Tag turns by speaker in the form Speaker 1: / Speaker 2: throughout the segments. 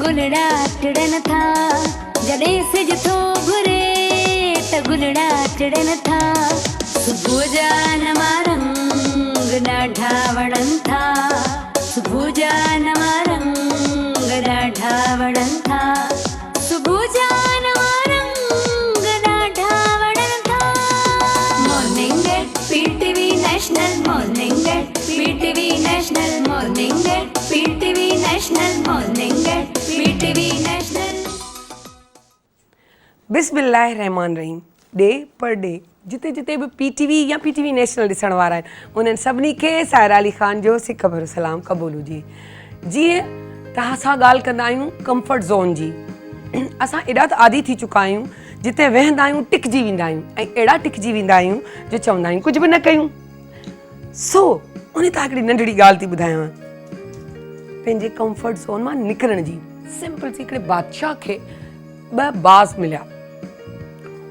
Speaker 1: गुलड़ा टिड़न था, जॾे सिज थो घुरे त गुलड़ा टिड़न था। सुबुह जा नवा रंग ॾाढा वणनि था, सुबुह जा नवा रंग ॾाढा वणनि था, सुबुह जा नवा रंग ॾाढा वणनि था। Morning at PTV national, morning at PTV national, morning at PTV national, morning at PTV national.
Speaker 2: बिस्मिल्लाहिर्रहमानिर्रहीम। डे पर डे जिते जिते भी पीटीवी या पीटीवी नेशनल ॾिसण वारा आहिनि उन्हनि सभिनी खे सायरा अली ख़ान जो सिक भरो सलाम क़बूल हुजे। जीअं त असां ॻाल्हि कंदा आहियूं कंफर्ट ज़ोन जी, असां एॾा त आदी थी चुका आहियूं जिते वेहंदा आहियूं टिकजी वेंदा आहियूं ऐं अहिड़ा टिकजी वेंदा आहियूं जो चवंदा आहियूं कुझु बि न कयूं। सो उन तां हिकिड़ी नंढड़ी ॻाल्हि थी ॿुधायांव, पंहिंजे कंफर्ट ज़ोन मां निकिरण जी। सिंपल सी हिकिड़े बादशाह खे 2 बाज़ मिलिया,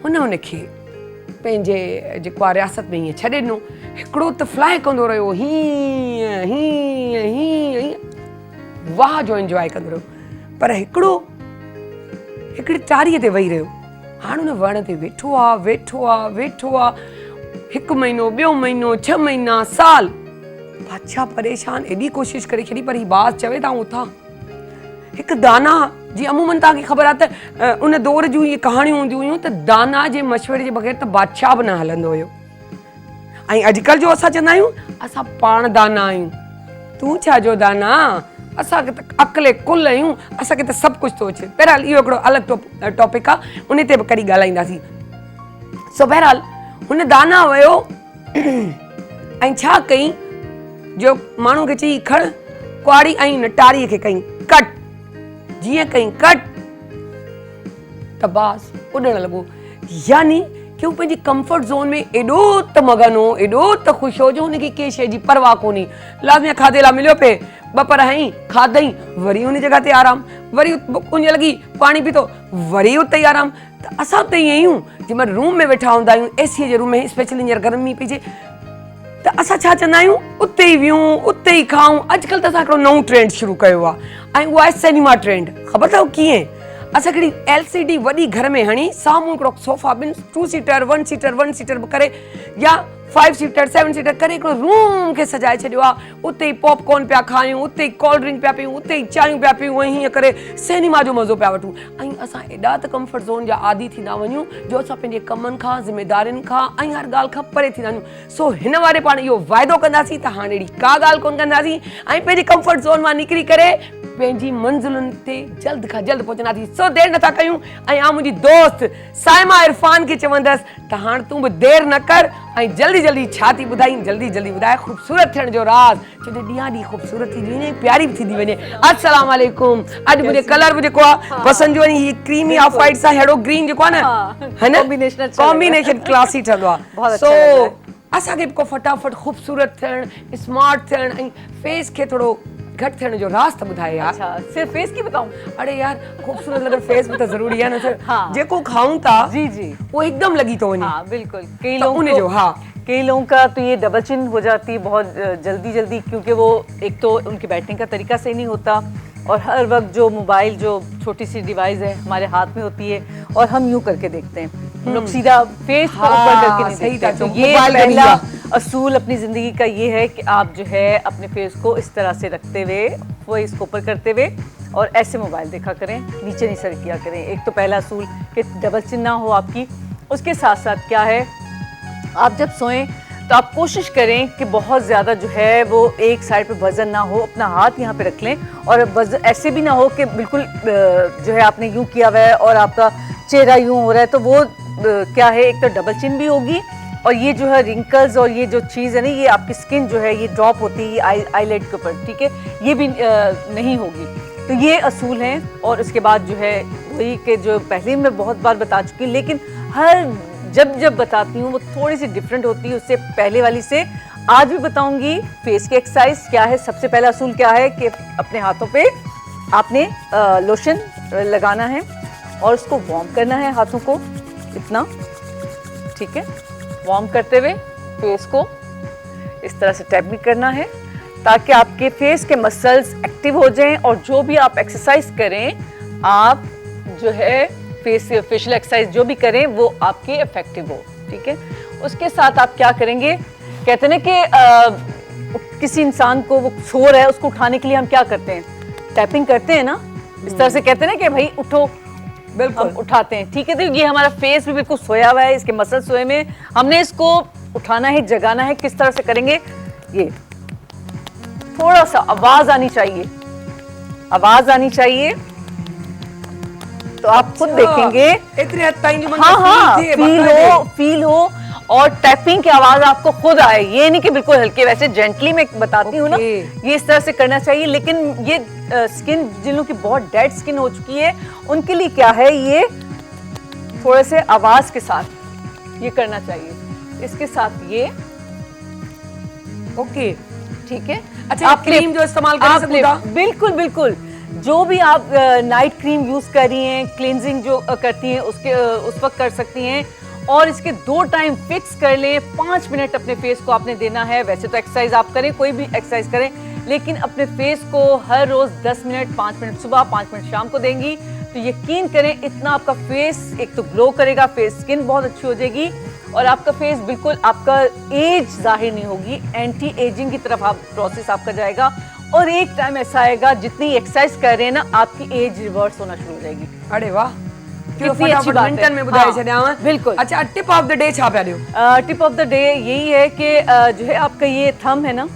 Speaker 2: हुनखे पंहिंजे जेको आहे रियासत में हीअं छॾे ॾिनो। हिकिड़ो त फ्लाए कंदो रहियो, हीअं हीअं हीअं वाह जो इंजॉय कंदो रहियो, पर हिकिड़ो हिकिड़ी टारीअ ते वेही रहियो। हाणे हुन वण ते वेठो आहे वेठो आहे वेठो आहे, 1 महीनो 2 महीनो 6 महीना साल। बादशाह परेशान, एॾी कोशिशि करे छॾी पर ही बाज़ चवे त उथां। हिकु दाना, जीअं अमूमन तव्हांखे ख़बर आहे त उन दौर जूं इहे कहाणियूं हूंदियूं हुयूं त दाना जे मशवरे जे बग़ैर त बादशाह बि न हलंदो हुयो। ऐं अॼुकल्ह जो असां चवंदा आहियूं असां पाण दाना आहियूं, तूं छा जो दाना, असांखे त अक़ुल कुल आहियूं, असांखे त सभु कुझु थो अचे। बहरहाल इहो हिकिड़ो अलॻि टॉपिक आहे, उन ते बि कॾहिं ॻाल्हाईंदासीं। सो बहरहाल हुन दाना वियो ऐं छा कई, जो माण्हू खे चई खण कुआड़ी ऐं हिन टारीअ खे कई कट। जीअं कई कट त बास उॾण लॻो। यानी कि हू पंहिंजी कंफर्ट ज़ोन में एॾो त मगन हो, एॾो त ख़ुशि हो जो हुनखे कंहिं शइ जी परवाह कोन्हे। लाज़मी खाधे लाइ मिलियो पे, 2 पर हईं खाधई, वरी उन जॻह ते आराम, वरी उन लॻी पाणी पीतो, वरी उते ई आराम। त असां त ईअं आहियूं जंहिंमहिल रूम में वेठा हूंदा आहियूं एसीअ जे रूम में, स्पेशली हींअर गर्मी पिजे त असां छा चवंदा आहियूं उते ई वियूं उते ई खाऊं। अॼुकल्ह त असां हिकिड़ो नओं ट्रेंड शुरू कयो आहे ऐं उहो आहे सिनेमा ट्रेंड। ख़बर अथव कीअं? असां हिकिड़ी LCD वॾी घर में हणी साम्हूं हिकिड़ो सोफ़ा, 2 सीटर 1 सीटर 1 सीटर करे या 5 सीटर 7 सीटर करे हिकिड़ो रूम खे सजाए छॾियो आहे। उते ई पॉपकॉर्न पिया खायूं, उते ई कोल्ड ड्रिंक पिया पियूं, उते ई चांहियूं पिया पियूं ऐं हीअं करे सिनेमा जो मज़ो पिया वठूं। ऐं असां एॾा त कंफर्ट ज़ोन जा आदी थींदा वञूं जो असां पंहिंजे कमनि खां, ज़िमेदारियुनि खां ऐं हर ॻाल्हि खां परे थींदा वञूं। सो हिन वारे पाण इहो वाइदो कंदासीं त हाणे अहिड़ी का ॻाल्हि कोन कंदासीं ऐं पंहिंजे कंफर्ट ज़ोन मां निकिरी करे पंहिंजी मंज़िलुनि ते जल्द खां जल्द पहुचंदासीं। सो देरि नथा कयूं ऐं मुंहिंजी दोस्त साइमा इरफान खे चवंदसि त हाणे तूं बि देरि न कर ऐं जल्दी जल्दी छा थी ॿुधाई, जल्दी जल्दी ॿुधाए ख़ूबसूरत थियण जो राज़, छो जो ॾींहं ॾींहुं ख़ूबसूरत थी वञे, प्यारी बि थींदी वञे। अस्सलाम वालेकुम। अॼु मुंहिंजे कलर बि जेको आहे पसंदि जो वञे, हीअ क्रीमी ऑफ वाइट सां अहिड़ो ग्रीन जेको आहे न, है न, कॉम्बिनेशन क्लासी ठहंदो आहे। सो असांखे को फटाफट ख़ूबसूरत थियणु, स्मार्ट थियणु ऐं फेस खे थोरो घटि थियण जो राज़ त ॿुधाए यार।
Speaker 3: अच्छा, सिर्फ फेस की बताऊं?
Speaker 2: अरे यार खूबसूरत लॻण फेस भी तो जरूरी है ना। हाँ। जेको खाऊं था
Speaker 3: जी जी
Speaker 2: वो एकदम लगी तो वने।
Speaker 3: हाँ बिल्कुल। कई
Speaker 2: तो
Speaker 3: लोगों को,
Speaker 2: हाँ
Speaker 3: कई लोगों का तो ये डबल चिन हो जाती है बहुत जल्दी, क्योंकि वो एक तो उनके बैठने का तरीका सही नहीं होता और हर वक्त जो मोबाइल, जो छोटी सी डिवाइस है हमारे हाथ में होती है और हम यूं करके देखते हैं, हम लोग सीधा फेस को ऊपर करके नहीं देखते। तो ये पहला असूल अपनी ज़िंदगी का ये है कि आप जो है अपने फेस को इस तरह से रखते हुए, वो इसको ऊपर करते हुए और ऐसे मोबाइल देखा करें, नीचे नहीं सर किया करें। एक तो पहला असूल कि डबल चिन ना हो आपकी। उसके साथ साथ क्या है, आप जब सोएं तो आप कोशिश करें कि बहुत ज़्यादा जो है वो एक साइड पे वज़न ना हो, अपना हाथ यहाँ पे रख लें और वज़न ऐसे भी ना हो कि बिल्कुल जो है आपने यूँ किया हुआ है और आपका चेहरा यूँ हो रहा है, तो वो क्या है, एक तो डबल चिन भी होगी और ये जो है रिंकल्स और ये जो चीज़ है ना, ये आपकी स्किन जो है ये ड्रॉप होती है आईलेट के ऊपर, ठीक है, ये भी नहीं होगी। तो ये असूल हैं। और उसके बाद जो है वही कि जो पहले मैं बहुत बार बता चुकी हूँ, लेकिन हर जब बताती हूँ वो थोड़ी सी डिफरेंट होती है उससे पहले वाली से। आज भी बताऊंगी फेस की एक्सरसाइज क्या है। सबसे पहला असूल क्या है कि अपने हाथों पे आपने लोशन लगाना है और उसको वार्म करना है हाथों को इतना, ठीक है। वार्म करते हुए फेस को इस तरह से टैप भी करना है, ताकि आपके फेस के मसल्स एक्टिव हो जाएं और जो भी आप एक्सरसाइज करें, आप जो है फेशियल एक्सरसाइज जो भी करें वो आपके इफेक्टिव हो, ठीक है। उसके साथ आप क्या करेंगे, कहते हैं कि किसी इंसान को वो सो रहा है, उसको उठाने के लिए हम क्या करते हैं, टैपिंग करते हैं ना, इस तरह से कहते हैं ना कि भाई उठो, बिल्कुल हम उठाते हैं, ठीक है। तो ये हमारा फेस भी बिल्कुल सोया हुआ है, इसके मसल सोए में, हमने इसको उठाना है, जगाना है। किस तरह से करेंगे, ये थोड़ा सा आवाज आनी चाहिए, आवाज आनी चाहिए, तो आप खुद देखेंगे। हाँ, फील हो और टैपिंग की आवाज आपको खुद आए, ये नहीं कि बिल्कुल हल्के, वैसे जेंटली मैं बताती हूँ ना, ये इस तरह से करना चाहिए। लेकिन ये स्किन जिन लोगों की बहुत डेड स्किन हो चुकी है, उनके लिए क्या है, ये थोड़े से आवाज के साथ ये करना चाहिए, इसके साथ ये,
Speaker 2: ओके,
Speaker 3: ठीक है।
Speaker 2: अच्छा, आप क्रीम जो इस्तेमाल करें,
Speaker 3: बिल्कुल बिल्कुल, जो भी आप नाइट क्रीम यूज कर रही हैं, क्लींजिंग जो करती हैं उसके उस वक्त कर सकती हैं। और इसके 2 टाइम फिक्स कर लें, 5 मिनट अपने फेस को आपने देना है। वैसे तो एक्सरसाइज आप करें, कोई भी एक्सरसाइज करें, लेकिन अपने फेस को हर रोज 10 मिनट, 5 मिनट सुबह, 5 मिनट शाम को देंगी, तो यकीन करें इतना आपका फेस एक तो ग्लो करेगा, फेस स्किन बहुत अच्छी हो जाएगी और आपका फेस बिल्कुल, आपका एज जाहिर नहीं होगी, एंटी एजिंग की तरफ आप प्रोसेस आपका जाएगा। और एक टाइम ऐसा आएगा, जितनी एक्सरसाइज कर रहे हैं ना, आपकी एज रिवर्स होना शुरू हो जाएगी।
Speaker 2: अरे वाह,
Speaker 3: कितनी अच्छी बात है।
Speaker 2: में बुधाए छॾियांव।
Speaker 3: बिल्कुल।
Speaker 2: अच्छा, टिप ऑफ द डे छा पिया ॾियो?
Speaker 3: टिप ऑफ द डे यही है कि जो है आपका ये थंब है ना,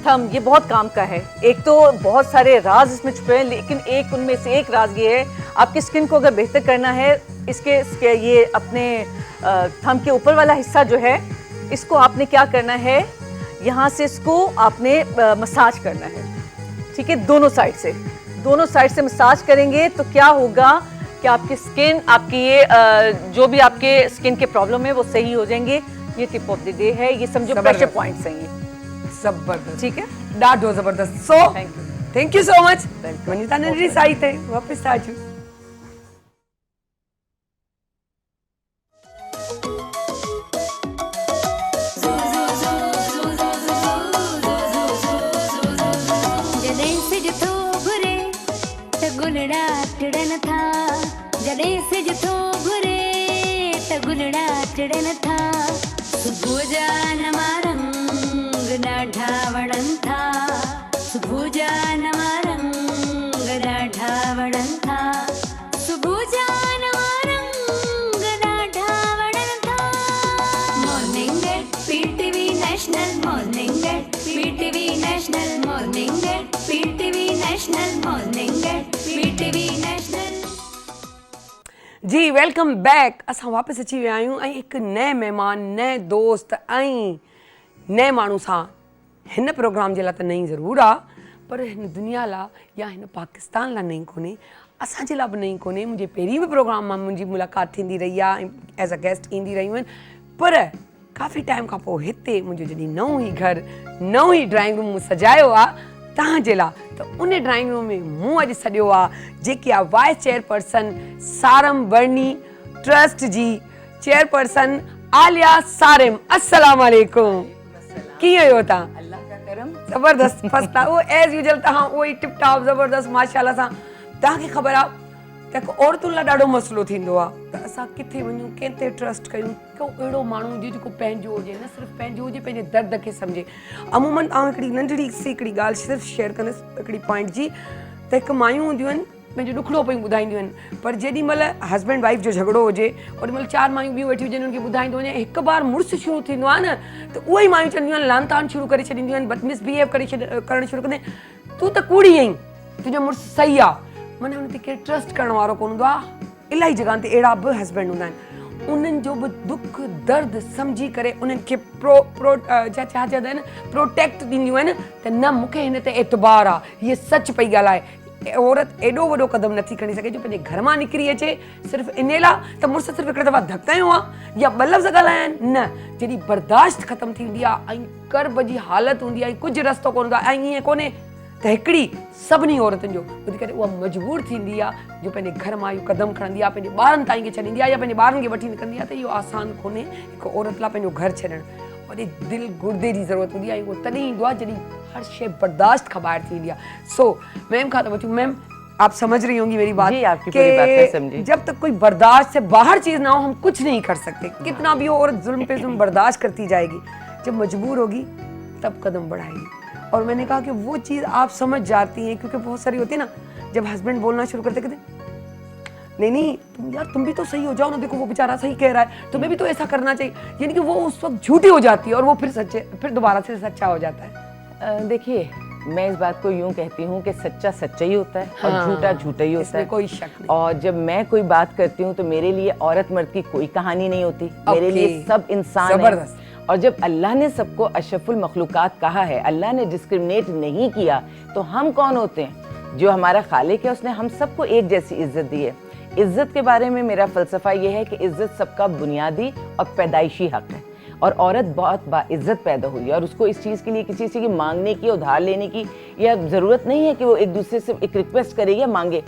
Speaker 3: थंब ये बहुत काम का है। एक तो बहुत सारे राज इसमें छुपे हैं, लेकिन एक उनमें से एक राज ये है, आपकी स्किन को अगर बेहतर करना है, इसके ये अपने थंब के ऊपर वाला हिस्सा जो है, इसको आपने क्या करना है, यहाँ से इसको आपने मसाज करना है, ठीक है। दोनों साइड से मसाज करेंगे तो क्या होगा कि आपकी स्किन, आपकी ये जो भी आपके स्किन के प्रॉब्लम है वो सही हो जाएंगे। ये टिप ऑफ द डे है, ये समझो प्रेशर पॉइंट्स हैं ये।
Speaker 2: जबरदस्त,
Speaker 3: ठीक है,
Speaker 2: ॾाढो जबरदस्त। So thank you so much. Vanita नंढड़ी साई थे वापस आजू।
Speaker 1: जॾहिं सिज थो घुरे त गुलड़ा टिड़न था, जॾहिं सिज थो घुरे त गुलड़ा टिड़न था, सुबुह जा नवा रंग ॾाढा वणनि था, सुबुह जा नवा रंग ॾाढा वणनि था, सुबुह जा नवा रंग ॾाढा वणनि था। Morning at PTV national, morning at PTV national, morning at PTV national, morning at PTV national.
Speaker 2: जी, वेलकम बैक। असां वापसि अची विया आहियूं ऐं हिकु नए महिमान, नए दोस्त ऐं नए माण्हू सां। हिन प्रोग्राम जे लाइ त नई ज़रूरु आहे, पर हिन दुनिया लाइ या हिन पाकिस्तान लाइ नई कोन्हे, असांजे लाइ बि नई कोन्हे। मुंहिंजे पहिरीं बि प्रोग्राम मां मुंहिंजी मुलाक़ात थींदी रही आहे, एज़ अ गेस्ट ईंदी रहियूं आहिनि, पर काफ़ी टाइम खां पोइ हिते मुंहिंजो जॾहिं नओं ई घरु, नओं ई ड्राइंग रूम सजायो आहे तव्हांजे लाइ, त उन ड्राइंग रूम में मूं अॼु सॼो आहे, जेकी आहे वाइस चेयरपर्सन सारम बर्नी ट्रस्ट जी चेयरपर्सन आलिया सारिम। अस्सलाम वालेकुम, कीअं आहियो तव्हां?
Speaker 3: अल्लाह का करम,
Speaker 2: ज़बरदस्त, फर्स्ट आहे। उहो एज़ यूजल तव्हां उहो ई टिप टॉप ज़बरदस्त माशाल्लाह सां। तव्हांखे ख़बर आहे त हिकु औरतुनि लाइ ॾाढो मसइलो थींदो आहे त असां किथे वञूं, कंहिं ते ट्रस्ट कयूं, को अहिड़ो माण्हू हुजे जेको पंहिंजो हुजे, न सिर्फ़ु पंहिंजो हुजे, पंहिंजे दर्द खे सम्झे। अमूमन आउं हिकिड़ी नंढड़ी सी हिकिड़ी ॻाल्हि सिर्फ़ु शेयर कंदसि, हिकिड़ी पॉइंट जी, त हिकु मायूं हूंदियूं आहिनि पंहिंजो ॾुखड़ो पियूं ॿुधाईंदियूं आहिनि, पर जेॾी महिल हस्बैंड वाइफ जो झगड़ो हुजे, ओॾी महिल 4 मायूं ॿियूं वेठी हुजनि, उनखे ॿुधाईंदो वञे। हिकु बार मुड़ुसु शुरू थींदो आहे न, त उहे ई मायूं चवंदियूं आहिनि, लान तान शुरू करे छॾींदियूं आहिनि, मिसबिहेव करणु शुरू कंदे, तूं त कूड़ी आहीं, तुंहिंजो मुड़ुसु सही आहे, माना हुन ते केरु ट्रस्ट करण वारो कोन हूंदो आहे। इलाही जॻहियुनि ते अहिड़ा बि हस्बैंड हूंदा आहिनि, उन्हनि जो बि दुख दर्द सम्झी करे उन्हनि खे छा चवंदा आहिनि, प्रोटेक्ट ॾींदियूं आहिनि त न मूंखे हिन ते एतबार आहे, हीअ सच पई ॻाल्हाए। औरत एॾो वॾो क़दम नथी खणी सघे जो पंहिंजे घर मां निकिरी अचे सिर्फ़ु इन लाइ त मुड़ुसु सिर्फ़ु हिकिड़े दफ़ा धकायो आहे या 2 लफ़्ज़ ॻाल्हाया आहिनि, न, जॾहिं बर्दाश्त ख़तमु थींदी आहे ऐं कर्ब जी हालत हूंदी आहे ऐं कुझु रस्तो कोन हूंदो आहे, ऐं ईअं कोन्हे त हिकिड़ी सभिनी औरतुनि जो ॿुधी करे उहा मजबूर थींदी आहे जो पंहिंजे घर मां इहो क़दम खणंदी आहे, पंहिंजे ॿारनि ताईं खे छॾींदी आहे या पंहिंजे ॿारनि खे वठी निकिरंदी आहे, त इहो आसान कोन्हे हिकु औरत लाइ पंहिंजो घरु छॾणु। और एक दिल गुर्दे की ज़रूरत होती है वो तनी दुआ जड़ी हर शे बर्दाश्त खबार थी लिया। सो मैम खाता बच्चों मैम आप समझ रही होंगी मेरी बात
Speaker 3: जी, आपकी पूरी बात मैं समझी।
Speaker 2: जब तक कोई बर्दाश्त से बाहर चीज़ ना हो हम कुछ नहीं कर सकते। कितना भी हो औरत जुल्म पे जुल्म बर्दाश्त करती जाएगी, जब मजबूर होगी तब कदम बढ़ाएगी। और मैंने कहा कि वो चीज़ आप समझ जाती हैं, क्योंकि बहुत सारी होती है ना, जब हस्बैंड बोलना शुरू करते कहते नहीं तुम भी तो सही हो जाओ ना, देखो वो बेचारा सही कह रहा है, तुम्हें भी तो ऐसा करना चाहिए, यानी कि वो उस वक्त झूठी हो जाती है और वो फिर दोबारा से सच्चा हो जाता है।
Speaker 3: देखिए मैं इस बात को यूं कहती हूँ कि सच्चा सच्चा ही होता है और
Speaker 2: हाँ,
Speaker 3: झूठा झूठा ही होता
Speaker 2: इसमें
Speaker 3: है,
Speaker 2: कोई शक नहीं।
Speaker 3: और जब मैं कोई बात करती हूँ तो मेरे लिए औरत मर्द की कोई कहानी नहीं होती, मेरे लिए सब इंसान है।
Speaker 2: जबरदस्त।
Speaker 3: और जब अल्लाह ने सबको अशरफुल मखलूकात कहा है, अल्लाह ने डिस्क्रिमिनेट नहीं किया, तो हम कौन होते हैं? जो हमारा खालिक है उसने हम सबको एक जैसी इज्जत दी है। इज्जत के बारे में मेरा फलसफा ये है कि इज्जत सबका बुनियादी और पैदाइशी हक है, और औरत बहुत बाइज्जत पैदा हुई है और उसको इस चीज़ के लिए किसी से की मांगने की, उधार लेने की या ज़रूरत नहीं है कि वो एक दूसरे से एक रिक्वेस्ट करे या मांगे।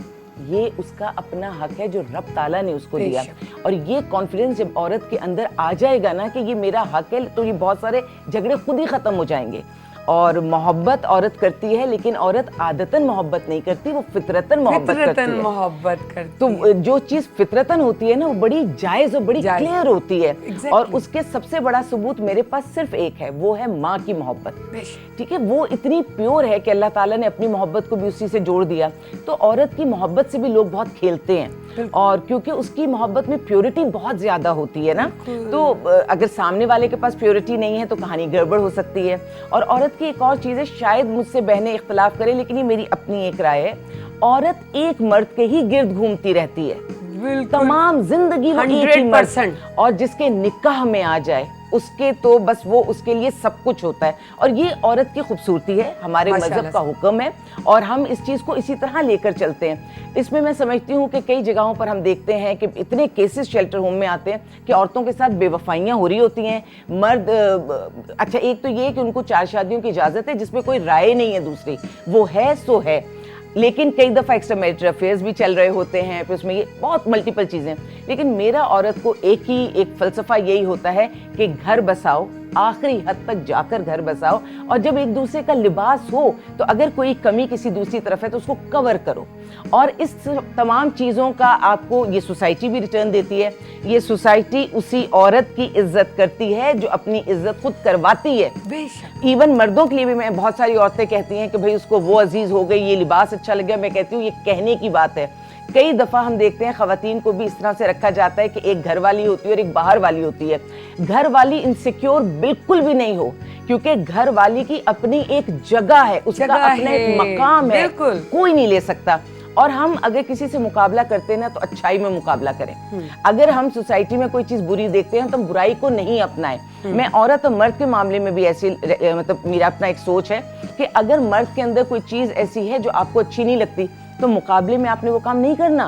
Speaker 3: ये उसका अपना हक है जो रब ताला ने उसको दिया। और ये कॉन्फिडेंस जब औरत के अंदर आ जाएगा ना कि ये मेरा हक है, तो ये बहुत सारे झगड़े खुद ही ख़त्म हो जाएंगे। और मोहब्बत औरत करती है, लेकिन औरत आदतन मोहब्बत नहीं करती, वो फितरतन मोहब्बत करती है। तो जो चीज़ फितरतन होती है ना, वो बड़ी जायज़ और बड़ी क्लियर होती है। और उसके सबसे बड़ा सबूत मेरे पास सिर्फ एक है, वो है माँ की मोहब्बत। ठीक है, वो इतनी प्योर है कि अल्लाह ताला ने अपनी मोहब्बत को भी उसी से जोड़ दिया। तो औरत की मोहब्बत से भी लोग बहुत खेलते हैं, और क्योंकि उसकी मोहब्बत में प्योरिटी बहुत ज्यादा होती है ना, तो अगर सामने वाले के पास प्योरिटी नहीं है तो कहानी गड़बड़ हो सकती है। और औरत की एक और चीज़ है, शायद मुझसे बहनें इख्तलाफ करें, लेकिन ये मेरी अपनी एक राय है, औरत एक मर्द के ही गिर्द घूमती रहती है तमाम जिंदगी, वो एक ही मर्द, और जिसके निकाह में आ जाए उसके तो बस वो उसके लिए सब कुछ होता है। और ये औरत की खूबसूरती है, हमारे मजहब का हुक्म है, और हम इस चीज़ को इसी तरह लेकर चलते हैं। इसमें मैं समझती हूँ कि कई जगहों पर हम देखते हैं कि इतने केसेस शेल्टर होम में आते हैं कि औरतों के साथ बेवफाइयाँ हो रही होती हैं। मर्द अच्छा, एक तो ये कि उनको 4 शादियों की इजाज़त है जिसमें कोई राय नहीं है दूसरी, वो है सो है, लेकिन कई दफ़ा एक्स्ट्रा मैरिटल अफेयर्स भी चल रहे होते हैं, फिर उसमें ये बहुत मल्टीपल चीज़ें। लेकिन मेरा औरत को एक फ़लसफ़ा यही होता है कि घर बसाओ, आखिरी हद तक जाकर घर बसाओ, और जब एक दूसरे का लिबास हो तो अगर कोई कमी किसी दूसरी तरफ है तो उसको कवर करो। और इस तमाम चीज़ों का आपको ये सोसाइटी भी रिटर्न देती है। ये सोसाइटी उसी औरत की इज्जत करती है जो अपनी इज्जत खुद करवाती है। इवन मर्दों के लिए भी, मैं बहुत सारी औरतें कहती हैं कि भाई उसको वो अजीज हो गई, ये लिबास अच्छा लग गया। मैं कहती हूँ ये कहने की बात है। कई दफ़ा हम देखते हैं ख़वातीन को भी इस तरह से रखा जाता है कि एक घर वाली होती है और एक बाहर वाली होती है। घर वाली इनसिक्योर बिल्कुल भी नहीं हो, क्योंकि घर वाली की अपनी एक जगह है, उसका अपना एक मकाम है, कोई नहीं ले सकता। और हम अगर किसी से मुकाबला करते हैं ना तो अच्छाई में मुकाबला करें। अगर हम सोसाइटी में कोई चीज़ बुरी देखते हैं तो हम बुराई को नहीं अपनाएं। मैं औरत और मर्द के मामले में भी ऐसी मतलब मेरा अपना एक सोच है कि अगर मर्द के अंदर कोई चीज़ ऐसी है जो आपको अच्छी नहीं लगती तो मुकाबले में आपने वो काम नहीं करना,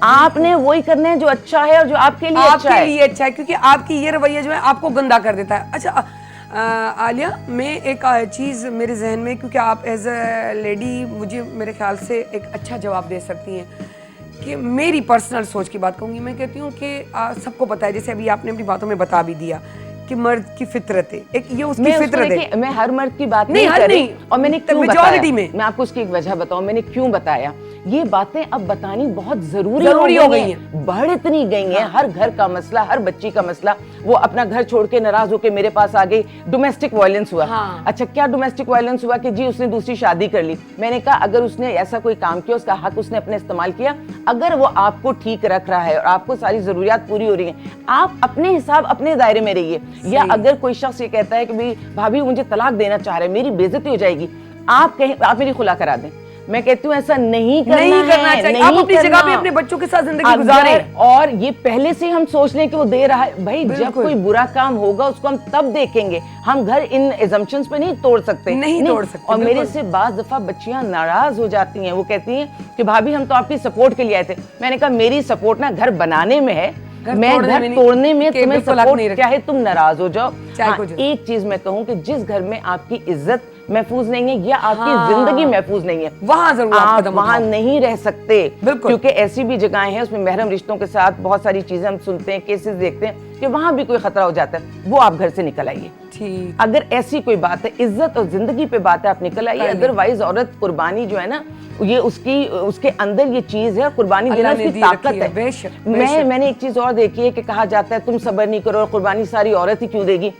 Speaker 3: आपने वही करना है जो अच्छा है और जो आपके लिए अच्छा है,
Speaker 2: क्योंकि आपकी ये रवैया जो है आपको गंदा कर देता है। अच्छा आलिया, मैं एक चीज़ मेरे जहन में, क्योंकि आप एज अ लेडी मुझे मेरे ख्याल से एक अच्छा जवाब दे सकती हैं, कि मेरी पर्सनल सोच की बात कहूँगी। मैं कहती हूँ कि सबको पता है, जैसे अभी आपने अपनी बातों में बता भी दिया कि मर्द की फितरत है, एक ये उसकी फितरत है।
Speaker 3: मैं हर मर्द की बात नहीं कर रही, और मैंने क्यों बताया, मैं आपको उसकी एक वजह बताऊं मैंने क्यों बताया। ये बातें अब बतानी बहुत जरूरी हो गई हैं, बढ़ इतनी गई हैं। हर घर का मसला, हर बच्ची का मसला, वो अपना घर छोड़ के नाराज होकर मेरे पास आ गई, डोमेस्टिक वायलेंस हुआ। अच्छा, क्या डोमेस्टिक वायलेंस हुआ कि जी उसने दूसरी शादी कर ली। मैंने कहा अगर उसने ऐसा कोई काम किया, उसका हक उसने अपने इस्तेमाल किया, अगर वो आपको ठीक रख रहा है और आपको सारी जरूरियात पूरी हो रही है, आप अपने हिसाब अपने दायरे में रहिए। या अगर कोई शख्स ये कहता है कि भाभी मुझे तलाक देना चाह रहे हैं, मेरी बेइज्जती हो जाएगी, आप मेरी खुला करा दें। मैं कहती हूँ ऐसा नहीं करना चाहिए।
Speaker 2: आप अपनी जगह पे अपने बच्चों के साथ जिंदगी गुजारें,
Speaker 3: और ये पहले से हम सोच लें कि वो दे रहा है। भाई जब कोई बुरा काम होगा उसको हम तब देखेंगे, हम घर इन एजम्पशंस पे नहीं तोड़ सकते,
Speaker 2: नहीं तोड़ सकते।
Speaker 3: और मेरे से बाज दफा बच्चियां नाराज हो जाती हैं, वो कहती हैं कि भाभी हम तो आपकी सपोर्ट के लिए आए थे। मैंने कहा मेरी सपोर्ट ना घर बनाने में है, मैं घर तोड़ने में तुम्हें सपोर्ट, चाहे तुम नाराज हो जाओ। एक चीज मैं कहूँ कि जिस घर में आपकी इज्जत महफूज नहीं है या आपकी जिंदगी महफूज नहीं है,
Speaker 2: वहां जरूर
Speaker 3: आप वहां नहीं रह सकते। क्योंकि ऐसी भी जगहें हैं उसमें महरम रिश्तों के साथ बहुत सारी चीजें हम सुनते हैं, केसेस देखते हैं कि वहां भी कोई खतरा हो जाता है, वो आप घर से निकल आइए।
Speaker 2: ठीक।
Speaker 4: अगर ऐसी कोई बात है, इज्जत और जिंदगी पे बात है, आप निकल आइए। अदरवाइज औरत कुर्बानी जो है ना, ये उसके अंदर ये चीज है, कुर्बानी देना
Speaker 2: अल्लाह ने
Speaker 4: उसकी
Speaker 2: दी
Speaker 4: ताकत
Speaker 2: रखी है,
Speaker 4: है।
Speaker 2: बेशक,
Speaker 4: मैंने एक चीज और देखी है कि कहा जाता है तुम सब्र नहीं करो और कुर्बानी सारी औरत ही क्यों देगी।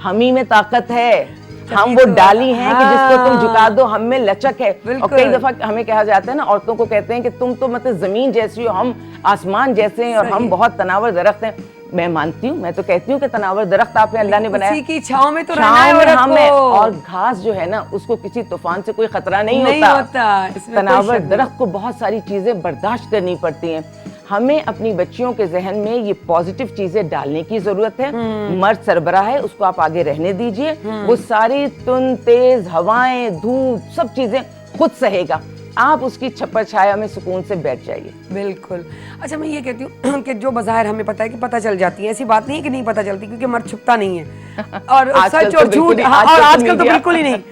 Speaker 4: हम ही में ताकत है, हम वो डाली हैं कि जिसको तुम झुका दो, हम में लचक है। और कई दफा हमें कहा जाता है ना, औरतों को कहते हैं कि तुम तो मतलब जमीन जैसी हो, हम आसमान जैसे हैं और हम बहुत तनावर दरख्त हैं। मैं मानती हूँ, मैं तो कहती हूँ कि तनावर दरख्त आपने अल्लाह ने बनाया,
Speaker 2: उसी की छांव में तो रहना है औरत
Speaker 4: हमें।
Speaker 2: को।
Speaker 4: और घास जो है ना, उसको किसी तूफान से कोई खतरा नहीं होता।
Speaker 2: इसमें कोई
Speaker 4: तनावर
Speaker 2: शक नहीं।
Speaker 4: दरख्त को बहुत सारी चीजें बर्दाश्त करनी पड़ती हैं। हमें अपनी बच्चियों के जहन में ये पॉजिटिव चीजें डालने की जरूरत है। मर्द सरबराह है, उसको आप आगे रहने दीजिए, वो सारी तुन तेज हवाएं धूप सब चीजें खुद सहेगा, आप उसकी छप्पर छाया में सुकून से बैठ जाइए।
Speaker 2: बिल्कुल। अच्छा, मैं ये कहती हूँ कि जो बाहर हमें पता है कि पता चल जाती है, ऐसी बात नहीं है कि नहीं पता चलती, क्योंकि मर्द छुपता नहीं है और सच और झूठ, और आजकल तो बिल्कुल ही नहीं।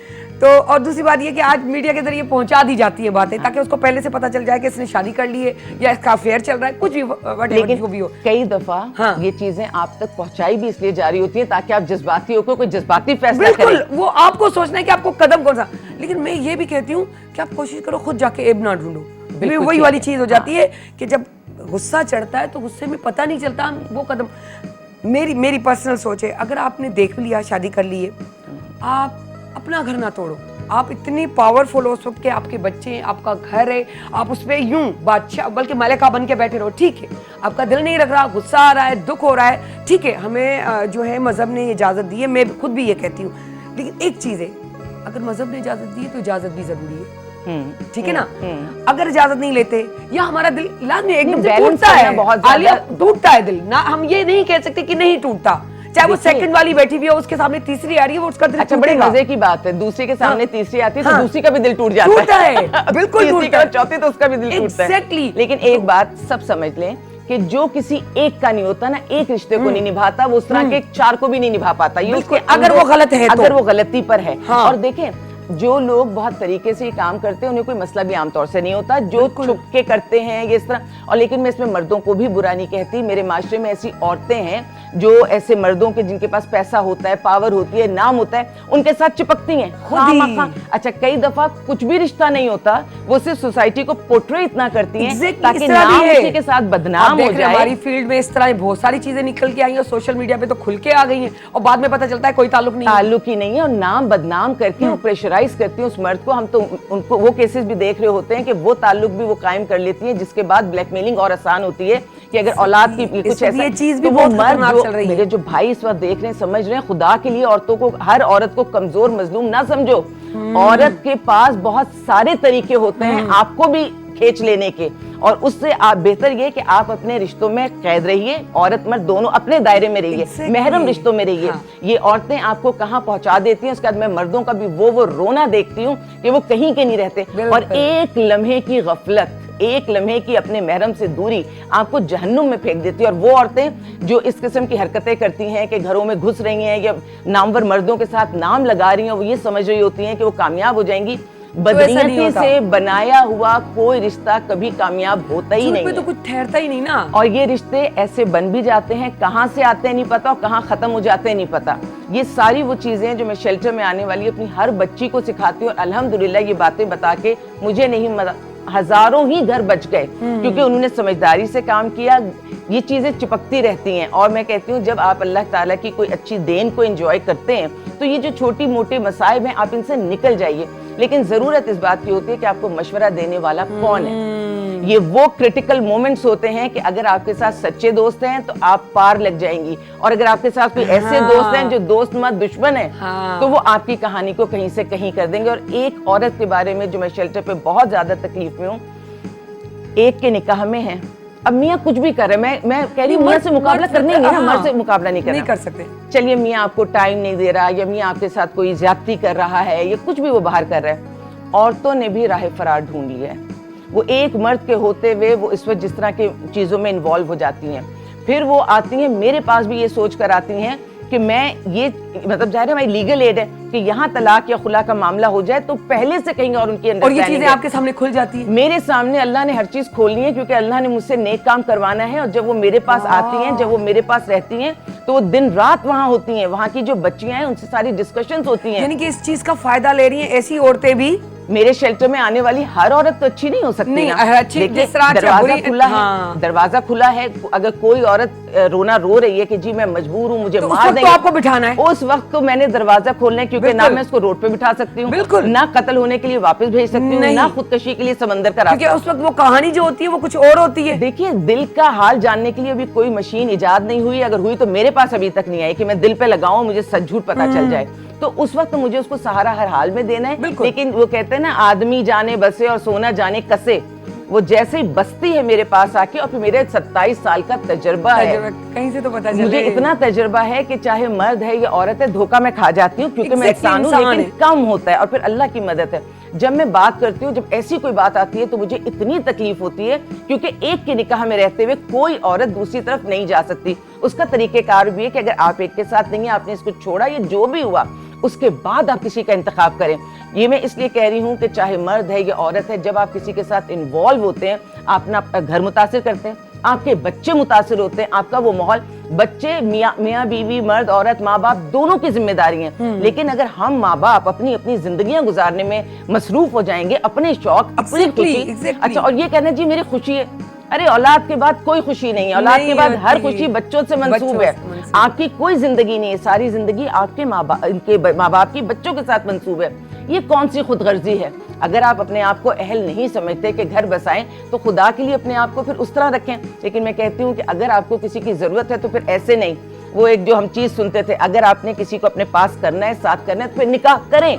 Speaker 2: तो और दूसरी बात ये कि आज मीडिया के जरिए पहुंचा दी जाती है बातें, ताकि उसको पहले से पता चल जाए कि इसने शादी कर ली है या इसका अफेयर चल रहा है, कुछ भी
Speaker 4: लेकिन
Speaker 2: जो भी हो।
Speaker 4: कई दफा ये चीजें आप तक पहुंचाई भी इसलिए जा रही होती है ताकि आप जज्बाती होकर कोई जज्बाती फैसला करें।
Speaker 2: बिल्कुल, वो आपको सोचना है कि आपको कदम कौन सा। लेकिन मैं ये भी कहती हूँ कि आप कोशिश करो खुद जाके एब ना ढूंढो। वही वाली चीज हो जाती है कि जब गुस्सा चढ़ता है तो गुस्से में पता नहीं चलता वो कदम। मेरी पर्सनल सोच है, अगर आपने देख लिया, शादी कर ली है, आप अपना घर ना तोड़ो। आप इतनी पावरफुल हो उस वक्त के, आपके बच्चे हैं, आपका घर है, आप उस पर यूं बादशाह बल्कि मलिका बन के बैठे रहो। ठीक है, आपका दिल नहीं रख रहा, गुस्सा आ रहा है, दुख हो रहा है, ठीक है, हमें जो है मजहब ने इजाजत दी है, मैं खुद भी ये कहती हूँ। लेकिन एक चीज है, अगर मजहब ने इजाजत दी है तो इजाजत भी जरूरी है, ठीक है ना। अगर इजाजत नहीं लेते या हमारा दिल लाजमी एकदम से टूटता है, बहुत आलिया टूटता है दिल ना, हम ये नहीं कह सकते कि नहीं टूटता। चाहे वो सेकंड वाली बैठी भी हो, उसके सामने तीसरी आ रही है, वो उसका दिल
Speaker 4: अच्छा, बड़े मजे की बात है, दूसरे के सामने तीसरी आती है तो दूसरी का भी दिल टूट जाता है।
Speaker 2: बिल्कुल
Speaker 4: टूटता है, चौथी तो उसका भी दिल टूटता है।
Speaker 2: Exactly।
Speaker 4: लेकिन एक बात सब समझ लें कि जो किसी एक का नहीं होता ना, एक रिश्ते को नहीं निभाता, वो उस तरह के चार को भी नहीं निभा पाता। ये उसके
Speaker 2: अगर वो गलत है,
Speaker 4: अगर वो गलती पर है। और देखें, जो लोग बहुत तरीके से ये काम करते हैं उन्हें कोई मसला भी आमतौर से नहीं होता, जो छुप के करते हैं ये इस तरह। और लेकिन मैं इसमें मर्दों को भी बुरा नहीं कहती, मेरे माशरे में ऐसी औरतें हैं जो ऐसे मर्दों के जिनके पास पैसा होता है, पावर होती है, नाम होता है, उनके साथ चिपकती हैं खामखा। अच्छा, कई दफा कुछ भी रिश्ता नहीं होता, वो सिर्फ सोसाइटी को पोर्ट्रे इतना करती हैं ताकि नाम उसी के साथ बदनाम हो जाए।
Speaker 2: हमारी फील्ड में इस तरह बहुत सारी चीजें निकल के आई हैं, सोशल मीडिया पे तो खुल के आ गई हैं, और बाद में पता चलता है कोई ताल्लुक
Speaker 4: ही नहीं है, और नाम बदनाम करके वो प्रेशराइज करती है उस मर्द को। हम तो उनको वो केसेस भी देख रहे होते हैं कि वो ताल्लुक भी वो कायम कर लेती है, जिसके बाद ब्लैकमेलिंग और आसान होती है कि अगर औलाद की कुछ ऐसा
Speaker 2: चीज भी
Speaker 4: तो वो मर्द चल रही है। मेरे जो भाई इस वक्त देख रहे हैं, समझ रहे हैं, खुदा के लिए औरतों को, हर औरत को कमजोर मजलूम ना समझो। औरत के पास बहुत सारे तरीके होते हैं आपको भी खींच लेने के, और उससे आप बेहतर ये कि आप अपने रिश्तों में कैद रहिए, औरत मर्द दोनों अपने दायरे में रहिए, महरम रिश्तों में रहिए। ये औरतें आपको कहाँ पहुंचा देती हैं, उसके बाद मैं मर्दों का भी वो रोना देखती हूँ कि वो कहीं के नहीं रहते, और एक लम्हे की गफलत, एक लम्हे की अपने महरम से दूरी आपको जहन्नुम में फेंक देती है। और वो औरतें जो इस किस्म की हरकतें करती हैं कि घरों में घुस रही हैं या नामवर मर्दों के साथ नाम लगा रही हैं, वो ये समझ रही होती हैं कि वो कामयाब हो जाएंगी। बदनीयती से बनाया हुआ कोई रिश्ता कभी कामयाब होता ही नहीं,
Speaker 2: तो कुछ ठहरता ही नहीं ना।
Speaker 4: और ये रिश्ते ऐसे बन भी जाते हैं, कहाँ से आते हैं नहीं पता, और कहाँ खत्म हो जाते हैं नहीं पता। ये सारी वो चीजें जो मैं शेल्टर में आने वाली अपनी हर बच्ची को सिखाती हूँ, और अल्हम्दुलिल्लाह ये बातें बता के मुझे नहीं हजारों ही घर बच गए, क्योंकि उन्होंने समझदारी से काम किया। ये चीजें चिपकती रहती हैं, और मैं कहती हूँ जब आप अल्लाह ताला की कोई अच्छी देन को एंजॉय करते हैं तो ये जो छोटी मोटे मसाइब हैं आप इनसे निकल जाइए। लेकिन जरूरत इस बात की होती है कि आपको मशवरा देने वाला कौन है। ये वो क्रिटिकल मोमेंट्स होते हैं कि अगर आपके साथ सच्चे दोस्त हैं तो आप पार लग जाएंगी, और अगर आपके साथ कोई ऐसे दोस्त हैं जो दोस्त मत दुश्मन है, तो वो आपकी कहानी को कहीं से कहीं कर देंगे। और एक औरत के बारे में जो मैं शेल्टर पे बहुत ज्यादा तकलीफ में हूँ, एक के निकाह में है, अब मियाँ कुछ भी कर रहे हैं, मैं कह रही हूँ मियाँ से मुकाबला करने नहीं है, मर्द से मुकाबला नहीं
Speaker 2: कर सकते।
Speaker 4: चलिए मियाँ आपको टाइम नहीं दे रहा, या मियाँ आपके साथ कोई ज्यादती कर रहा है, या कुछ भी वो बाहर कर रहा है, औरतों ने भी राह फरार ढूंढ लिया है। वो एक मर्द के होते हुए वो इस वक्त जिस तरह की चीजों में इन्वॉल्व हो जाती हैं, फिर वो आती हैं मेरे पास भी ये सोच कर आती हैं कि मैं ये मतलब जाहिर है हमारी लीगल एड है कि यहाँ तलाक या खुला का मामला हो जाए तो पहले से कहीं और उनकी
Speaker 2: और ये चीजें आपके सामने खुल जाती है।
Speaker 4: मेरे सामने अल्लाह ने हर चीज खोलनी है, क्योंकि अल्लाह ने मुझसे नेक काम करवाना है। और जब वो मेरे पास आती हैं, जब वो मेरे पास रहती हैं, तो वो दिन रात वहाँ होती हैं, वहाँ की जो बच्चियां हैं उनसे सारी डिस्कशंस होती हैं।
Speaker 2: यानी कि इस चीज का फायदा ले रही हैं ऐसी औरतें भी।
Speaker 4: मेरे शेल्टर में आने वाली हर औरत तो अच्छी नहीं हो सकती
Speaker 2: नहीं,
Speaker 4: ना।
Speaker 2: अच्छी
Speaker 4: देखिए,
Speaker 2: जिस तरह
Speaker 4: दरवाजा
Speaker 2: बुरी-
Speaker 4: खुला है,
Speaker 2: हाँ।
Speaker 4: दरवाजा खुला है। अगर कोई औरत रोना रो रही है कि जी मैं मजबूर हूँ, मुझे
Speaker 2: तो उस
Speaker 4: मार
Speaker 2: वक्त तो
Speaker 4: देंगे,
Speaker 2: आपको बिठाना है।
Speaker 4: उस वक्त तो मैंने दरवाजा खोलना है, क्योंकि ना
Speaker 2: बिल्कुल।
Speaker 4: मैं उसको रोड पे बिठा सकती हूँ,
Speaker 2: बिल्कुल।
Speaker 4: ना कत्ल होने के लिए वापस भेज सकती हूँ,
Speaker 2: नहीं।
Speaker 4: ना खुदकशी के लिए समंदर का
Speaker 2: क्योंकि
Speaker 4: रास्ता।
Speaker 2: उस वक्त वो कहानी जो होती है वो कुछ और होती है।
Speaker 4: देखिए, दिल का हाल जानने के लिए अभी कोई मशीन इजाद नहीं हुई। अगर हुई तो मेरे पास अभी तक नहीं आई कि मैं दिल पे लगाऊं, मुझे सच झूठ पता चल जाए। तो उस वक्त मुझे उसको सहारा हर हाल में देना है।
Speaker 2: बिल्कुल।
Speaker 4: लेकिन वो कहते हैं ना, आदमी जाने बसे और सोना जाने कसे। वो जैसे ही बसती है मेरे पास आके, और फिर मेरे 27 साल का तजुर्बा है,
Speaker 2: कहीं से तो पता चले।
Speaker 4: मुझे इतना तजुर्बा है कि चाहे मर्द है या औरत है, धोखा मैं खा जाती हूँ, क्योंकि मैं
Speaker 2: Exactly,
Speaker 4: इंसान हूँ,
Speaker 2: इंसान
Speaker 4: लेकिन
Speaker 2: है।
Speaker 4: कम होता है। और फिर अल्लाह की मदद है। जब मैं बात करती हूँ, जब ऐसी कोई बात आती है, तो मुझे इतनी तकलीफ होती है, क्योंकि एक के निकाह में रहते हुए कोई औरत दूसरी तरफ नहीं जा सकती। उसका तरीकेकार भी है कि अगर आप एक के साथ नहीं है, आपने इसको छोड़ा, ये जो भी हुआ, उसके बाद आप किसी का इंतखाब करें। ये मैं इसलिए कह रही हूँ कि चाहे मर्द है या औरत है, जब आप किसी के साथ इन्वॉल्व होते हैं, आप अपना घर मुतासिर करते हैं, आपके बच्चे मुतासिर होते हैं, आपका वो माहौल, बच्चे मियाँ बीवी, मर्द औरत, माँ बाप दोनों की जिम्मेदारी है। लेकिन अगर हम माँ बाप अपनी अपनी जिंदगियां गुजारने में मसरूफ हो जाएंगे, अपने शौक, अपनी खुशी, अच्छा, और ये कहना जी मेरी खुशी है, अरे औलाद के बाद कोई खुशी नहीं है, औलाद के बाद हर खुशी बच्चों से मंसूब है। आपकी कोई जिंदगी नहीं है, सारी जिंदगी आपके माँ बाप की बच्चों के साथ मंसूब है। ये कौन सी खुदगर्जी है? अगर आप अपने आप को अहल नहीं समझते कि घर बसाएं, तो खुदा के लिए अपने आप को फिर उस तरह रखें। लेकिन मैं कहती हूँ कि अगर आपको किसी की जरूरत है तो फिर ऐसे नहीं। वो एक जो हम चीज सुनते थे, अगर आपने किसी को अपने पास करना है, साथ करना है, तो फिर निकाह करें।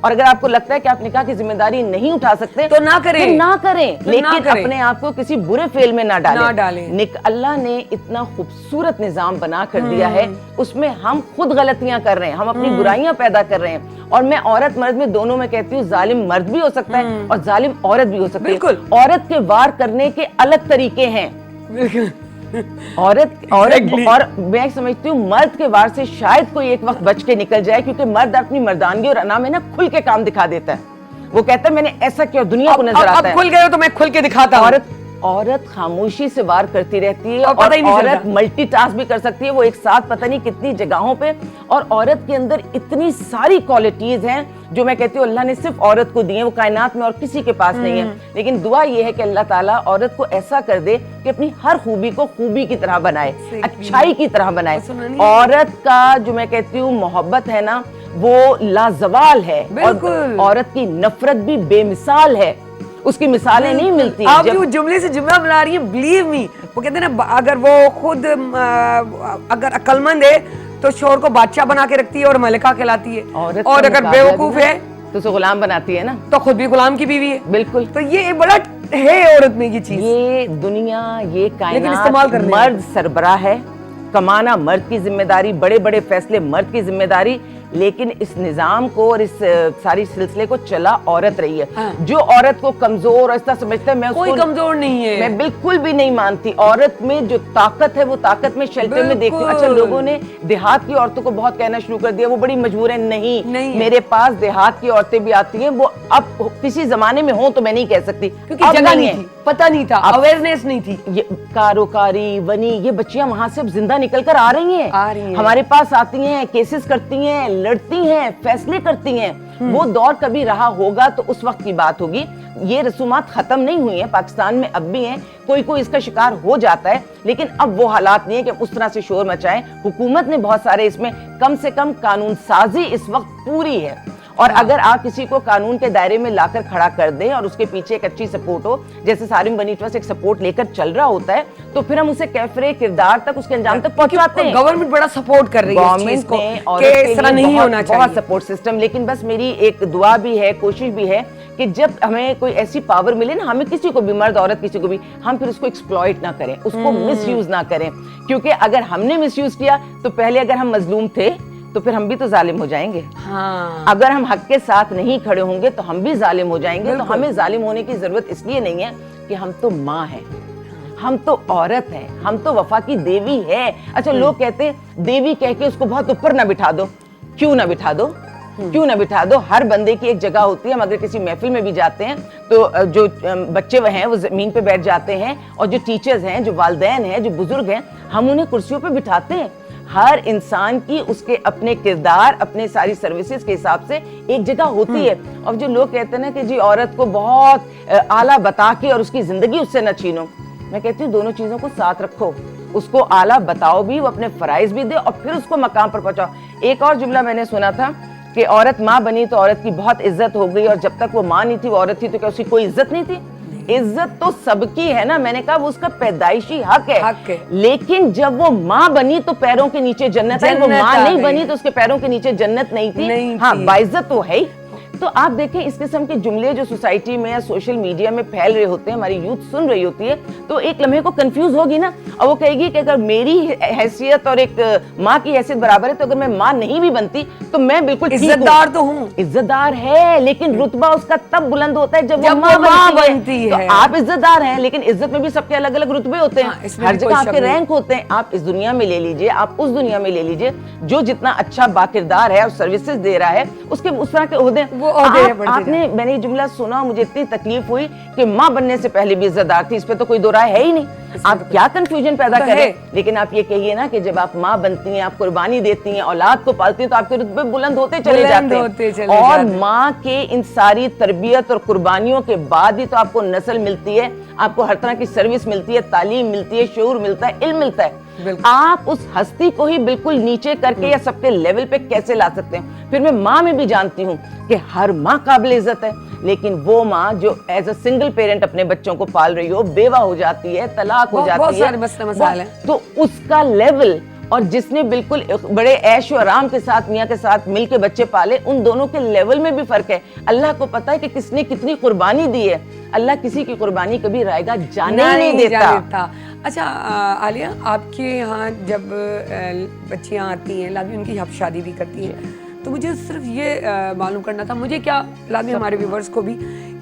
Speaker 4: और अगर आपको लगता है कि आप निकाह की जिम्मेदारी नहीं उठा सकते,
Speaker 2: तो ना करें,
Speaker 4: तो ना करें।
Speaker 2: तो
Speaker 4: लेकिन
Speaker 2: ना करें।
Speaker 4: अपने आप को किसी बुरे फेल में ना डालें।
Speaker 2: ना
Speaker 4: अल्लाह ने इतना खूबसूरत निजाम बना कर दिया है, उसमें हम खुद गलतियां कर रहे हैं, हम अपनी बुराइयां पैदा कर रहे हैं। और मैं औरत मर्द में दोनों में कहती हूँ, जालिम मर्द भी हो सकता है और जालिम औरत भी हो सकती है।
Speaker 2: बिल्कुल।
Speaker 4: औरत के वार करने के अलग तरीके हैं। औरत और मैं समझती हूँ मर्द के वार से शायद कोई एक वक्त बच के निकल जाए, क्योंकि मर्द अपनी मर्दानगी और अना में ना खुल के काम दिखा देता है। वो कहता है मैंने ऐसा किया, दुनिया को नजर आता है।
Speaker 2: खुल गए हो तो मैं खुल के दिखाता हूं।
Speaker 4: औरत खामोशी से वार करती रहती है,
Speaker 2: और पता ही नहीं
Speaker 4: औरत
Speaker 2: चलता।
Speaker 4: मल्टीटास्क भी कर सकती है, वो एक साथ पता नहीं कितनी जगहों पे। और औरत के अंदर इतनी सारी क्वालिटीज हैं जो मैं कहती हूँ अल्लाह ने सिर्फ औरत को दी है, वो कायनात में और किसी के पास नहीं है। लेकिन दुआ ये है कि अल्लाह ताला औरत को ऐसा कर दे कि अपनी हर खूबी को खूबी की तरह बनाए, अच्छाई की तरह बनाए। औरत का जो मैं कहती हूँ मोहब्बत है ना, वो लाजवाल है, और औरत की नफरत भी बेमिसाल है। उसकी मिसालें नहीं मिलती।
Speaker 2: आप जो जुमले से जुमला बना रही हैं, बिलीव मी, वो कहते हैं ना, अगर वो खुद अगर अक्लमंद है तो शोर को बादशाह बना के रखती है और मलिका कहलाती है, और अगर बेवकूफ है
Speaker 4: तो उसे गुलाम बनाती है ना,
Speaker 2: तो खुद भी गुलाम की बीवी है।
Speaker 4: बिल्कुल।
Speaker 2: तो ये बड़ा है औरत में ये चीज,
Speaker 4: ये दुनिया, ये कायनात,
Speaker 2: इस्तेमाल करने
Speaker 4: मर्द सरबराह है, कमाना मर्द की जिम्मेदारी, बड़े बड़े फैसले मर्द की जिम्मेदारी। लेकिन इस निजाम को और इस सारी सिलसिले को चला औरत रही है।
Speaker 2: हाँ।
Speaker 4: जो औरत को कमजोर ऐसा समझता है, मैं
Speaker 2: कोई कमजोर नहीं है,
Speaker 4: मैं बिल्कुल भी नहीं मानती। औरत में जो ताकत है, वो ताकत में शेल्टर में देखती हूँ। अच्छा, लोगों ने देहात की औरतों को बहुत कहना शुरू कर दिया, वो बड़ी मजबूर है। नहीं, मेरे पास देहात की औरतें भी आती हैं, वो अब किसी जमाने में हो तो मैं नहीं कह सकती,
Speaker 2: क्योंकि जगह नहीं थी, पता नहीं था, अवेयरनेस नहीं थी।
Speaker 4: ये कारोकारी वनी, ये बच्चियां वहां से अब जिंदा निकल कर आ रही हैं, हमारे पास आती हैं, केसेस करती हैं, लड़ती हैं, फैसले करती हैं। वो दौर कभी रहा होगा तो उस वक्त की बात होगी। ये रसूमात खत्म नहीं हुई हैं, पाकिस्तान में अब भी हैं, कोई कोई इसका शिकार हो जाता है, लेकिन अब वो हालात नहीं है कि उस तरह से शोर मचाएं। हुकूमत ने बहुत सारे इसमें कम से कम कानून साजी इस वक्त पूरी है। और अगर आप किसी को कानून के दायरे में लाकर खड़ा कर दें और उसके पीछे एक अच्छी सपोर्ट हो, जैसे सारिम बनी ट्रस्ट एक सपोर्ट लेकर चल रहा होता है, तो फिर हम उसे कैफरे किरदार तक, उसके अंजाम तक पहुंचाते हैं।
Speaker 2: गवर्नमेंट बड़ा सपोर्ट कर रही है,
Speaker 4: गवर्नमेंट ने औरत के लिए बहुत सपोर्ट सिस्टम। लेकिन बस मेरी एक दुआ भी है, कोशिश भी है कि जब हमें कोई ऐसी पावर मिले ना, हमें किसी को भी, मर्द औरत किसी को भी, हम फिर उसको एक्सप्लॉइट ना करें, उसको मिसयूज ना करें। क्योंकि अगर हमने मिसयूज किया तो पहले अगर हम मजलूम थे तो फिर हम भी तो जालिम हो जाएंगे।
Speaker 2: हाँ।
Speaker 4: अगर हम हक के साथ नहीं खड़े होंगे तो हम भी जालिम हो जाएंगे। तो हमें जालिम होने की जरूरत इसलिए नहीं है कि हम तो माँ हैं, हम तो औरत है, हम तो वफा की देवी है। अच्छा, लोग कहते हैं देवी कह के उसको बहुत ऊपर ना बिठा दो। क्यों ना बिठा दो? क्यों ना बिठा दो। हर बंदे की एक जगह होती है। हम अगर किसी महफिल में भी जाते हैं तो जो बच्चे वह हैं वो जमीन पे बैठ जाते हैं, और जो टीचर्स हैं, जो वालिदैन हैं, जो बुजुर्ग हैं, हम उन्हें कुर्सियों पे बिठाते हैं। हर इंसान की उसके अपने किरदार, अपने सारी सर्विसेज के हिसाब से एक जगह होती है। और जो लोग कहते हैं ना कि जी औरत को बहुत आला बता के और उसकी जिंदगी उससे न छीनो, मैं कहती हूँ दोनों चीजों को साथ रखो। उसको आला बताओ भी, वो अपने फराइज भी दे, और फिर उसको मकाम पर पहुंचाओ। एक और जुमला मैंने सुना था कि औरत माँ बनी तो औरत की बहुत इज्जत हो गई, और जब तक वो माँ नहीं थी, वो औरत थी, तो क्या उसकी कोई इज्जत नहीं थी? इज्जत तो सबकी है ना। मैंने कहा वो उसका पैदाइशी हक है। लेकिन जब वो माँ बनी तो पैरों के नीचे जन्नत है, वो माँ नहीं बनी तो उसके पैरों के नीचे जन्नत नहीं थी। हाँ, बाइज्जत तो है ही। तो आप देखें इस किस्म के जुमले जो सोसाइटी में या सोशल मीडिया में फैल रहे होते हैं, हमारी यूथ सुन रही होती है, तो एक लम्हे को कंफ्यूज होगी ना, और वो कहेगी कि अगर मेरी हैसियत और एक माँ की हैसियत बराबर है, तो अगर मैं माँ नहीं भी बनती तो मैं बिल्कुल
Speaker 2: इज्जतदार तो हूँ।
Speaker 4: इज्जतदार है, लेकिन रुतबा उसका तब बुलंद होता है जब वो माँ बनती है। तो आप इज्जतदार हैं, लेकिन इज्जत में भी सबके अलग अलग रुतबे होते हैं। हर जगह आपके रैंक होते हैं। आप इस दुनिया में ले लीजिए, आप उस दुनिया में ले लीजिए, जो जितना अच्छा बाकिरदार है और सर्विसेज दे रहा है, उसके उस तरह के ओहदे। आपने, मैंने ये जुमला सुना, मुझे इतनी तकलीफ हुई कि माँ बनने से पहले भी इज्जतदार थी। इस पे तो कोई दो राय है ही नहीं। आप क्या कंफ्यूजन पैदा करें। लेकिन आप ये कहिए ना कि जब आप माँ बनती हैं, आप कुर्बानी देती हैं, औलाद को पालती हैं, तो आपके रुतबे बुलंद होते चले जाते हैं। और माँ के इन सारी तरबियत और कुर्बानियों के बाद ही तो आपको नस्ल मिलती है, आपको हर तरह की सर्विस मिलती है, तालीम मिलती है, शऊर मिलता है, इल्म मिलता है। आप उस हस्ती को ही बिल्कुल नीचे करके या सबके लेवल पे कैसे ला सकते हैं? फिर मैं माँ में भी जानती हूँ कि हर माँ काबिल इज्जत है, लेकिन वो माँ जो एज अ सिंगल पेरेंट अपने बच्चों को पाल रही हो, बेवा हो जाती है, तलाक हो जाती है, तो उसका लेवल, और जिसने बिल्कुल बड़े ऐश और आराम के साथ मियाँ के साथ मिलके बच्चे पाले, उन दोनों के लेवल में भी फर्क है। अल्लाह को पता है कि किसने कितनी कुर्बानी दी है। अल्लाह किसी की कुर्बानी कभी रायगा जाने नहीं देता।
Speaker 2: अच्छा आलिया, आपके यहाँ जब बच्चियाँ आती हैं, लाभी उनकी आप शादी भी करती हैं, तो मुझे सिर्फ ये मालूम करना था, मुझे क्या, लाभी हमारे व्यूवर्स को भी,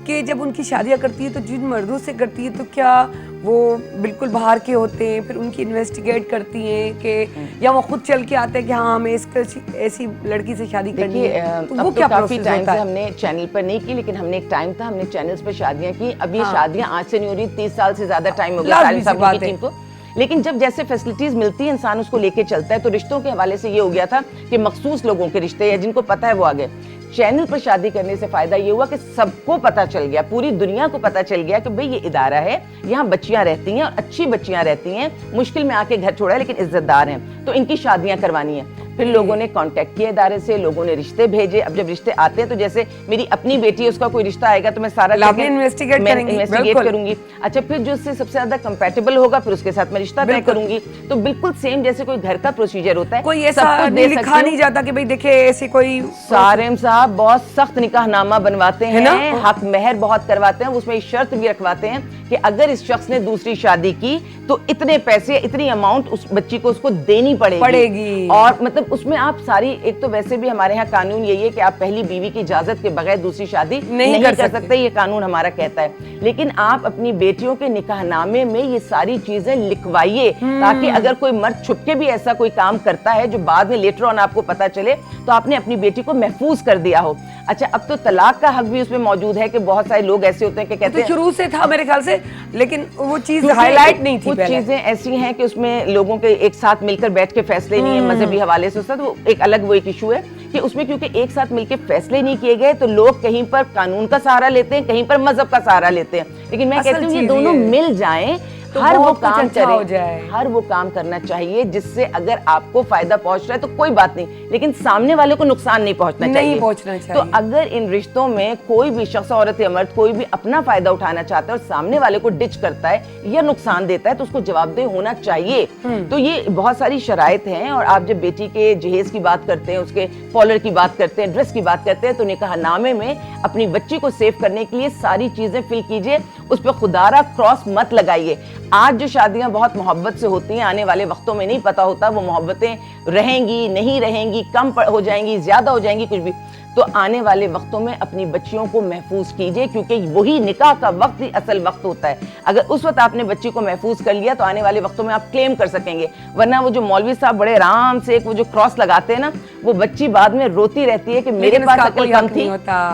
Speaker 2: कि जब उनकी शादियाँ करती है तो जिन मर्दों से करती है, तो क्या वो बिल्कुल बाहर के होते हैं, फिर उनकी इन्वेस्टिगेट करती हैं कि, या वो खुद चल के आते हैं कि हाँ हमें ऐसी लड़की से शादी करनी है? तो वो क्या
Speaker 4: काफी टाइम से हमने चैनल पर नहीं की, लेकिन हमने एक टाइम था, हमने चैनल्स पर शादियां की। अब ये शादियां आज से नहीं हो रही, 30 साल से ज्यादा टाइम हो गया सारी साहब की टीम को। लेकिन जब जैसे फैसिलिटीज मिलती है, इंसान उसको लेके चलता है। तो रिश्तों के हवाले से ये हो गया था कि मखसूस लोगों के रिश्ते, या जिनको पता है वो आगे। चैनल पर शादी करने से फायदा ये हुआ कि सबको पता चल गया, पूरी दुनिया को पता चल गया कि भाई ये इदारा है, यहाँ बच्चियां रहती हैं और अच्छी बच्चियां रहती हैं, मुश्किल में आके घर छोड़ा है लेकिन इज्जतदार हैं, तो इनकी शादियां करवानी है। फिर लोगों ने कांटेक्ट किया इदारे से, लोगों ने रिश्ते भेजे। अब जब रिश्ते आते हैं तो जैसे मेरी अपनी बेटी है, उसका कोई रिश्ता आएगा तो मैं सारा
Speaker 2: इन्वेस्टिगेट
Speaker 4: करूंगी। अच्छा, फिर जो उससे सबसे ज्यादा कंपैटिबल होगा फिर उसके साथ मैं रिश्ता तय करूंगी। तो बिल्कुल सेम जैसे कोई घर का प्रोसीजर होता है,
Speaker 2: कोई ऐसा लिखा नहीं जाता कि भाई देखे ऐसे कोई।
Speaker 4: सारेम साहब बहुत सख्त निकाहनामा बनवाते हैं, हक मेहर बहुत करवाते हैं, उसमें शर्त भी रखवाते हैं कि अगर इस शख्स ने दूसरी शादी की तो इतने पैसे, इतनी अमाउंट उस बच्ची को उसको देनी पड़ेगी। और मतलब उसमें आप सारी, एक तो वैसे भी हमारे यहाँ कानून यही है कि आप पहली बीवी की इजाजत के बगैर दूसरी शादी नहीं कर सकते, ये कानून हमारा कहता है। लेकिन आप अपनी बेटियों के निकाहनामे में ये सारी चीजें लिखवाइए, ताकि अगर कोई मर्द छुप के भी ऐसा कोई काम करता है जो बाद में लेटर ऑन आपको पता चले, तो आपने अपनी बेटी को महफूज कर दिया हो। अच्छा, अब तो तलाक का हक भी उसमें मौजूद है कि बहुत सारे लोग ऐसे होते हैं कि कहते हैं,
Speaker 2: शुरू से था मेरे ख्याल से, लेकिन वो चीज हाईलाइट नहीं थी।
Speaker 4: कुछ चीजें ऐसी हैं कि उसमें लोगों के एक साथ मिलकर बैठ के फैसले नहीं है, मजहबी हवाले से, वो एक अलग वो एक इशू है कि उसमें क्योंकि एक साथ मिलकर फैसले नहीं किए गए, तो लोग कहीं पर कानून का सहारा लेते हैं, कहीं पर मजहब का सहारा लेते हैं। लेकिन मैं कहती हूँ ये दोनों मिल जाएं, तो हर वो काम करें, हर वो काम करना चाहिए जिससे अगर आपको फायदा पहुंच रहा है तो कोई बात नहीं, लेकिन सामने वाले को नुकसान नहीं पहुंचना चाहिए। तो अगर इन रिश्तों में कोई भी शख्स, औरत या मर्द, कोई भी अपना फायदा उठाना चाहता है और सामने वाले को डिच करता है या नुकसान देता है, तो उसको जवाबदेह होना चाहिए। तो ये बहुत सारी शराइत हैं। और आप जब बेटी के जहेज की बात करते हैं, उसके पॉलर की बात करते हैं, ड्रेस की बात करते हैं, तो निकाहनामे में अपनी बच्ची को सेव करने के लिए सारी चीजें फिल कीजिए। उस पर खुदारा क्रॉस मत लगाइए। आज जो शादियां बहुत मोहब्बत से होती हैं, आने वाले वक्तों में नहीं पता होता वो मोहब्बतें रहेंगी नहीं रहेंगी, कम हो जाएंगी, ज्यादा हो जाएंगी, कुछ भी। तो आने वाले वक्तों में अपनी बच्चियों को महफूज कीजिए, क्योंकि वही निकाह का वक्त ही असल वक्त होता है। अगर उस वक्त आपने बच्ची को महफूज कर लिया तो आने वाले वक्तों में आप क्लेम कर सकेंगे। वरना वो जो मौलवी साहब बड़े आराम से वो जो क्रॉस लगाते हैं ना, वो बच्ची बाद में रोती रहती है कि मेरे पास अकल कम थी,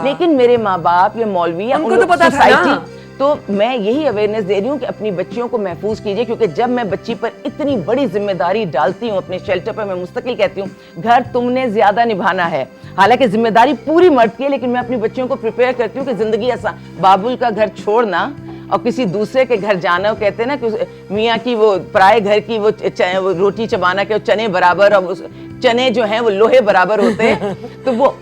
Speaker 4: लेकिन मेरे माँ बाप या मौलवी या
Speaker 2: उनको तो पता था ना।
Speaker 4: तो मैं यही अवेयरनेस दे रही हूँ कि अपनी बच्चियों को महफूज कीजिए, क्योंकि जब मैं बच्ची पर इतनी बड़ी जिम्मेदारी डालती हूँ अपने शेल्टर पर, मैं मुस्तकिल कहती हूँ घर तुमने ज्यादा निभाना है। हालांकि जिम्मेदारी पूरी मर्द की है, लेकिन मैं अपनी बच्चियों को प्रिपेयर करती हूँ कि जिंदगी आसान। बाबुल का घर छोड़ना और किसी दूसरे के घर जाना, वो कहते हैं ना कि मियाँ की वो पराए घर की वो रोटी चबाना के चने बराबर, और चने जो हैं वो लोहे बराबर होते हैं। तो वो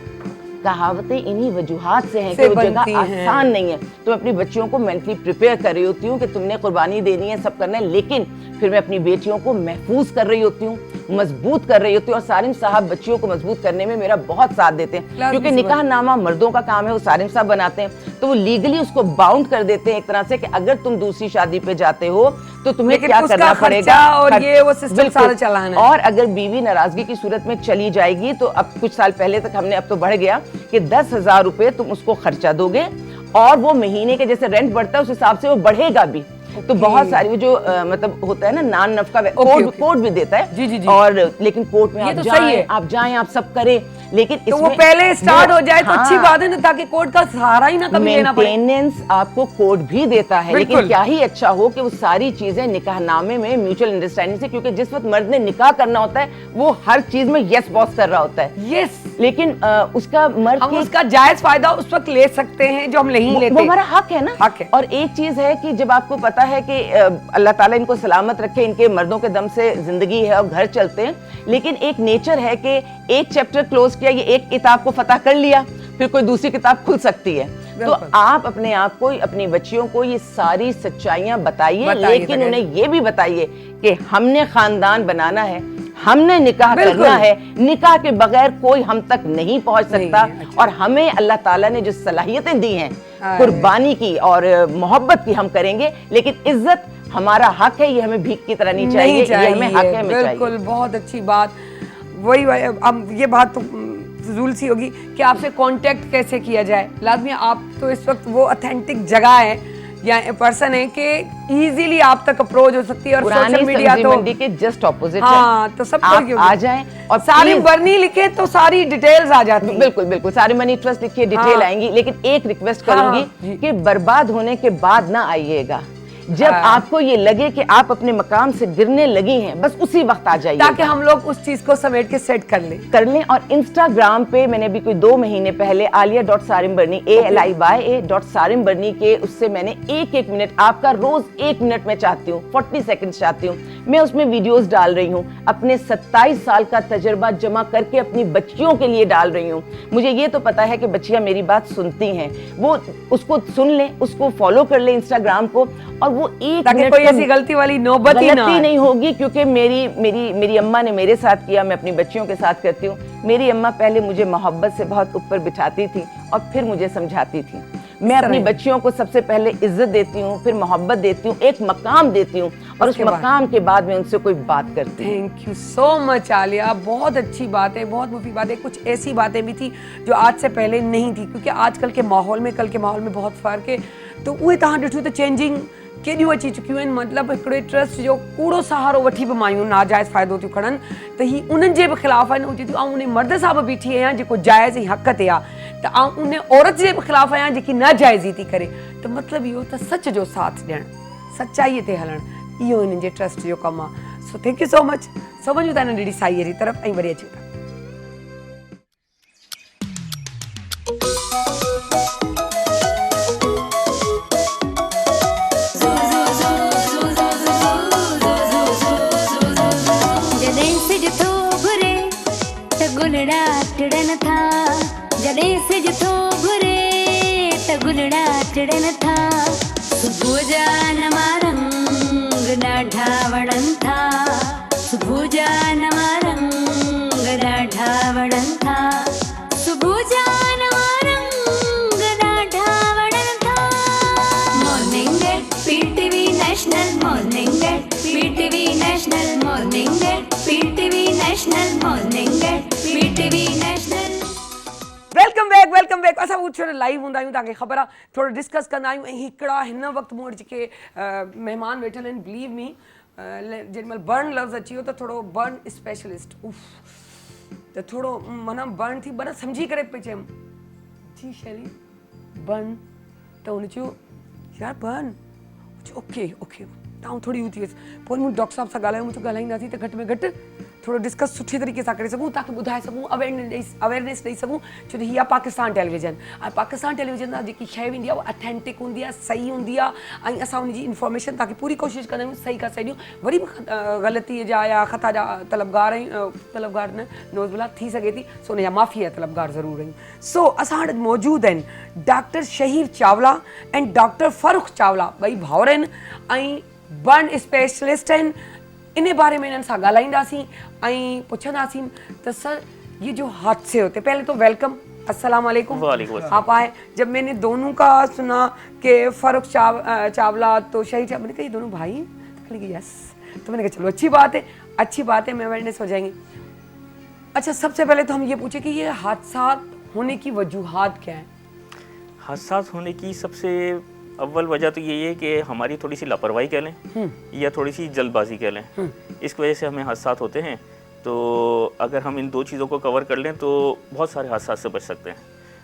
Speaker 4: कहावतें इन्हीं वजूहात से हैं कि वो जगह आसान नहीं है। तो मैं अपनी बच्चियों को मेंटली प्रिपेयर कर रही होती हूँ कि तुमने कुर्बानी देनी है, सब करना है, लेकिन फिर मैं अपनी बेटियों को महफूज कर रही होती हूँ, मजबूत कर रही होती हूँ। और सारिम साहब बच्चियों को मजबूत करने में मेरा बहुत साथ देते हैं, क्योंकि निकाह नामा मर्दों का काम है, वो सारिम साहब बनाते हैं। तो वो लीगली उसको बाउंड कर देते हैं एक तरह से कि अगर तुम दूसरी शादी पे जाते हो तो तुम्हें क्या करना पड़ेगा,
Speaker 2: और ये वो सिस्टम सारा चलाना है।
Speaker 4: और अगर बीवी नाराजगी की सूरत में चली जाएगी तो अब कुछ साल पहले तक हमने, अब तो बढ़ गया कि 10,000 रुपए तुम उसको खर्चा दोगे, और वो महीने के जैसे रेंट बढ़ता है उस हिसाब से वो बढ़ेगा भी। तो बहुत सारी वो जो मतलब होता है ना नान नफका, कोर्ट भी देता है।
Speaker 2: जी, जी, जी।
Speaker 4: और लेकिन कोर्ट में आप जाएं आप सब करें, लेकिन
Speaker 2: तो वो पहले स्टार्ट हो जाए तो अच्छी बात है ना, ताकि कोर्ट का सहारा ही ना कभी लेना पड़े।
Speaker 4: मेंटेनेंस आपको कोर्ट भी देता है, लेकिन क्या ही अच्छा हो कि वो सारी चीजें निकाहनामे में म्यूचुअल अंडरस्टैंडिंग से, क्योंकि जिस वक्त मर्द ने निकाह करना होता है वो हर चीज में यस बॉस कर रहा होता है।
Speaker 2: यस,
Speaker 4: लेकिन उसका मर्द
Speaker 2: हम उसका जायज फायदा उस वक्त ले सकते हैं जो हम नहीं लेते।
Speaker 4: वो हमारा हक है ना।
Speaker 2: हक है।
Speaker 4: और एक चीज है कि जब आपको पता है कि अल्लाह ताला इनको सलामत रखे, इनके मर्दों के दम से जिंदगी है और घर चलते हैं, लेकिन एक नेचर है कि एक चैप्टर क्लोज किया, ये एक किताब को फतह कर लिया, फिर कोई दूसरी किताब खुल सकती है। तो आप अपने आप को, अपनी बच्चियों को ये सारी सच्चाइयां बताइए, लेकिन उन्हें ये भी बताइए कि हमने खानदान बनाना है, हमने निकाह करना है, निकाह के बगैर कोई हम तक नहीं पहुंच सकता। और हमें अल्लाह ताला ने जो सलाहियतें दी हैं कुर्बानी की और मोहब्बत की, हम करेंगे, लेकिन इज्जत हमारा हक है, ये हमें भीख की तरह नहीं चाहिए, ये हमें हक है, हमें चाहिए।
Speaker 2: बिल्कुल, बहुत अच्छी बात। वही अब ये बात तो फजूल सी होगी कि आपसे कांटेक्ट कैसे किया जाए। लाजमी आप तो इस वक्त वो ऑथेंटिक जगह है या पर्सन है कि इजीली आप तक अप्रोच हो सकती है, और सोशल मीडिया तो
Speaker 4: मंडी के जस्ट ऑपोजिट
Speaker 2: हाँ, तो सब
Speaker 4: आप आ जाएं और
Speaker 2: सारी बर्नी लिखे तो सारी डिटेल्स आ जाती हैं।
Speaker 4: बिल्कुल बिल्कुल, सारी मनी ट्रस्ट लिखिए, डिटेल आएंगी। लेकिन एक रिक्वेस्ट करूंगी कि बर्बाद होने के बाद ना आइएगा, जब आपको ये लगे कि आप अपने मकाम से गिरने लगी हैं, बस उसी वक्त आ जाइए,
Speaker 2: ताकि हम लोग उस चीज को समेट के सेट कर लें।
Speaker 4: और इंस्टाग्राम पे मैंने अभी कोई 2 महीने पहले alia.sarimbarni ALIYA.sarimbarni के उससे मैंने एक मिनट, आपका रोज 1 मिनट में चाहती हूँ, 40 सेकंड चाहती हूँ, मैं उसमें वीडियोस डाल रही हूँ, अपने 27 साल का तजर्बा जमा करके अपनी बच्चियों के लिए डाल रही हूँ। मुझे ये तो पता है कि बच्चियां मेरी बात सुनती हैं, वो उसको सुन लें, उसको फॉलो कर लें इंस्टाग्राम को, और वो एक
Speaker 2: ताकि कोई ऐसी गलती वाली नौबत ही
Speaker 4: नहीं होगी। क्योंकि मेरी अम्मा ने मेरे साथ किया, मैं अपनी बच्चियों के साथ करती हूँ। मेरी अम्मा पहले मुझे मोहब्बत से बहुत ऊपर बिठाती थी और फिर मुझे समझाती थी। मैं अपनी बच्चियों को सबसे पहले इज्जत देती हूँ, फिर मोहब्बत देती हूँ, एक मकाम देती हूँ, और उस मकाम के बाद में उनसे कोई बात करती हूँ।
Speaker 2: Thank you so much Alia, बहुत अच्छी बात है, बहुत मुफीद बात है। कुछ ऐसी बातें भी थी जो आज से पहले नहीं थी, क्योंकि आजकल के माहौल में कल के माहौल में बहुत फ़र्क है। तो उहे तव्हां ॾिठो त चेंजिंग केॾियूं अची चुकियूं आहिनि। मतिलबु हिकिड़े ट्रस्ट जो कूड़ो सहारो वठी बि मायूं नाजाइज़ फ़ाइदो थियूं खणनि, त ही उन्हनि जे बि ख़िलाफ़ आहिनि। उन ऐं उन मर्द सां बि बीठी आहियां जेको जाइज़ ऐं हक़ ते आहे, त आउं उन औरत जे बि ख़िलाफ़ आहियां जेकी नाजाइज़ी थी करे। त मतिलबु इहो त सच जो साथ ॾियणु, सचाईअ ते हलणु, इहो हिननि जे ट्रस्ट जो कमु आहे। So thank you so much. सो वञूं था नंढड़ी साईअ जी तरफ़ ऐं वरी अचूं था।
Speaker 1: गुलड़ा टिड़न था, जॾहिं सिज थो घुरे त गुलड़ा टिड़न था। सुबुह जा नवा रंग ॾाढा वणनि था, सुबुह जा नवा रंग ॾाढा वणनि था, सुबुह जा नवा रंग ॾाढा वणनि था। Morning
Speaker 2: welcome back. असां थोड़ा लाइव हूंदा आहियूं, तव्हांखे ख़बर आहे, थोरो डिस्कस कंदा आहियूं। ऐं हिकिड़ा हिन वक़्तु मूं वटि जेके महिमान वेठल आहिनि, बिलीव मी, जेॾीमहिल बर्न लफ़्ज़ अची वियो त थोरो बर्न स्पेशलिस्ट त थोरो माना बर्न थी माना सम्झी करे पई चयमि जी शैली बर्न, त हुन चयो यार बर्न, ओके ओके तव्हां थोरी हू थी वियसि। पोइ मूं डॉक्टर साहिब सां ॻाल्हायो, मूं चयो ॻाल्हाईंदासीं त घटि में घटि थोरो डिस्कस सुठे तरीक़े सां करे सघूं, तव्हांखे ॿुधाए सघूं, अवेयरनेस ॾेई सघूं। छो त हीअ आहे पाकिस्तान टेलीविज़न, ऐं पाकिस्तान टेलीविज़न तां जेकी शइ वेंदी आहे उहा अथेंटिक हूंदी आहे, सही हूंदी आहे, ऐं असां हुनजी इंफॉर्मेशन तव्हांखे पूरी कोशिशि कंदा आहियूं सही खां सही ॾियूं। वरी बि ग़लतीअ जा या ख़ता जा तलबगार आहियूं, तलबगार न नोज़बिला थी सघे थी, सो हुन जा माफ़ी जा तलबगार ज़रूरु आहियूं। सो असां वटि मौजूदु आहिनि डॉक्टर शहीर चावला ऐं डॉक्टर फ़ारूक चावला, ॿई भाउर आहिनि ऐं बर्न स्पेशलिस्ट आहिनि। इन बारे में इन्हनि सां ॻाल्हाईंदासीं ऐं पुछंदासीं त सर ये जो हादसे होते, पहले तो वेलकम, अस्सलाम वालेकुम। आप आए। जब मैंने दोनों का सुना कि फ़ारूक चावला तो शहीद चावला, मैंने कहा ये दोनों भाई, तो कहा यस, तो मैंने कहा चलो अच्छी बात है, मैं अवेयरनेस हो जाएंगे। अच्छा, सबसे पहले तो हम ये पूछे कि ये हादसा होने की वजूहात क्या है?
Speaker 5: हादसा होने की सबसे अव्वल वजह तो यही है कि हमारी थोड़ी सी लापरवाही कह लें या थोड़ी सी जल्दबाजी कह लें, इस वजह से हमें हादसा होते हैं। तो अगर हम इन दो चीज़ों को कवर कर लें तो बहुत सारे हादसा से बच सकते हैं।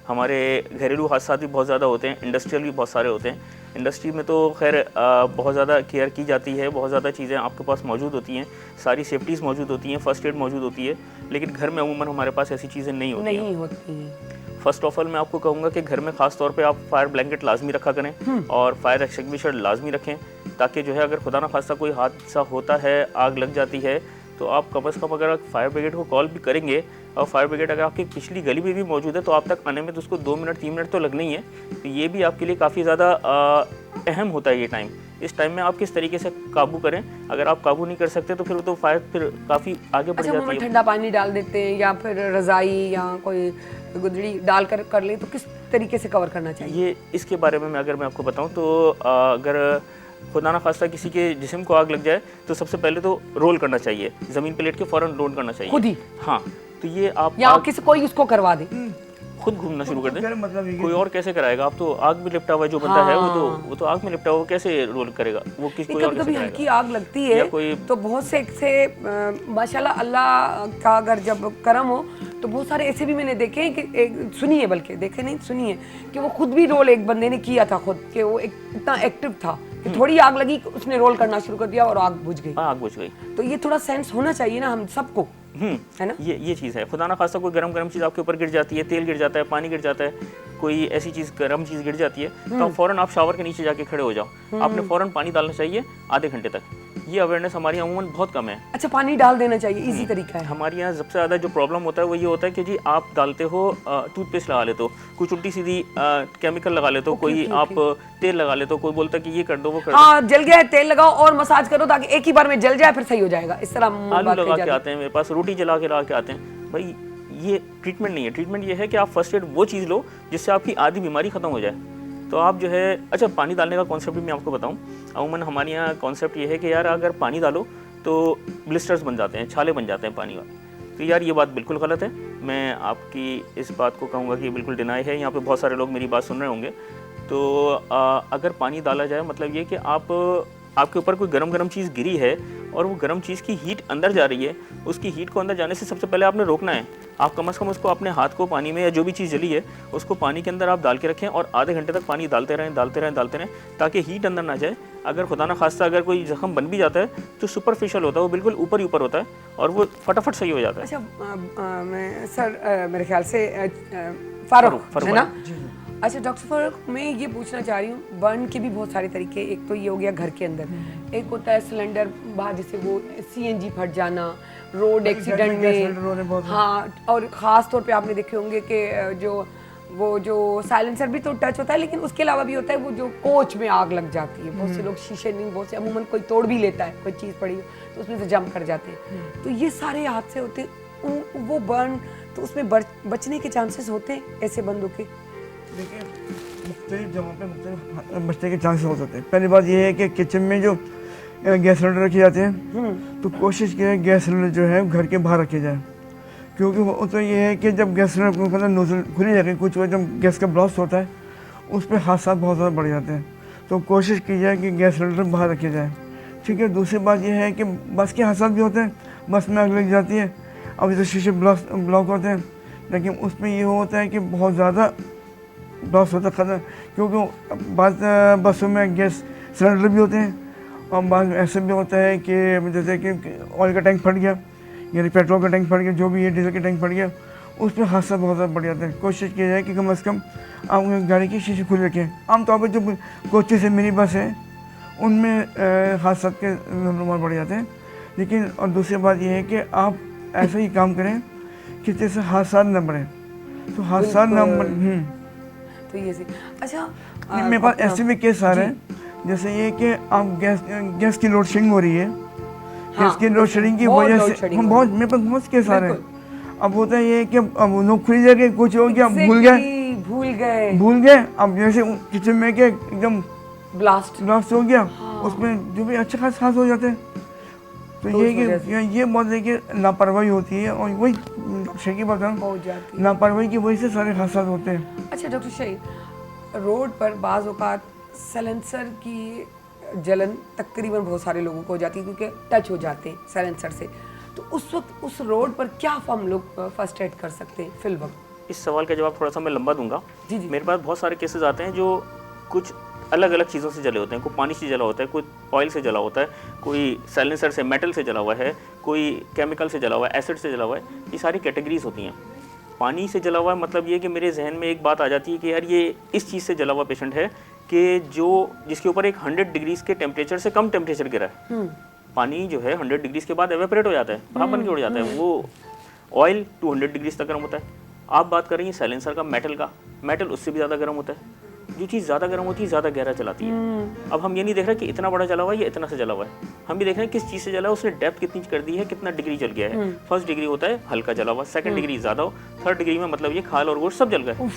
Speaker 5: हमारे घरेलू हादसा भी बहुत ज़्यादा होते हैं, इंडस्ट्रियल भी बहुत सारे होते हैं। इंडस्ट्री में तो खैर बहुत ज़्यादा केयर की जाती है, बहुत ज़्यादा चीज़ें आपके पास मौजूद होती हैं, सारी सेफ्टीज़ मौजूद होती हैं, फर्स्ट एड मौजूद होती है, लेकिन घर में अमूमन हमारे पास ऐसी चीज़ें नहीं होती। फर्स्ट ऑफ ऑल मैं आपको कहूँगा कि घर में ख़ास तौर पे आप फायर ब्लैंकेट लाजमी रखा करें और फायर एक्सटिंग्विशर लाजमी रखें, ताकि जो है अगर खुदा ना खास्ता कोई हादसा होता है, आग लग जाती है, तो आप कम से कम अगर फायर ब्रिगेड को कॉल भी करेंगे और फायर ब्रिगेड अगर आपकी पिछली गली में भी मौजूद है तो आप तक आने में तो उसको 2 मिनट 3 मिनट तो लगने ही है। तो ये भी आपके लिए काफ़ी ज़्यादा अहम होता है ये टाइम। इस टाइम में आप किस तरीके से काबू करें, अगर आप काबू नहीं कर सकते तो फिर तो फायर फिर काफ़ी आगे बढ़ जाती है।
Speaker 2: ठंडा पानी डाल देते हैं या फिर रज़ाई या कोई गुदड़ी डाल कर ले, तो किस तरीके से कवर करना चाहिए?
Speaker 5: ये इसके बारे में अगर मैं आपको बताऊं तो अगर खुदा ना खास्ता किसी के जिस्म को आग लग जाए तो सबसे पहले तो रोल करना चाहिए, ज़मीन पे लेट के फ़ौरन रोल करना चाहिए
Speaker 2: खुद ही।
Speaker 5: हाँ, तो ये आप
Speaker 2: या किसी कोई उसको करवा दे,
Speaker 5: खुद घूमना शुरू कर दें, मतलब कोई और कैसे कराएगा? आप तो आग में लिपटा हुआ जो बंदा है वो तो आग में लिपटा हुआ, कैसे रोल करेगा वो? किसी कोई और कैसे कराएगा?
Speaker 2: हल्की आग लगती है तो बहुत से माशाल्लाह अल्लाह का अगर जब करम हो तो बहुत सारे ऐसे भी मैंने देखे हैं कि सुनिए, बल्कि देखे नहीं सुनिए, कि वो खुद भी रोल एक बंदे ने किया था खुद, कि वो इतना एक्टिव था कि थोड़ी आग लगी, उसने रोल करना शुरू कर दिया और आग बुझ गई।
Speaker 5: आग बुझ गई।
Speaker 2: तो ये थोड़ा सेंस होना चाहिए ना हम सबको, है ना?
Speaker 5: ये चीज़ है। खुदा ना खास्ता कोई गरम चीज़ आपके ऊपर गिर जाती है, तेल गिर जाता है, पानी गिर जाता है, कोई ऐसी चीज़ गरम चीज़ गिर जाती है, तो आप फ़ौरन आप शावर के नीचे जाके खड़े हो जाओ। आपने फ़ौरन पानी डालना चाहिए आधे घंटे तक। ये अवेयरनेस हमारी अमूमन बहुत कम है।
Speaker 2: अच्छा, पानी डाल देना चाहिए, इजी तरीका है।
Speaker 5: हमारे यहाँ सबसे ज़्यादा जो प्रॉब्लम होता है वो ये होता है कि जी आप डालते हो टूथपेस्ट लगा लेते हो, कुछ उल्टी सीधी केमिकल लगा लेते हो, कोई आप तेल लगा लेते हो, कोई बोलता है कि ये कर दो वो कर दो।
Speaker 2: हाँ, जल गया है तेल लगाओ और मसाज करो ताकि एक ही बार में जल जाए, फिर सही हो जाएगा। इस तरह
Speaker 5: आलू लगा के आते हैं मेरे पास, रोटी जला के आते हैं। भाई ये ट्रीटमेंट नहीं है। ट्रीटमेंट ये है कि आप फर्स्ट एड वो चीज़ लो जिससे आपकी आधी बीमारी खत्म हो जाए। तो आप जो है, अच्छा पानी डालने का कॉन्सेप्ट भी मैं आपको बताऊं। अमूमन हमारे यहाँ कॉन्सेप्ट ये है कि यार अगर पानी डालो तो ब्लिस्टर्स बन जाते हैं, छाले बन जाते हैं पानी में। तो यार ये बात बिल्कुल गलत है। मैं आपकी इस बात को कहूँगा कि बिल्कुल डिनाई है। यहाँ पे बहुत सारे लोग मेरी बात सुन रहे होंगे। तो अगर पानी डाला जाए मतलब ये कि आपके ऊपर कोई गरम चीज़ गिरी है और वो गरम चीज़ की हीट अंदर जा रही है, उसकी हीट को अंदर जाने से सबसे पहले आपने रोकना है। आप कम से कम उसको अपने हाथ को पानी में या जो भी चीज़ जली है उसको पानी के अंदर आप डाल के रखें और आधे घंटे तक पानी डालते रहें ताकि हीट अंदर ना जाए। अगर खुदा ना खास्ता अगर कोई जख्म बन भी जाता है तो सुपरफिशियल होता है, वो बिल्कुल ऊपर होता है और वो फटाफट सही हो जाता है।
Speaker 2: अच्छा मैं सर मेरे ख्याल से फारूक है ना? अच्छा डॉक्टर फारूक, मैं ये पूछना चाह रही हूँ, बर्न के भी बहुत सारे तरीके। एक तो ये हो गया घर के अंदर, एक होता है सिलेंडर बाहर, जैसे वो CNG फट जाना, रोड एक्सीडेंट में। हाँ, और ख़ास तौर पे आपने देखे होंगे कि जो साइलेंसर भी तो टच होता है, लेकिन उसके अलावा भी होता है वो जो कोच में आग लग जाती है। बहुत से लोग शीशे नहीं, बहुत से अमूमन कोई तोड़ भी लेता है, कोई चीज़ पड़ी हो तो उसमें से जंप कर जाते हैं। तो ये सारे हादसे होते हैं, वो बर्न, तो उसमें बचने के चांसेस होते हैं ऐसे बंदों के?
Speaker 6: देखिए, मुख्तलिफ जगहों पे मुख्तलिफ बचने के चांसेस हो सकते हैं। पहली बात ये है कि किचन में जो गैस सिलेंडर रखे जाते हैं तो कोशिश करें गैस सिलेंडर जो है घर के बाहर रखे जाए, क्योंकि वो तो ये है कि जब गैस मतलब नोजल खुली जाती है, कुछ जब गैस का ब्लास्ट होता है उस पर हादसा बहुत ज़्यादा बढ़ जाते हैं। तो कोशिश की जाए कि गैस सिलेंडर बाहर रखे जाए, ठीक है। दूसरी बात ये है कि बस के हादसा भी होते हैं, बस में आग लग जाती है। अब जैसे शीशे ब्लॉक होते हैं, लेकिन उसमें ये होता है कि बहुत ज़्यादा ब्लास्ट होता है खतरा, क्योंकि बाद बसों में गैस सिलेंडर भी होते हैं। और बाद में ऐसे भी होता है कि जैसे कि ऑयल का टैंक फट गया, यानी पेट्रोल का टैंक फट गया, जो भी है डीजल का टैंक फट गया, उसमें हादसा बहुत ज़्यादा बढ़ जाता है। कोशिश की जाए कि कम से कम आप गाड़ी की शीशे खुले रखें। आमतौर पर जो कोची से मिनी बस है उनमें हादसा के नुमान बढ़ जाते हैं। लेकिन और दूसरी बात यह है कि आप ऐसा ही काम करें कि जैसे हादसा न बढ़े, तो हादसा न बढ़े।
Speaker 2: तो ये अच्छा
Speaker 6: मेरे पास ऐसे भी केस आ रहे हैं, जैसे ये कि आप गैस की लोड शेडिंग हो रही है, गैस की लोड शेडिंग की वजह से बहुत मेरे पास बहुत केस आ रहे हैं। अब होता है ये कि अब लोग खुली जगह कुछ हो गया, भूल गए। अब जैसे किचन में के एकदम ब्लास्ट हो गया, उसमें जो भी अच्छा खास हो जाते हैं। तो ये कि ये बहुत देखिए लापरवाही होती है, और वही डॉक्टर की बात है, लापरवाही की वजह से सारे हादसा होते हैं।
Speaker 2: अच्छा डॉक्टर शहीद, रोड पर बाज़ औक़ात साइलेंसर की जलन तकरीबन बहुत सारे लोगों को हो जाती है, क्योंकि टच हो जाते हैं साइलेंसर से। तो उस वक्त उस रोड पर क्या हम लोग फर्स्ट एड कर सकते हैं फिल वक्त?
Speaker 5: इस सवाल का जवाब थोड़ा सा मैं लंबा दूंगा।
Speaker 2: जी जी।
Speaker 5: मेरे पास बहुत सारे केसेस आते हैं जो कुछ अलग अलग चीज़ों से जले होते हैं। कोई पानी से जला होता है, कोई ऑयल से जला होता है, कोई साइलेंसर से मेटल से जला हुआ है, कोई केमिकल से जला हुआ है, एसिड से जला हुआ है। ये सारी कैटेगरीज होती हैं। पानी से जला हुआ है मतलब ये कि मेरे जहन में एक बात आ जाती है कि यार ये इस चीज़ से जला हुआ पेशेंट है कि जिसके ऊपर एक 100 डिग्रीज के टेम्परेचर से कम टेम्परेचर गिरा है। पानी जो है 100 डिग्रीज के बाद एवेपोरेट हो जाता है, भाप बन के उड़ जाता है। वो ऑयल 200 डिग्रीज तक गर्म होता है। आप बात कर रही हैं साइलेंसर का, मेटल उससे भी ज़्यादा गर्म होता है। जो चीज़ ज़्यादा गर्म होती है ज़्यादा गहरा चलाती है। अब हम ये नहीं देख रहे कि इतना बड़ा जला हुआ है या इतना से जला हुआ है, हम भी देख रहे हैं किस चीज़ से जला है, उसने डेप्थ कितनी कर दी है, कितना डिग्री जल गया है। फर्स्ट डिग्री होता है हल्का जला हुआ, सेकंड डिग्री ज़्यादा हो, थर्ड डिग्री में मतलब ये खाल और गोश्त सब जल गए।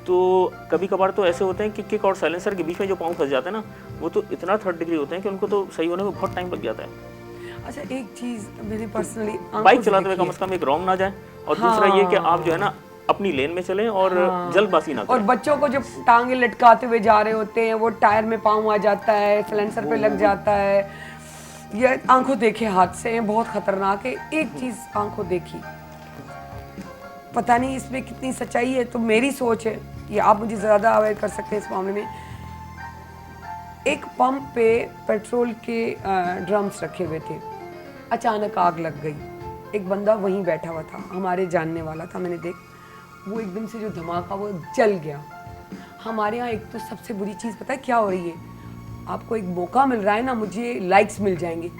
Speaker 5: तो कभी कभार तो ऐसे होते हैं कि किक और साइलेंसर के बीच में जो पाँव फंस जाते हैं ना, वो तो इतना थर्ड डिग्री होते हैं कि उनको तो सही होने में बहुत टाइम लग जाता है।
Speaker 2: अच्छा एक चीज़ मेरी पर्सनली
Speaker 5: बाइक चलाते हुए कम से कम एक रॉन्ग ना जाए, और दूसरा ये कि आप जो है ना अपनी लेन में चलें और जल्दबाजी ना करें।
Speaker 2: और बच्चों को जब टांगे लटकाते हुए जा रहे होते हैं, वो टायर में पाँव आ जाता है, साइलेंसर पे लग जाता है, ये आंखों देखे हादसे हैं, बहुत खतरनाक है। एक चीज़ आंखों देखी, पता नहीं इसमें कितनी सच्चाई है, तो मेरी सोच है, ये आप मुझे ज़्यादा अवेयर कर सकते हैं इस मामले में। एक पंप पे पेट्रोल के ड्रम्स रखे हुए थे, अचानक आग लग गई। एक बंदा वहीं बैठा हुआ था, हमारे जानने वाला था, मैंने देख वो एकदम से जो धमाका वो जल गया। हमारे यहाँ एक तो सबसे बुरी चीज़ पता है क्या हो रही है, आपको एक मौका मिल रहा है ना, मुझे लाइक्स मिल जाएंगे,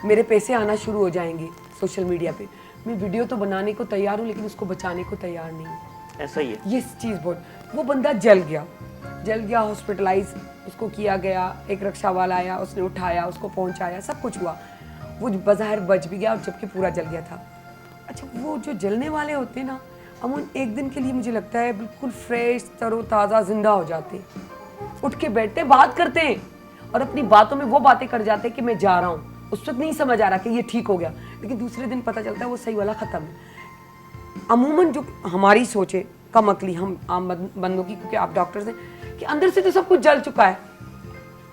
Speaker 2: मेरे पैसे आना शुरू हो जाएंगे सोशल मीडिया पे, मैं वीडियो तो बनाने को तैयार हूँ लेकिन उसको बचाने को तैयार नहीं हूँ।
Speaker 5: ऐसा ही है
Speaker 2: ये चीज़ बहुत, वो बंदा जल गया, हॉस्पिटलाइज उसको किया गया, एक रिक्शा वाला आया, उसने उठाया, उसको पहुँचाया, सब कुछ हुआ, वो बज़ाहिर बच भी गया और जबकि पूरा जल गया था। अच्छा वो जो जलने वाले होते हैं ना, अमून एक दिन के लिए मुझे लगता है बिल्कुल फ्रेश तरोताज़ा जिंदा हो जाते हैं, उठ के बैठते बात करते हैं और अपनी बातों में वो बातें कर जाते हैं कि मैं जा रहा हूँ। उस वक्त नहीं समझ आ रहा कि ये ठीक हो गया, लेकिन दूसरे दिन पता चलता है वो सही वाला ख़त्म है। अमूमन जो हमारी सोच है कम अकली हम आम बंदों की, क्योंकि आप डॉक्टर्स हैं, कि अंदर से तो सब कुछ जल चुका है,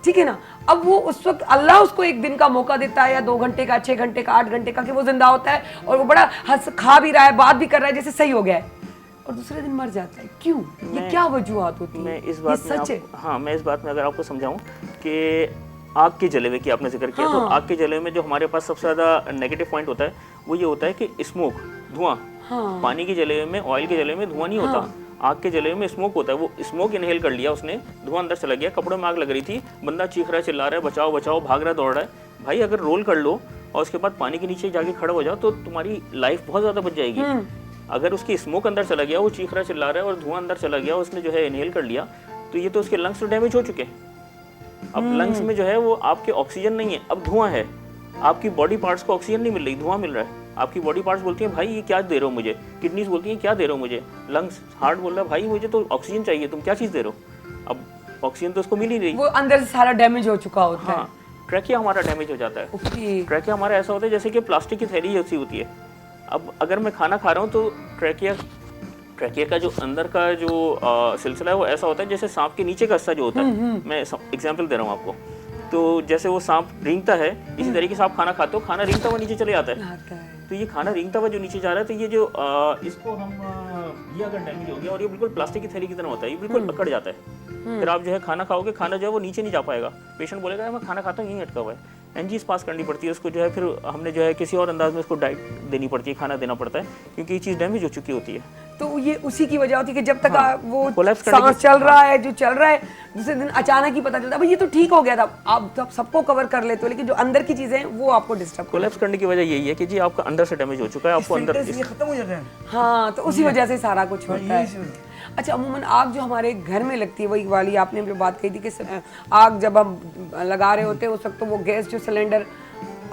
Speaker 2: ठीक है ना। अब वो उस वक्त अल्लाह उसको एक दिन का मौका देता है, या 2 घंटे का, 6 घंटे का, 8 घंटे का, कि वो जिंदा होता है और वो बड़ा हंस खा भी रहा है, बात भी कर रहा है जैसे सही हो गया है, और दूसरे दिन मर जाता है। क्यों? ये क्या वजूहत होती है?
Speaker 5: मैं इस बात में
Speaker 2: सच है।
Speaker 5: हाँ, मैं इस बात में अगर आपको समझाऊं कि आग के जलेवे की आपने जिक्र किया, तो आग के जलेवे में जो हमारे पास सबसे ज़्यादा नेगेटिव पॉइंट होता है वो ये होता है कि स्मोक, धुआं। पानी के जलेवे में, ऑयल के जलेवे में धुआं नहीं होता, आग के जलेवे में स्मोक होता है। वो स्मोक इनहेल कर लिया उसने, धुआं अंदर चला गया, कपड़ों में आग लग रही थी, बंदा चीख रहा है, चिल्ला रहा है, बचाओ बचाओ, भाग रहा है, दौड़ रहा है। भाई अगर रोल कर लो और उसके बाद पानी के नीचे जाके खड़ा हो जाओ तो तुम्हारी लाइफ बहुत ज़्यादा बच जाएगी। अगर उसकी स्मोक अंदर चला गया, वो चीख रहा चिल्ला रहा है और धुआं अंदर चला गया, उसने जो है इनहेल कर लिया, तो ये तो उसके लंग्स तो डैमेज हो चुके हैं। अब लंग्स में जो है वो आपके ऑक्सीजन नहीं है, अब धुआं है, आपकी बॉडी पार्ट्स को ऑक्सीजन नहीं मिल रही, धुआं मिल रहा है। आपकी बॉडी पार्ट्स बोलती हैं भाई ये क्या दे रहे हो मुझे, किडनीज बोलती हैं क्या दे रहे हो मुझे, लंग्स हार्ट बोल रहा है भाई मुझे तो ऑक्सीजन चाहिए, तुम क्या चीज़ दे रहे हो। अब ऑक्सीजन तो उसको मिल ही नहीं,
Speaker 2: वो अंदर से सारा डैमेज हो चुका होता है।
Speaker 5: ट्रैकिया हमारा डैमेज हो जाता है। ट्रैकिया हमारा ऐसा होता है जैसे कि प्लास्टिक की थैली जैसी होती है, अब अगर मैं खाना खा रहा हूँ तो ट्रैकिया का जो अंदर का जो सिलसिला है वो ऐसा होता है जैसे सांप के नीचे का हिस्सा जो होता है, मैं एग्जांपल दे रहा हूँ आपको। तो जैसे वो सांप रेंगता है, इसी तरीके से आप खाना खाते हो, खाना रेंगता हुआ नीचे चले जाता है। तो ये खाना रेंगता हुआ जो नीचे जा रहा है, तो ये जो इसको हम ये अगर डैमेज हो गया और ये बिल्कुल प्लास्टिक की थैली की तरह होता है, ये बिल्कुल अकड़ जाता है। फिर आप जो है खाना खाओगे, खाना जो है वो नीचे नहीं जा पाएगा। पेशेंट बोलेगा मैं खाना खाता हूँ यहीं अटका हुआ है, एनजीएस पास करनी पड़ती है उसको, जो है फिर हमने जो है किसी और अंदाज में उसको डाइट देनी पड़ती है, खाना देना पड़ता है, क्योंकि ये चीज़ डैमेज हो चुकी होती है।
Speaker 2: तो ये उसी की वजह होती है कि जब तक वो
Speaker 5: collapse करने
Speaker 2: सांस
Speaker 5: की-
Speaker 2: चल रहा है, जो चल रहा है, दूसरे दिन अचानक ही पता चलता है भाई ये तो ठीक हो गया था, आप तब सबको कवर कर लेते हो, लेकिन जो अंदर की चीजें हैं वो आपको डिस्टर्ब
Speaker 5: कोलैप्स करने की वजह यही है कि जी आपका अंदर से डैमेज हो चुका है, आपको अंदर
Speaker 6: फिल्टर से ये खत्म हो जाता है।
Speaker 2: हाँ, तो उसी वजह से सारा कुछ होता
Speaker 6: यही
Speaker 2: है। अच्छा, अमूमन आग जो हमारे घर में लगती है, वही वाली आपने जो बात कही थी कि आग जब हम लगा रहे होते हैं उस वक्त तो वो गैस जो सिलेंडर,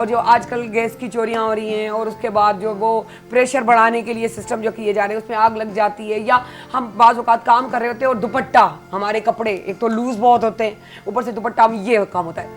Speaker 2: और जो आजकल गैस की चोरियां हो रही हैं, और उसके बाद जो वो प्रेशर बढ़ाने के लिए सिस्टम जो किए जा रहे हैं उसमें आग लग जाती है, या हम बाज़ औक़ात काम कर रहे होते हैं और दुपट्टा, हमारे कपड़े एक तो लूज बहुत होते हैं, ऊपर से दुपट्टा में ये काम होता है,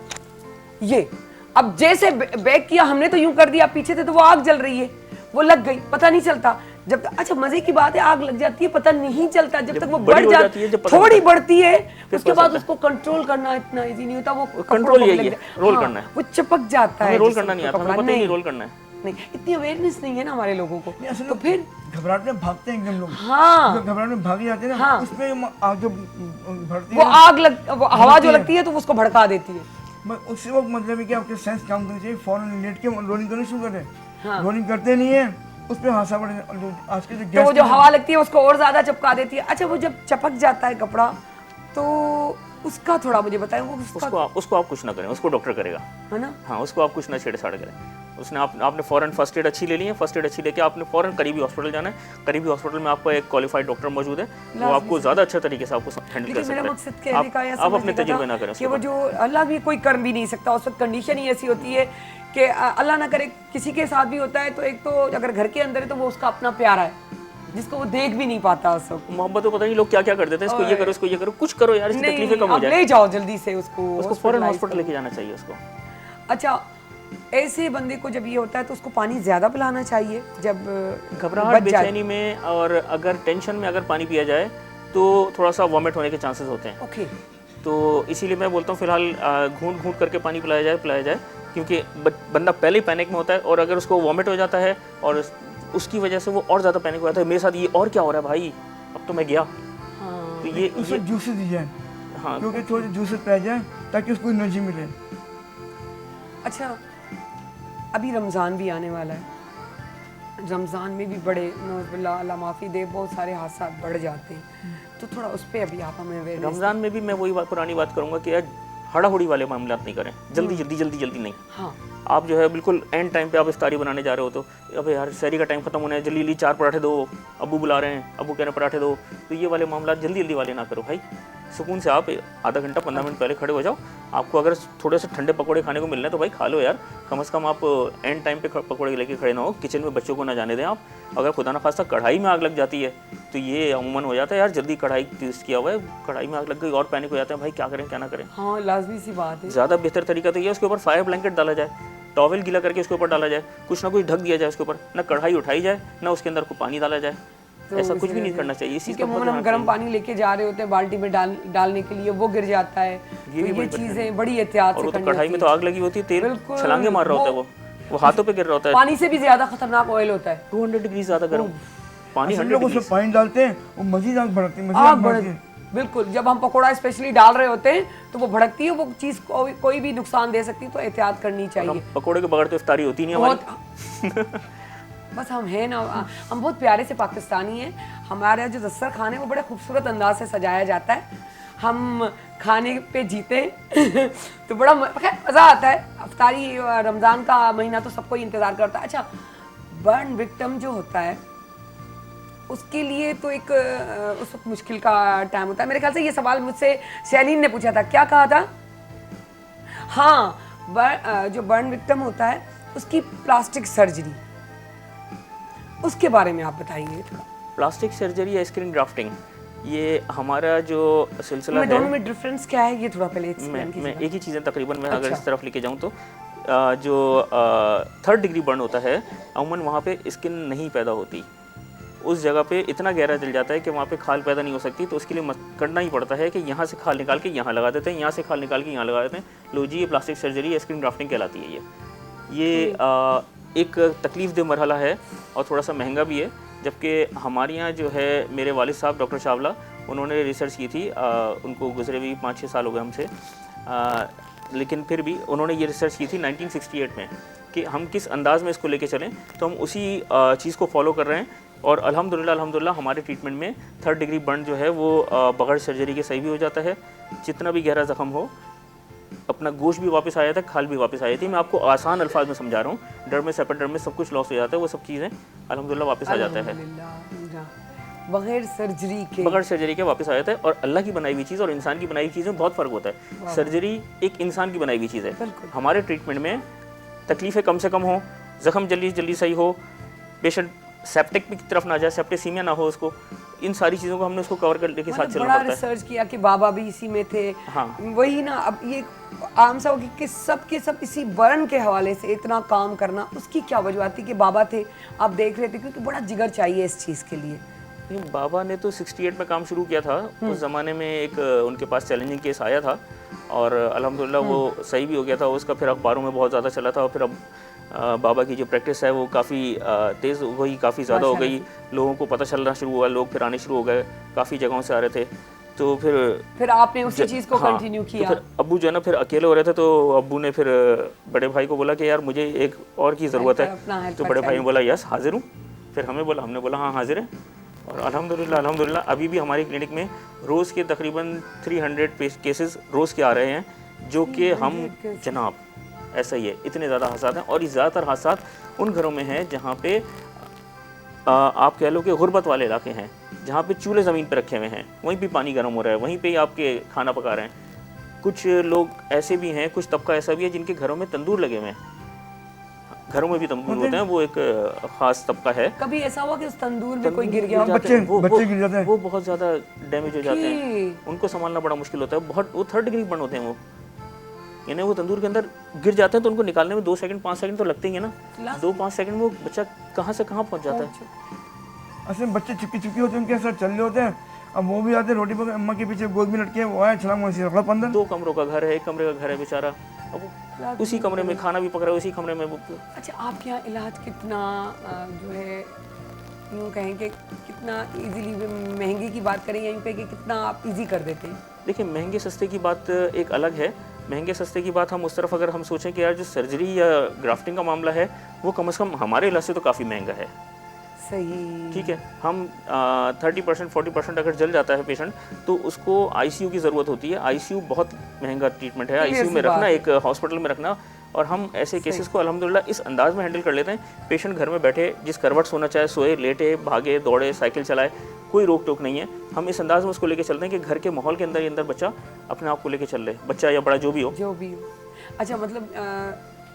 Speaker 2: ये अब जैसे बैक किया हमने तो यूं कर दिया, पीछे से तो वो आग जल रही है, वो लग गई, पता नहीं चलता जब तक। अच्छा, मजे की बात है, आग लग जाती है पता नहीं चलता, जब तक वो
Speaker 5: बड़ी
Speaker 2: बढ़
Speaker 5: हो
Speaker 2: जाती
Speaker 5: जाती है, जब
Speaker 2: है,
Speaker 5: पता
Speaker 2: थोड़ी
Speaker 5: नहीं
Speaker 2: बढ़ती है, उसके
Speaker 5: पता
Speaker 2: बाद
Speaker 5: चलता
Speaker 2: उसको कंट्रोल करना इतना इजी नहीं होता, वो
Speaker 5: कंट्रोल
Speaker 2: कपड़ों को
Speaker 5: यही
Speaker 2: लग
Speaker 5: है,
Speaker 2: जाए।
Speaker 5: रोल
Speaker 2: हाँ,
Speaker 5: करना है।
Speaker 2: वो चिपक जाता है,
Speaker 5: हमें रोल
Speaker 2: जिससे
Speaker 5: करना नहीं आता,
Speaker 2: कपड़ा
Speaker 5: हमें पता ही नहीं
Speaker 2: नहीं
Speaker 5: रोल करना है।
Speaker 2: नहीं, इतनी अवेयरनेस नहीं है ना हमारे लोगों को,
Speaker 6: नहीं, असल
Speaker 2: तो
Speaker 6: में
Speaker 2: फिर
Speaker 6: घबराहट में भागते हैं एकदम लोग।
Speaker 2: हाँ,
Speaker 6: जो घबराहट में भाग जाते हैं ना,
Speaker 2: हाँ।
Speaker 6: उसमें आग जो भरती
Speaker 2: वो
Speaker 6: है,
Speaker 2: आग लग, वो हवा जो
Speaker 6: भड़कती है।
Speaker 2: लगती है तो उसको भड़का देती है।
Speaker 6: बस उसी वक्त मतलब है कि आपके सेंस काम करनी चाहिए, फौरन लेट के रोलिंग करनी शुरू करें।
Speaker 2: हाँ।
Speaker 6: रोलिंग करते नहीं है, उस पर हादसा बढ़े। आज के जो
Speaker 2: तो
Speaker 6: गैस
Speaker 2: वो जो हवा लगती है उसको और ज्यादा चिपका देती है। अच्छा, वो जब चपक जाता है कपड़ा तो उसका थोड़ा मुझे बताएं, वो उसका
Speaker 5: उसको आप कुछ ना करें, उसको डॉक्टर करेगा।
Speaker 2: है ना।
Speaker 5: हाँ, उसको आप कुछ ना छेड़छाड़ करें। उसने आपने फ़ौरन फर्स्ट एड अच्छी ले ली है, फर्स्ट एड अच्छी लेके आपने फ़ौरन करीबी हॉस्पिटल जाना है। करीबी हॉस्पिटल में आपका एक क्वालिफाइड डॉक्टर मौजूद है, वो आपको ज़्यादा अच्छे तरीके से आपको हैंडल कर
Speaker 2: लेकिन मेरा मकसद
Speaker 5: सकता है।
Speaker 2: कहने का या
Speaker 5: आप अपने
Speaker 2: समझने का
Speaker 5: तजुर्बे
Speaker 2: था
Speaker 5: ना करें
Speaker 2: कि वो जो अल्लाह भी कोई कर भी नहीं सकता, उस वक्त कंडीशन ही ऐसी होती है कि अल्लाह ना करे किसी के साथ भी होता है, तो एक तो अगर घर के अंदर है तो वो उसका अपना प्यारा है जिसको वो देख भी नहीं पाता उस वक्त।
Speaker 5: मोहब्बत तो पता नहीं लोग क्या क्या कर देते हैं, इसको ये करो, इसको ये करो, कुछ करो यार, इसकी
Speaker 2: नहीं,
Speaker 5: तकलीफें कम हो
Speaker 2: अब
Speaker 5: जाए।
Speaker 2: ले जाओ जल्दी से उसको
Speaker 5: फ़ौरन
Speaker 2: hospitalize
Speaker 5: हॉस्पिटल
Speaker 2: करो।
Speaker 5: लेके जाना चाहिए उसको।
Speaker 2: अच्छा, ऐसे बंदे को जब ये होता है तो उसको पानी ज्यादा पिलाना चाहिए जब
Speaker 5: घबराहट,
Speaker 2: बच जाए।
Speaker 5: बेचैनी में और अगर टेंशन में अगर पानी पिया जाए तो थोड़ा सा वॉमिट होने के चांसेस होते हैं।
Speaker 2: ओके,
Speaker 5: तो इसीलिए मैं बोलता हूँ फिलहाल घूंट घूंट करके पानी पिलाया जाए, क्योंकि बंदा पहले ही पैनिक में होता है, और अगर उसको वॉमिट हो जाता है और उसकी वजह से वो और ज़्यादा पैनिक हो जाता है, मेरे साथ ये और क्या हो रहा है भाई, अब तो मैं गया।
Speaker 2: हाँ,
Speaker 5: तो ये
Speaker 6: उसको जूसेस दी जाए,
Speaker 5: हाँ,
Speaker 6: क्योंकि थोड़े जूसेस पिलाए जाए ताकि उसको एनर्जी मिले।
Speaker 2: अच्छा, अभी रमज़ान भी आने वाला है, रमज़ान में भी बड़े नौज़बिल्ला अल्लाह माफ़ी दे बहुत सारे हादसा बढ़ जाते हैं, तो थोड़ा उस पर अभी आप हमें अवेयरनेस।
Speaker 5: रमज़ान में भी मैं वही पुरानी बात करूँगा कि यार हड़ाहुड़ी वाले मामलात नहीं करें, जल्दी नहीं।
Speaker 2: हाँ,
Speaker 5: आप जो है बिल्कुल एंड टाइम पे आप इफ्तारी बनाने जा रहे हो तो अबे यार सहरी का टाइम खत्म होना है, जल्दी 4 पराठे दो, अब्बू बुला रहे हैं, अब्बू कह रहे हैं पराठे दो, तो ये वाले मामला जल्दी वाले ना करो भाई। सुकून से आप आधा घंटा 15 मिनट पहले खड़े हो जाओ। आपको अगर थोड़े से ठंडे पकौड़े खाने को मिल रहे हैं तो भाई खा लो यार, कम से कम आप एंड टाइम पे पकौड़े लेके खड़े ना हो, किचन में बच्चों को ना जाने दें आप। अगर खुदा ना खास्ता कढ़ाई में आग लग जाती है तो ये अमूमन हो जाता है यार, जल्दी कढ़ाई टेस्ट किया हुआ है, कढ़ाई में आग लग गई और पैनिक हो जाता है भाई, क्या करें क्या ना करें।
Speaker 2: हाँ, लाजमी सी बात है।
Speaker 5: ज़्यादा बेहतर तरीका तो ये है उसके ऊपर फायर ब्लैंकेट डाला जाए, टॉवेल गीला करके उसके ऊपर डाला जाए, कुछ ना कुछ ढक दिया जाए उसके ऊपर, ना कढ़ाई उठाई जाए ना उसके अंदर को पानी डाला जाए,
Speaker 2: तो
Speaker 5: ऐसा कुछ भी नहीं करना चाहिए। इस चीज़ का बहुत
Speaker 2: हम
Speaker 5: ध्यान
Speaker 2: गर्म
Speaker 5: रखना
Speaker 2: पानी लेके जा रहे होते हैं बाल्टी में डालने के लिए, वो गिर जाता है, तो
Speaker 5: भी
Speaker 2: ये
Speaker 5: बड़ी
Speaker 2: चीजें बड़ी एहतियात
Speaker 5: और
Speaker 2: से
Speaker 5: वो तो
Speaker 2: करनी
Speaker 5: कढ़ाई में तो आग लगी होती है, तेल
Speaker 2: बिल्कुल,
Speaker 5: छलांगे मार रहा होता है, वो हाथों पे गिर रहा होता है।
Speaker 2: पानी से भी ज्यादा खतरनाक ऑयल होता है।
Speaker 5: 200 डिग्री ज़्यादा गर्म पानी,
Speaker 6: हम
Speaker 5: 100
Speaker 6: लोग
Speaker 5: डिग्री।
Speaker 6: उसमें पानी डालते हैं, वो मजीद आग भड़कती है, मजीद
Speaker 2: आग
Speaker 6: आग
Speaker 2: बढ़
Speaker 6: भड़कती है।
Speaker 2: बिल्कुल, जब हम पकोड़ा स्पेशली डाल रहे होते हैं तो वो भड़कती है, वो चीज कोई भी नुकसान दे सकती है, तो एहतियात करनी चाहिए।
Speaker 5: पकोड़े के बगैर तो इफ्तारी होती नहीं हमारी।
Speaker 2: बहुत बस हम हैं ना, हम बहुत प्यारे से पाकिस्तानी हैं। हमारा जो दस्तरखान है वो बड़े खूबसूरत अंदाज से सजाया जाता है, हम खाने पे जीते हैं तो बड़ा मज़ा आता है। इफ्तारी रमज़ान का महीना तो सबको ही इंतज़ार करता है। अच्छा, बर्न विक्टिम जो होता है उसके लिए तो एक उस वक्त मुश्किल का टाइम होता है। मेरे ख्याल से ये सवाल मुझसे शैलीन ने पूछा था, क्या कहा था? हाँ, जो बर्न विक्टिम होता है उसकी प्लास्टिक सर्जरी, उसके बारे में आप बताइए थोड़ा।
Speaker 5: प्लास्टिक सर्जरी या स्क्रीन ग्राफ्टिंग, ये हमारा जो सिलसिला है,
Speaker 2: दोनों में डिफरेंस क्या है ये थोड़ा पहले एक्सप्लेन कीजिए।
Speaker 5: मैं एक ही चीज़ें तकरीबन मैं अगर इस तरफ लेके जाऊँ तो जो थर्ड डिग्री बर्न होता है, अमूमन वहाँ पे स्किन नहीं पैदा होती, उस जगह पे इतना गहरा जल जाता है कि वहाँ पे खाल पैदा नहीं हो सकती। तो उसके लिए करना ही पड़ता है कि यहाँ से खाल निकाल के यहाँ लगा देते हैं, यहाँ से खाल निकाल के यहाँ लगा देते हैं। लो जी, ये प्लास्टिक सर्जरी या स्किन ग्राफ्टिंग कहलाती है। ये एक तकलीफ दे मरहला है और थोड़ा सा महंगा भी है। जबकि हमारे यहाँ जो है, मेरे वालिद साहब डॉक्टर चावला, उन्होंने रिसर्च की थी, उनको गुजरे भी 5-6 साल हो गए हमसे, लेकिन फिर भी उन्होंने ये रिसर्च की थी 1968 में कि हम किस अंदाज़ में इसको लेके चलें। तो हम उसी चीज़ को फॉलो कर रहे हैं और अल्हम्दुलिल्लाह हमारे ट्रीटमेंट में थर्ड डिग्री बर्न जो है वो बगैर सर्जरी के सही भी हो जाता है। जितना भी गहरा ज़ख्म हो, अपना गोश्त भी वापस आया था, खाल भी वापस आई थी। मैं आपको आसान अल्फाज में समझा रहा हूँ। डर्मिस, एपिडर्मिस सब कुछ लॉस हो जाता है, वो सब चीज़ें अल्हम्दुलिल्लाह वापस आ जाता है,
Speaker 2: बगैर सर्जरी के वापस
Speaker 5: आ जाता है। और अल्लाह की बनाई हुई चीज़ और इंसान की बनाई हुई चीज़ में बहुत फ़र्क होता है। सर्जरी एक इंसान की बनाई हुई चीज़ है। हमारे ट्रीटमेंट में तकलीफ़ें कम से कम हो, ज़ख्म जल्दी सही हो, पेशेंट सेप्टिक की तरफ ना जाए, सेप्टिसीमिया ना हो उसको, इन सारी चीज़ों को हमने उसको कवर करने के साथ चलना पड़ता है।
Speaker 2: बड़ा रिसर्च किया कि बाबा भी इसी में थे।
Speaker 5: हाँ,
Speaker 2: वही ना। अब ये आम सा हो कि सब के सब इसी बर्न के हवाले से इतना काम करना, उसकी क्या वजह थी कि बाबा थे, आप देख रहे थे, क्योंकि बड़ा जिगर चाहिए इस चीज़ के लिए।
Speaker 5: नहीं, बाबा ने तो 68 में काम शुरू किया था। उस ज़माने में एक उनके पास चैलेंजिंग केस आया था और अल्हम्दुलिल्लाह वो सही भी हो गया था। उसका फिर अखबारों में बहुत ज़्यादा चला था और फिर अब बाबा की जो प्रैक्टिस है वो काफ़ी तेज़ हो गई, काफ़ी ज़्यादा हो गई। लोगों को पता चलना शुरू हुआ, लोग फिर आने शुरू हो गए, काफ़ी जगहों से आ रहे थे। तो फिर
Speaker 2: आपने उसी चीज़ को कंटिन्यू किया।
Speaker 5: तो फिर अब्बू जो है ना, फिर अकेले हो रहे थे, तो अब्बू ने फिर बड़े भाई को बोला कि यार मुझे एक और की ज़रूरत है। तो बड़े भाई ने बोला यस हाजिर हूँ। फिर हमने बोला हाँ हाजिर है। और अल्हम्दुलिल्लाह अभी भी हमारी क्लिनिक में रोज़ के तकरीबन 300 केसेस रोज़ के आ रहे हैं, जो कि हम जनाब ऐसा ही है, इतने ज़्यादा हादसात हैं। और ये ज़्यादातर हादसात उन घरों में हैं जहाँ पे आप कह लो कि गुर्बत वाले इलाके हैं, जहाँ पे चूल्हे ज़मीन पे रखे हुए हैं, वहीं पे पानी गर्म हो रहा है, वहीं पे ही आपके खाना पका रहे हैं। कुछ लोग ऐसे भी हैं, कुछ तबका ऐसा भी है जिनके घरों में तंदूर लगे हुए हैं। घरों में भी तंदूर होते हैं, वो एक खास तबका है।
Speaker 2: कभी ऐसा हुआ कि उस तंदूर में कोई गिर गया?
Speaker 6: बच्चे गिर जाते हैं,
Speaker 5: वो बहुत ज़्यादा डैमेज हो जाते हैं, उनको संभालना बड़ा मुश्किल होता है। बहुत वो थर्ड डिग्री बर्न होते हैं वो, यानी वो तंदूर के अंदर गिर जाते हैं तो उनको निकालने में 2 सेकंड 5 सेकंड तो लगते ही है ना। 2-5 सेकंड में वो बच्चा कहाँ से कहाँ पहुँच जाता है।
Speaker 6: ऐसे बच्चे चुपकी होते हैं, उनके साथ चल रहे होते हैं, अब वो भी आते हैं रोटी पर, अम्मा के पीछे गोद में लटके, वो आए छलांग मार रखा अंदर।
Speaker 5: 2 कमरों का घर है, 1 कमरे का घर है बेचारा, अब वो उसी कमरे में खाना भी पक रहा है, उसी कमरे में वो।
Speaker 2: अच्छा, आपके यहाँ इलाज कितना जो है, यूँ कहें कि कितना इजीली, महंगी की बात करें या यूँ कहें कि कितना आप इजी कर देते हैं?
Speaker 5: देखिए, महंगे सस्ते की बात एक अलग है। महंगे सस्ते की बात हम उस तरफ अगर हम सोचें कि यार जो सर्जरी या ग्राफ्टिंग का मामला है वो कम से कम हमारे इलाज से तो काफ़ी महंगा है।
Speaker 2: सही,
Speaker 5: ठीक है। हम 30% 40% अगर जल जाता है पेशेंट तो उसको आईसीयू की ज़रूरत होती है। आईसीयू बहुत महंगा ट्रीटमेंट है, आईसीयू में रखना, एक हॉस्पिटल में रखना। और हम ऐसे केसेस को अल्हम्दुलिल्लाह इस अंदाज में हैंडल कर लेते हैं, पेशेंट घर में बैठे जिस करवट सोना चाहे सोए, लेटे, भागे, दौड़े, साइकिल चलाए, कोई रोक टोक नहीं है। हम इस अंदाज में उसको लेके चलते हैं कि घर के माहौल के अंदर ही अंदर बच्चा अपने आप को लेके चल रहे, बच्चा या बड़ा जो भी हो।
Speaker 2: अच्छा, मतलब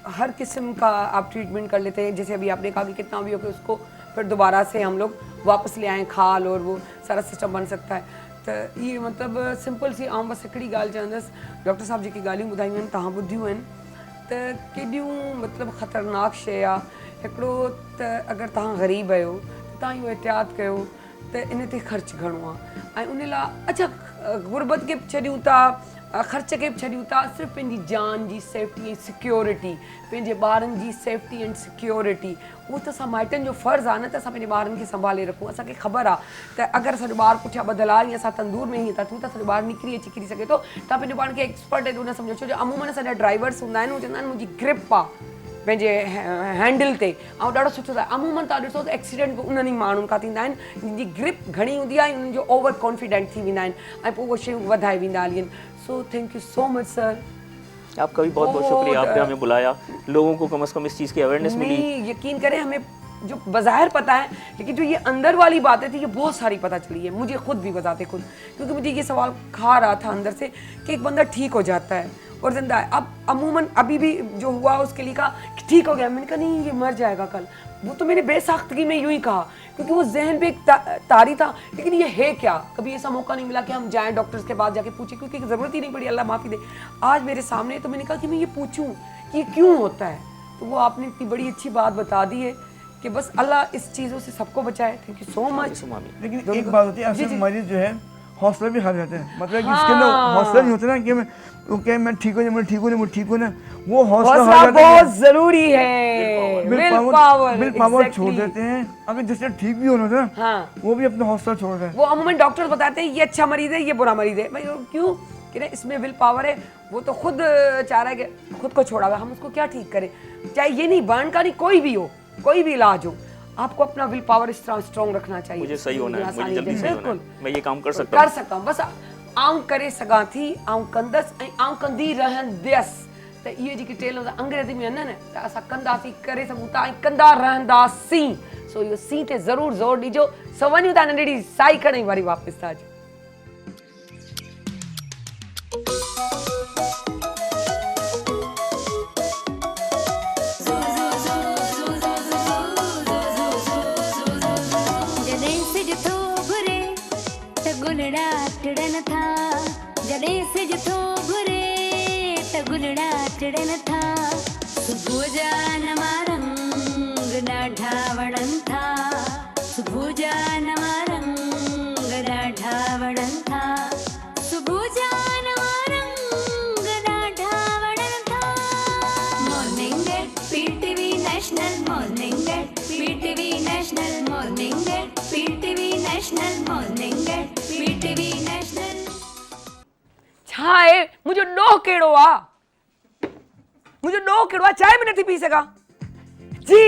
Speaker 2: हर किस्म का आप ट्रीटमेंट कर लेते हैं? जैसे अभी आपने कहा कि कितना भी हो कि उसको फिर दोबारा से हम लोग वापस ले आएँ, खाल और वो सारा सिस्टम बन सकता है। तो ये मतलब सिंपल सी आम बस हिकिड़ी ॻाल्हि चवंदसि, डॉक्टर साहब जेकी ॻाल्हियूं ॿुधायूं आहिनि तव्हां ॿुधियूं आहिनि, त केॾियूं मतलब ख़तरनाक शइ आहे। हिकिड़ो त अगरि तव्हां ग़रीब आहियो त तव्हां इहो एहतियात कयो त इन ते ख़र्चु घणो आहे, ऐं उन लाइ अच्छा गुरबत खे बि छॾियूं था, ख़र्च खे बि छॾियूं था, सिर्फ़ु पंहिंजी जान जी सेफ्टी ऐं सिक्योरिटी, पंहिंजे ॿारनि जी सेफ्टी एंड सिक्योरिटी, उहो त असां माइटनि जो फ़र्ज़ु आहे न त असां पंहिंजे ॿारनि खे संभाले रखूं। असांखे ख़बर आहे त अगरि असांजो ॿारु पुठियां ॿधल आहे या असां तंदूर में हीअं था थियूं त असांजो ॿारु निकिरी अची किरी सघे थो। तव्हां पंहिंजे पाण खे एक्सपर्ट एॾो न सम्झो, छो जो अमूमन असांजा ड्राइवर्स हूंदा आहिनि, उहे चवंदा आहिनि मुंहिंजी ग्रिप आहे पंहिंजे हैंडल ते, ऐं ॾाढो सुठो आहे। अमूमन तव्हां ॾिसो त एक्सीडेंट बि उन्हनि ई माण्हुनि खां थींदा आहिनि जिनजी ग्रिप घणी हूंदी आहे, उन्हनि जो ओवर कॉन्फिडेंट थी वेंदा आहिनि ऐं पोइ उहे शयूं वधाए वेंदा हली आहिनि। सो thank you so much sir,
Speaker 5: आपका भी बहुत बहुत शुक्रिया, आपने हमें बुलाया, लोगों को कम से कम इस चीज़ की अवेयरनेस मिली।
Speaker 2: यकीन करें, हमें जो बाहर पता है, लेकिन जो ये अंदर वाली बातें थी ये बहुत सारी पता चली है मुझे खुद भी, बताते खुद, क्योंकि मुझे ये सवाल खा रहा था अंदर से कि एक बंदा ठीक हो जाता है और जिंदा है। अब अमूमन अभी भी जो हुआ उसके लिए कहा कि ठीक हो गया, मैंने कहा नहीं ये मर जाएगा कल। वो तो मैंने बेसाख्तगी में यूं ही कहा क्योंकि वो जहन पे एक तारी था, लेकिन ये है क्या, कभी ऐसा मौका नहीं मिला कि हम जाएं डॉक्टर्स के पास जाके पूछें, क्योंकि ज़रूरत ही नहीं पड़ी, अल्लाह माफ़ी दे। आज मेरे सामने तो मैंने कहा कि मैं ये पूछूं ये क्यों होता है। तो वो आपने इतनी बड़ी अच्छी बात बता दी है कि बस अल्लाह इस चीज़ों से सबको बचाए। Thank you so much.
Speaker 6: लेकिन एक बात होती है, असल मरीज जो है हौसला भी हार जाते हैं, मतलब कि इसके अंदर हौसला नहीं होता ना कि मैं ठीक हो जाए, मैं ठीक हो जाए, मैं ठीक हो ना, वो हौसला हार
Speaker 2: हौसला
Speaker 6: जाते हैं।
Speaker 2: बहुत जरूरी है।
Speaker 6: विल पावर छोड़ देते हैं। अगर जिससे ठीक भी होना था
Speaker 2: हाँ।
Speaker 6: वो भी अपना हौसला छोड़ रहा है।
Speaker 2: वो अमूमन डॉक्टर बताते हैं ये अच्छा मरीज है, ये बुरा मरीज है। भाई क्यों कि ना इसमें विल पावर है, वो तो खुद चाह रहा है कि खुद को छोड़ा हुआ, हम उसको क्या ठीक करें। चाहे ये नहीं बर्न का नहीं, कोई भी हो, कोई भी इलाज हो, आपको अपना विल पावर इस तरह स्ट्रॉन्ग रखना चाहिए।
Speaker 5: मुझे सही होना है, मुझे जल्दी सही होना है, मैं ये काम कर सकता हूँ।
Speaker 2: बस आऊं करे सघां थी, आऊं कंदस ऐं आऊं कंदी रहंदसि। त इहे जेके टे लफ़्ज़ अंग्रेज़ी में आहिनि न, त असां कंदासीं, करे सघूं था ऐं कंदा रहंदासीं। सो इहो सी ते ज़रूरु ज़ोर ॾिजो। सो वञूं था नंढड़ी साई खणी वरी वापसि था अचूं।
Speaker 1: जॾहिं सिज थो घुरे त गुलड़ा टिड़न था, जॾहिं सिज थो घुरे त गुलड़ा टिड़न था। सुबुह जा नवां रंग ॾाढा वणनि था, सुबुह जा नवां रंग ॾाढा वणनि था, सुबुह जा नवां रंग ॾाढा वणनि था। Morning at PTV national, morning at PTV national, morning at PTV national, morning at PTV national.
Speaker 2: छा आहे मुंहिंजो ॾोह कहिड़ो आहे, मुंहिंजो ॾोह कहिड़ो आहे, चांहि बि नथी पी सघां। जी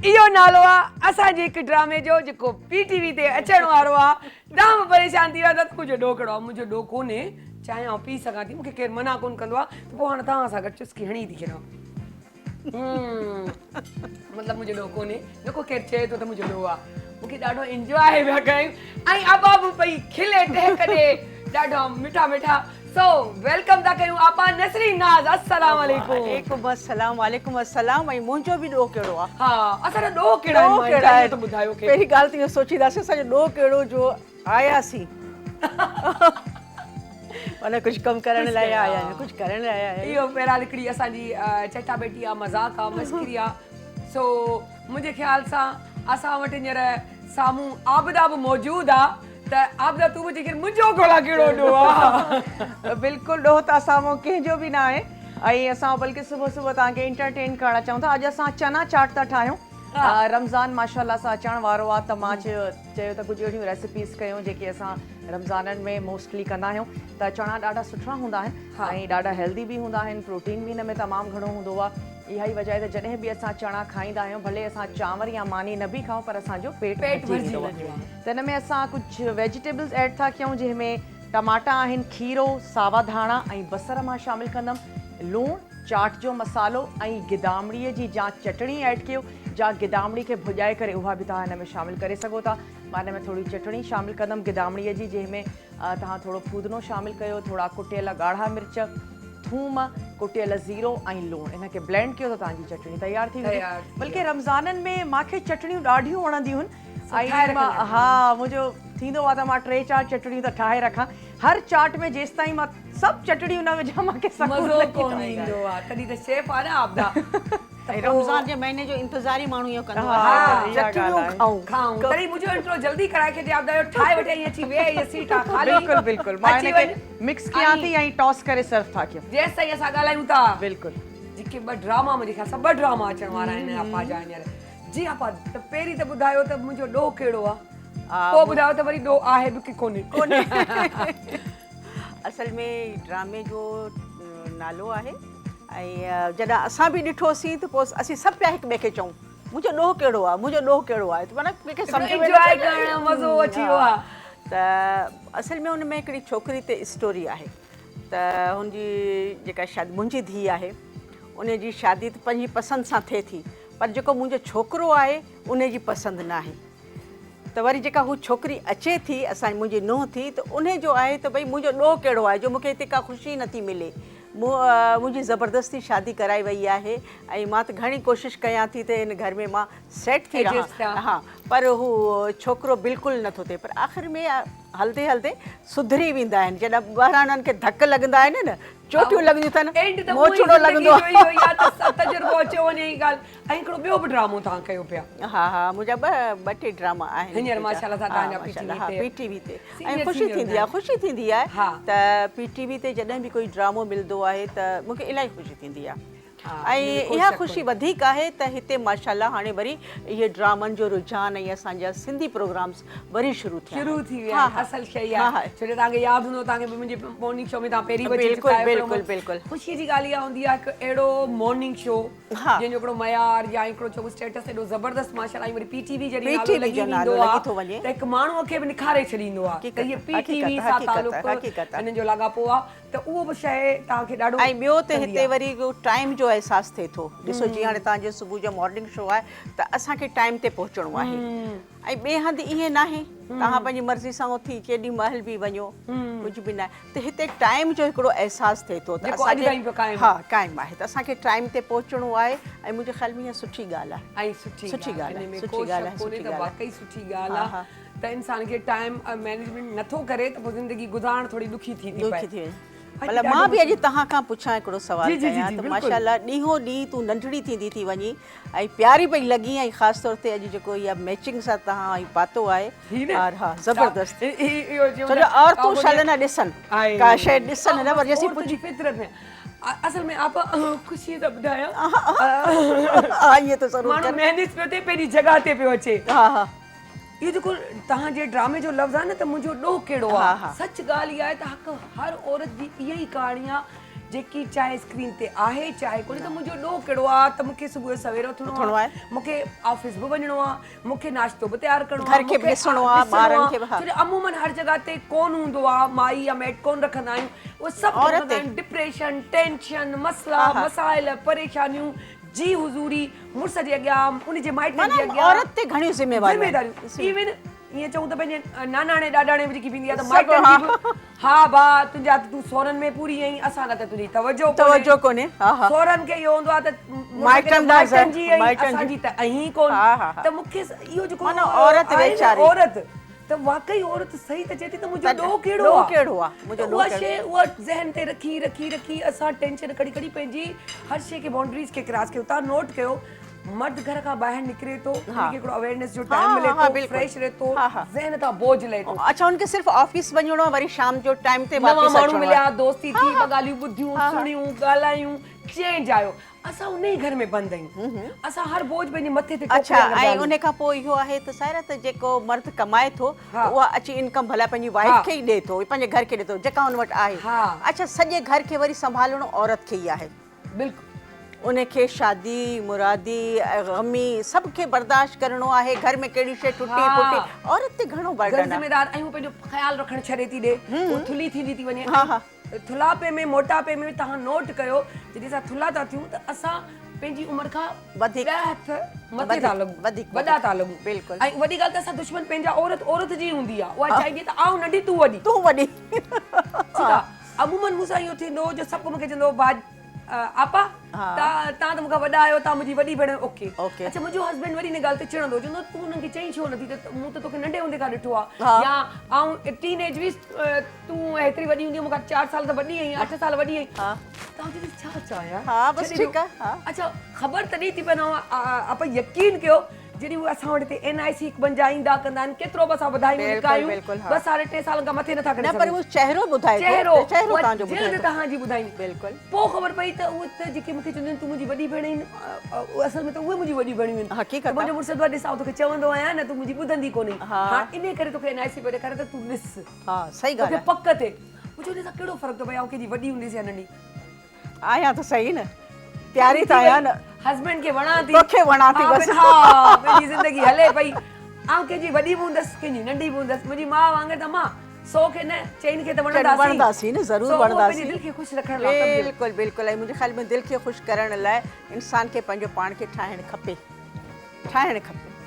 Speaker 2: इहो नालो आहे असांजे हिकु ड्रामे जो जेको पीटीवी ते अचण वारो आहे। तव्हां बि परेशान थी विया त मुंहिंजो ॾोह कहिड़ो आहे। मुंहिंजो ॾोह कोन्हे, चांहि आउं पी सघां थी, मूंखे केरु मना कोन कंदो आहे, त पोइ हाणे तव्हां सां गॾु चुस्की हणी थी छॾां। मतिलबु मुंहिंजो ॾोह कोन्हे, जेको केरु चए थो त मुंहिंजो ॾोह आहे। मूंखे ॾाढो इंजॉय पिया कयूं ऐं अबा बि पई खिले टहक ॾे, ॾाढा मिठा मिठा। सो वेलकम था कयूं आपा नसरीन नाज़। अस्सलाम वालेकुम।
Speaker 7: वालेकुम अस्सलाम, वालेकुम अस्सलाम। ऐं मुंहिंजो बि ॾोह कहिड़ो आहे?
Speaker 2: हा असांजो ॾोह कहिड़ा
Speaker 7: ॾोह कहिड़ा
Speaker 2: आहे
Speaker 7: आहे?
Speaker 2: त ॿुधायो खे।
Speaker 7: पहिरीं ॻाल्हि त इहो सोचींदासीं असांजो ॾोह कहिड़ो जो आयासीं। माना कुझु कमु करण लाइ आया आहियूं, कुझु करण लाइ आया आहियूं।
Speaker 2: इहो पहिरां हिकिड़ी असांजी चटा बेटी आहे, मज़ाक आहे, मस्करी आहे। सो मुंहिंजे ख़्याल सां असां वटि हींअर साम्हूं आबिदा बि मौजूदु आहे। त आबिदा तूं मुंहिंजे मुंहिंजो घोड़ा कहिड़ो ॾोह आहे?
Speaker 7: बिल्कुलु ॾोह त असां कंहिंजो बि न आहे। ऐं असां बल्कि सुबुह सुबुह तव्हांखे एंटरटेन करणु चाहियूं था। अॼु असां चना चाट था ठाहियूं। रमज़ान माशाल्लाह सां अचण वारो आहे, त मां चयो त कुझु अहिड़ियूं रेसिपीज़ कयूं जेके असां रमज़ाननि में मोस्टली कंदा आहियूं। त चणा ॾाढा सुठा हूंदा आहिनि ऐं ॾाढा हेल्दी बि हूंदा आहिनि, प्रोटीन बि हिन में तमामु घणो हूंदो आहे। इहा ई वजह आहे त जॾहिं बि असां चणा खाईंदा आहियूं, भले असां चांवर या मानी न बि खाऊं, पर असांजो पेट भरिजी वेंदो आहे। त हिन में असां कुझु वेजिटेबल्स ऐड था कयूं, जंहिंमें टमाटा आहिनि, खीरो, सावा धाणा ऐं बसर मां शामिलु कंदमि, लूणु, चाट जो मसालो ऐं गिदामड़ीअ जी जा चटणी ऐड कयो। जा गिदामड़ी खे भुॼाए करे उहा बि तव्हां हिन में शामिलु करे सघो था। मां हिन में थोरी चटणी शामिलु कंदमि गिदामड़ीअ जी, जंहिंमें तव्हां थोरो फूदनो शामिलु कयो, थोरा कुटियल ॻाढ़ा मिर्च, थूम, कुटियल ज़ीरो ऐं लूणु, इनखे ब्लेंड कयो त तव्हांजी चटणी तयारु थी वेंदी। बल्कि रमज़ाननि में मूंखे चटणियूं ॾाढियूं वणंदियूं आहिनि। ऐं हा मुंहिंजो थींदो आहे त मां 3-4 चटणियूं त ठाहे रखां। हर चाट में जेसि ताईं मां सभु चटणियूं न विझां मूंखे
Speaker 2: मज़ो कोन ईंदो आहे। तॾहिं त शेफ आहे न आबिदा।
Speaker 7: रमज़ान जे महीने जो इंतज़ार ई माण्हू इहो कंदो
Speaker 2: हा,
Speaker 7: आहे, चटणियूं खाऊं।
Speaker 2: तॾहिं मुंहिंजो इंट्रो जल्दी कराए खे आबिदा जो ठाहे वठे ऐं अची वेह, इहा सीट आहे ख़ाली।
Speaker 7: बिल्कुलु बिल्कुलु, मां हिनखे मिक्स कयां थी ऐं टॉस करे सर्व था कयूं।
Speaker 2: जेसि ताईं असां ॻाल्हायूं था।
Speaker 7: बिल्कुलु।
Speaker 2: जेके 2 ड्रामा मुंहिंजे ख़्याल सां 2 ड्रामा अचण वारा आहिनि आपा जा हींअर। जी आपा, त पहिरीं त ॿुधायो त मुंहिंजो ॾोह कहिड़ो आहे, पोइ ॿुधायो त वरी ॾोह आहे बि की कोन्हे।
Speaker 7: असल में ड्रामे जो नालो आहे ऐं जॾहिं असां बि ॾिठोसीं त पोइ असीं सभु पिया हिक ॿिए खे चऊं मुंहिंजो ॾोह कहिड़ो आहे, मुंहिंजो ॾोह कहिड़ो आहे, त माना कंहिंखे सम्झ में
Speaker 2: एंजॉय करण मज़ो अची वियो आहे।
Speaker 7: त असल में हुन में हिकिड़ी छोकिरी ते स्टोरी आहे। त हुनजी जेका शादी मुंहिंजी धीउ आहे, उनजी शादी त पंहिंजी पसंदि सां थिए थी, पर जेको मुंहिंजो छोकिरो आहे उनजी पसंदि न आहे। त वरी जेका हू छोकिरी अचे थी, मुंहिंजी नुंहुं थी, त उन जो आहे त भई मुंहिंजो ॾोह कहिड़ो आहे जो मूंखे हिते का ख़ुशी नथी मिले। मुंहिंजी ज़बरदस्ती शादी कराई वई आहे ऐं मां त घणी कोशिशि कयां थी त हिन घर में मां सेट थी रहां। हा, पर हू छोकिरो बिल्कुलु नथो थिए। पर आख़िर में हलंदे हलंदे सुधरी वेंदा आहिनि। जॾहिं ॿाहिरां उन्हनि खे धक लॻंदा आहिनि न, चोटियूं लॻंदियूं अथनि
Speaker 2: एंड त
Speaker 7: मोचड़ो लॻंदो आहे
Speaker 2: तजुर्बो अचे वञे ई ॻाल्हि ऐं हिकिड़ो ॿियो बि ड्रामो तव्हां कयो पिया
Speaker 7: हा मुंहिंजा ॿ टे ड्रामा आहिनि
Speaker 2: हींअर माशाल्लाह सां तव्हांजा
Speaker 7: पीटीवी ते
Speaker 2: Senior
Speaker 7: ऐं ख़ुशी
Speaker 2: senior
Speaker 7: थींदी आहे ख़ुशी थींदी आहे
Speaker 2: हा।
Speaker 7: त पीटीवी ते जॾहिं बि कोई ड्रामो मिलंदो आहे त मूंखे इलाही ख़ुशी थींदी आहे ऐं इहा ख़ुशी वधीक आहे त हिते माशाल्लाह हाणे वरी इहे ड्रामनि जो रुझान ऐं असांजा सिंधी प्रोग्राम्स वरी शुरू थिया
Speaker 2: शुरू थी विया असल शइ आहे छो जो तव्हांखे यादि हूंदो तव्हांखे बि मुंहिंजे मॉर्निंग शो में तव्हां पहिरीं बची चुका आहियो
Speaker 7: बिल्कुलु बिल्कुलु
Speaker 2: ख़ुशीअ जी ॻाल्हि इहा हूंदी आहे हिकु अहिड़ो मॉर्निंग शो जंहिंजो हिकिड़ो मयार या हिकिड़ो चओ स्टेटस एॾो ज़बरदस्त माशाल्लाह वरी पीटीवी जॾहिं नालो लॻी वेंदो आहे त हिकु माण्हूअ खे बि निखारे छॾींदो आहे त इहे पीटीवी सां तालुक़ु हिननि जो लॻापो आहे त उहो बि शइ तव्हांखे ॾाढो
Speaker 7: ऐं ॿियो त हिते वरी टाइम जो अहसासु थिए थो ॾिसो जीअं हाणे तव्हांजो सुबुह जो मॉर्निंग शो आहे त असांखे टाइम ते पहुचणो आहे ऐं ॿिए हंधि ईअं नाहे तव्हां पंहिंजी मर्ज़ी सां उथी केॾी महिल बि वञो कुझु बि न आहे त हिते टाइम जो हिकिड़ो अहसासु थिए थो त हा क़ाइमु आहे त असांखे टाइम ते पहुचणो आहे ऐं मुंहिंजे ख़्याल में इहा सुठी ॻाल्हि आहे
Speaker 2: ऐं सुठी
Speaker 7: सुठी ॻाल्हि आहे
Speaker 2: सुठी ॻाल्हि आहे वाकई सुठी ॻाल्हि आहे त इंसान खे टाइम मैनेजमेंट नथो करे त पोइ ज़िंदगी गुज़ारण थोरी ॾुखी थी पए
Speaker 7: मतिलबु मां बि अॼु तव्हां खां पुछां हिकिड़ो सुवालु कयां त माशाल्लाह ॾींहों ॾींहुं तूं नंढड़ी थींदी थी वञी ऐं प्यारी पई लॻी ऐं ख़ासि तौर ते अॼु जेको इहा मैचिंग सां तव्हां पातो आहे और हा ज़बरदस्त और तूं शल न ॾिसनि का शइ ॾिसनि न वरी असीं पुछी
Speaker 2: फितरत में असल में आप ख़ुशी सां ॿुधायां
Speaker 7: ईअं त ज़रूरु
Speaker 2: माण्हू महिनत पियो थिए पंहिंजी जॻह ते पियो अचे
Speaker 7: हा
Speaker 2: इहो जेको तव्हांजे ड्रामे जो लफ़्ज़ आहे न त मुंहिंजो ॾोह कहिड़ो आहे सच ॻाल्हि इहा आहे त हर औरत जी इहा ई कहाणी आहे जेकी चाहे स्क्रीन ते आहे चाहे कोन्हे त मुंहिंजो ॾोह कहिड़ो आहे त मूंखे सुबुह जो सवेर उथणो आहे मूंखे ऑफिस बि वञिणो आहे मूंखे नाश्तो बि तयारु करिणो आहे
Speaker 7: घर खे बि ॾिसणो आहे ॿारनि खे बि
Speaker 2: अमूमन हर जॻह ते कोन हूंदो आहे माई या मेड कोन रखंदा आहियूं उहे सभु डिप्रेशन टेंशन मसला मसाइल परेशानियूं जी हुज़ूरी मुड़ुस जे अॻियां उनजे माइटनि जे अॻियां
Speaker 7: औरत ते घणियूं ज़िम्मेवारियूं
Speaker 2: इवन ईअं चऊं त पंहिंजे नानाणे ॾाॾाणे बि जेकी थींदी आहे त माइटनि जी बि हा भाउ तुंहिंजा तूं सोरनि में पूरी आहीं असां न त तुंहिंजी तवजो
Speaker 7: कोन्हे
Speaker 2: सोरनि खे इहो हूंदो आहे त माइटनि जी असांजी त अहीं कोन त मूंखे इहो जेको औरत त वाकई औरत सही त चए थी त मुंहिंजो ॾोह कहिड़ो आहे उहा शइ उहा ज़हन ते रखी रखी रखी असां टेंशन कड़ी कड़ी पंहिंजी हर शइ खे बाउंड्रीज़ खे क्रॉस कयो तव्हां नोट कयो मर्द घर खां ॿाहिरि निकिरे थो हिकिड़ो अवेयरनेस जो टाइम मिले थो फ्रेश रहे थो ज़हन तां बोझ लहे थो
Speaker 7: अच्छा उनखे सिर्फ़ ऑफिस वञणो वरी शाम जो टाइम ते
Speaker 2: नवां माण्हू मिलिया दोस्ती थी ॿ ॻाल्हियूं ॿुधियूं सुणियूं ॻाल्हायूं चेंज आयो असां उन ई घर में बंदि आहियूं असां हर बोझ पंहिंजे मथे ते
Speaker 7: अच्छा ऐं उन खां पोइ इहो आहे त सायरा त जेको मर्द कमाए थो उहा अची इनकम भला पंहिंजी वाइफ खे ई ॾिए थो पंहिंजे घर खे ॾिए थो जेका हुन वटि आहे अच्छा सॼे घर खे वरी संभालणो औरत खे ई आहे
Speaker 2: बिल्कुलु
Speaker 7: उनखे शादी मुरादी गमी सभु खे बर्दाश्त करिणो आहे घर में कहिड़ी शइ टुटी फुटी औरत ते घणो बर्डन
Speaker 2: ज़िम्मेदार ऐं पंहिंजो ख़्यालु रखणु छॾे थी ॾे थुली थींदी थी वञे थुलापे में मोटापे में तव्हां नोट कयो जॾहिं असां थुला था थियूं त असां पंहिंजी उमिरि खां वधीक मथे था लॻूं वॾा था लॻूं
Speaker 7: बिल्कुलु
Speaker 2: ऐं वॾी ॻाल्हि त असां दुश्मन पंहिंजा औरत जी हूंदी आहे उहा चाहींदी त आऊं नंढी तूं वॾी ठीकु आहे अमूमन मूंसां इहो थींदो जो सभु को मूंखे चवंदो भाउ आपा तव्हां त मूंखां वॾा आहियो तव्हां मुंहिंजी वॾी भेण ओके अच्छा मुंहिंजो हस्बैंड वरी हिन ॻाल्हि ते चिड़ंदो चवंदो तूं हुननि खे चई छो नथी त मूं त तोखे नंढे हूंदे खां ॾिठो आहे या ऐं टीन एज बि तूं एतिरी वॾी हूंदी मूंखां 4 साल त वॾी आहीं 8 साल वॾी आहीं तव्हां छा चाहियां अच्छा ख़बर तॾहिं थी पवंदो आपा यकीन कयो जॾहिं उहे असां वटि हिते NIC बंजा ईंदा कंदा आहिनि केतिरो बि असां वधायूं लिकायूं 2 साल 3 साल खां मथे नथा करे
Speaker 7: पर उहो चेहरो ॿुधाए
Speaker 2: तव्हांजी ॿुधाईंदी बिल्कुलु पोइ ख़बर पई त उहे त जेके मूंखे चवंदा आहिनि तूं मुंहिंजी वॾी भेण आहिनि असल में त उहे मुंहिंजी वॾी भेणियूं आहिनि मुंहिंजो मुड़ुस ॾिसां तोखे चवंदो आहियां न तूं मुंहिंजी ॿुधंदी कोन्हे हा इन करे तोखे NIC पियो ॾेखारे त तूं ॾिस
Speaker 7: सही ॻाल्हि
Speaker 2: पक ते मुंहिंजो हुन सां कहिड़ो फ़र्क़ु थो पए ऐं कंहिंजी वॾी हूंदीसि या नंढी
Speaker 7: आहियां त सही न प्यारी त आहियां न
Speaker 2: हस्बैंड खे वणा थी
Speaker 7: तोखे वणा थी बस
Speaker 2: हा पंहिंजी ज़िंदगी हले पई ऐं कंहिंजी वॾी बि हूंदसि कंहिंजी नंढी बि हूंदसि मुंहिंजी माउ वांगुरु त मां 100 खे न चइनि खे त
Speaker 7: वणंदासीं न ज़रूरु वणंदासीं
Speaker 2: दिलि खे ख़ुशि रखण लाइ
Speaker 7: बिल्कुलु बिल्कुलु ऐं मुंहिंजे ख़्याल में दिलि खे ख़ुशि करण लाइ इंसान खे पंहिंजो पाण खे ठाहिणु खपे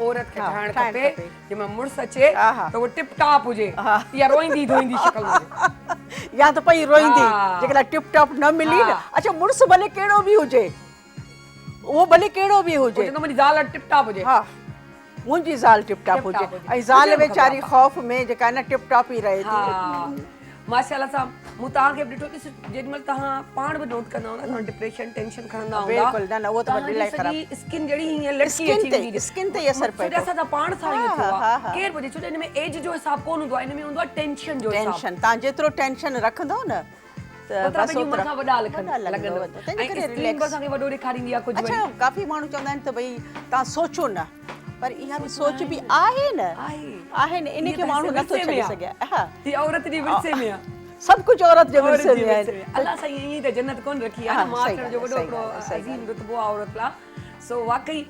Speaker 7: औरत खे ठाहिणु खपे जंहिंमें मुड़ुस अचे त उहो टिप टॉप हुजे या रोईंदी धोईंदी शकल हुजे या त पई रोईंदी जेकॾहिं टिप टॉप न मिली न अच्छा मुड़ुस भले कहिड़ो बि हुजे उहो भले कहिड़ो बि हुजे
Speaker 2: मुंहिंजी ज़ाल टिप टॉप हुजे
Speaker 7: हा मुंहिंजी ज़ाल टिप टॉप हुजे ऐं ज़ाल वेचारी ख़ौफ़ में जेका न टिप टॉप ई रहे थी
Speaker 2: माशाल्लाह सां मूं तव्हांखे बि ॾिठो ॾिस जेॾीमहिल तव्हां पाण बि नोट कंदा हूंदा तव्हां डिप्रेशन टेंशन खणंदा हूंदा
Speaker 7: बिल्कुलु, न, न, उहो त वॾी लाइफ ख़राब।
Speaker 2: स्किन जहिड़ी हीअं लटकी
Speaker 7: Skin
Speaker 2: अची
Speaker 7: ते-
Speaker 2: वेंदी
Speaker 7: skin ते ई असरु पए थो।
Speaker 2: असां पाण सां ईअं थियो
Speaker 7: हा,
Speaker 2: आहे
Speaker 7: हा।
Speaker 2: केरु ॿुधे छो त हिन में एज जो हिसाब कोन हूंदो आहे हिन में हूंदो आहे टेंशन जो हिसाब
Speaker 7: टेंशन तव्हां जेतिरो टेंशन रखंदव न त
Speaker 2: ओतिरा
Speaker 7: बसि
Speaker 2: पंहिंजी उमिरि
Speaker 7: ओतिरा
Speaker 2: खां वॾा लॻंदव
Speaker 7: तंहिंजे करे
Speaker 2: स्क्रीन
Speaker 7: relax।
Speaker 2: असांखे वॾो ॾेखारींदी आहे कुझु
Speaker 7: अच्छा
Speaker 2: वरी
Speaker 7: काफ़ी माण्हू चवंदा आहिनि त भई तव्हां सोचो न पर इहा बि सोच बि आहे न आहे न इन खे माण्हू नथो छॾे सघे हा
Speaker 2: हीअ औरत जे विरसे में आहे
Speaker 7: सभु कुझु औरत जे
Speaker 2: औरत
Speaker 7: विरसे
Speaker 2: जे
Speaker 7: में
Speaker 2: विरसे
Speaker 7: आहे
Speaker 2: में अलाह साईं ईअं त जन्नत कोन रखी आहे
Speaker 7: हा,
Speaker 2: मां
Speaker 7: सही
Speaker 2: अचण जो
Speaker 7: ॻाल्हि
Speaker 2: वॾो
Speaker 7: आहे,
Speaker 2: हिकिड़ो
Speaker 7: सही
Speaker 2: अज़ीम रुतबो आहे औरत लाइ सो वाकई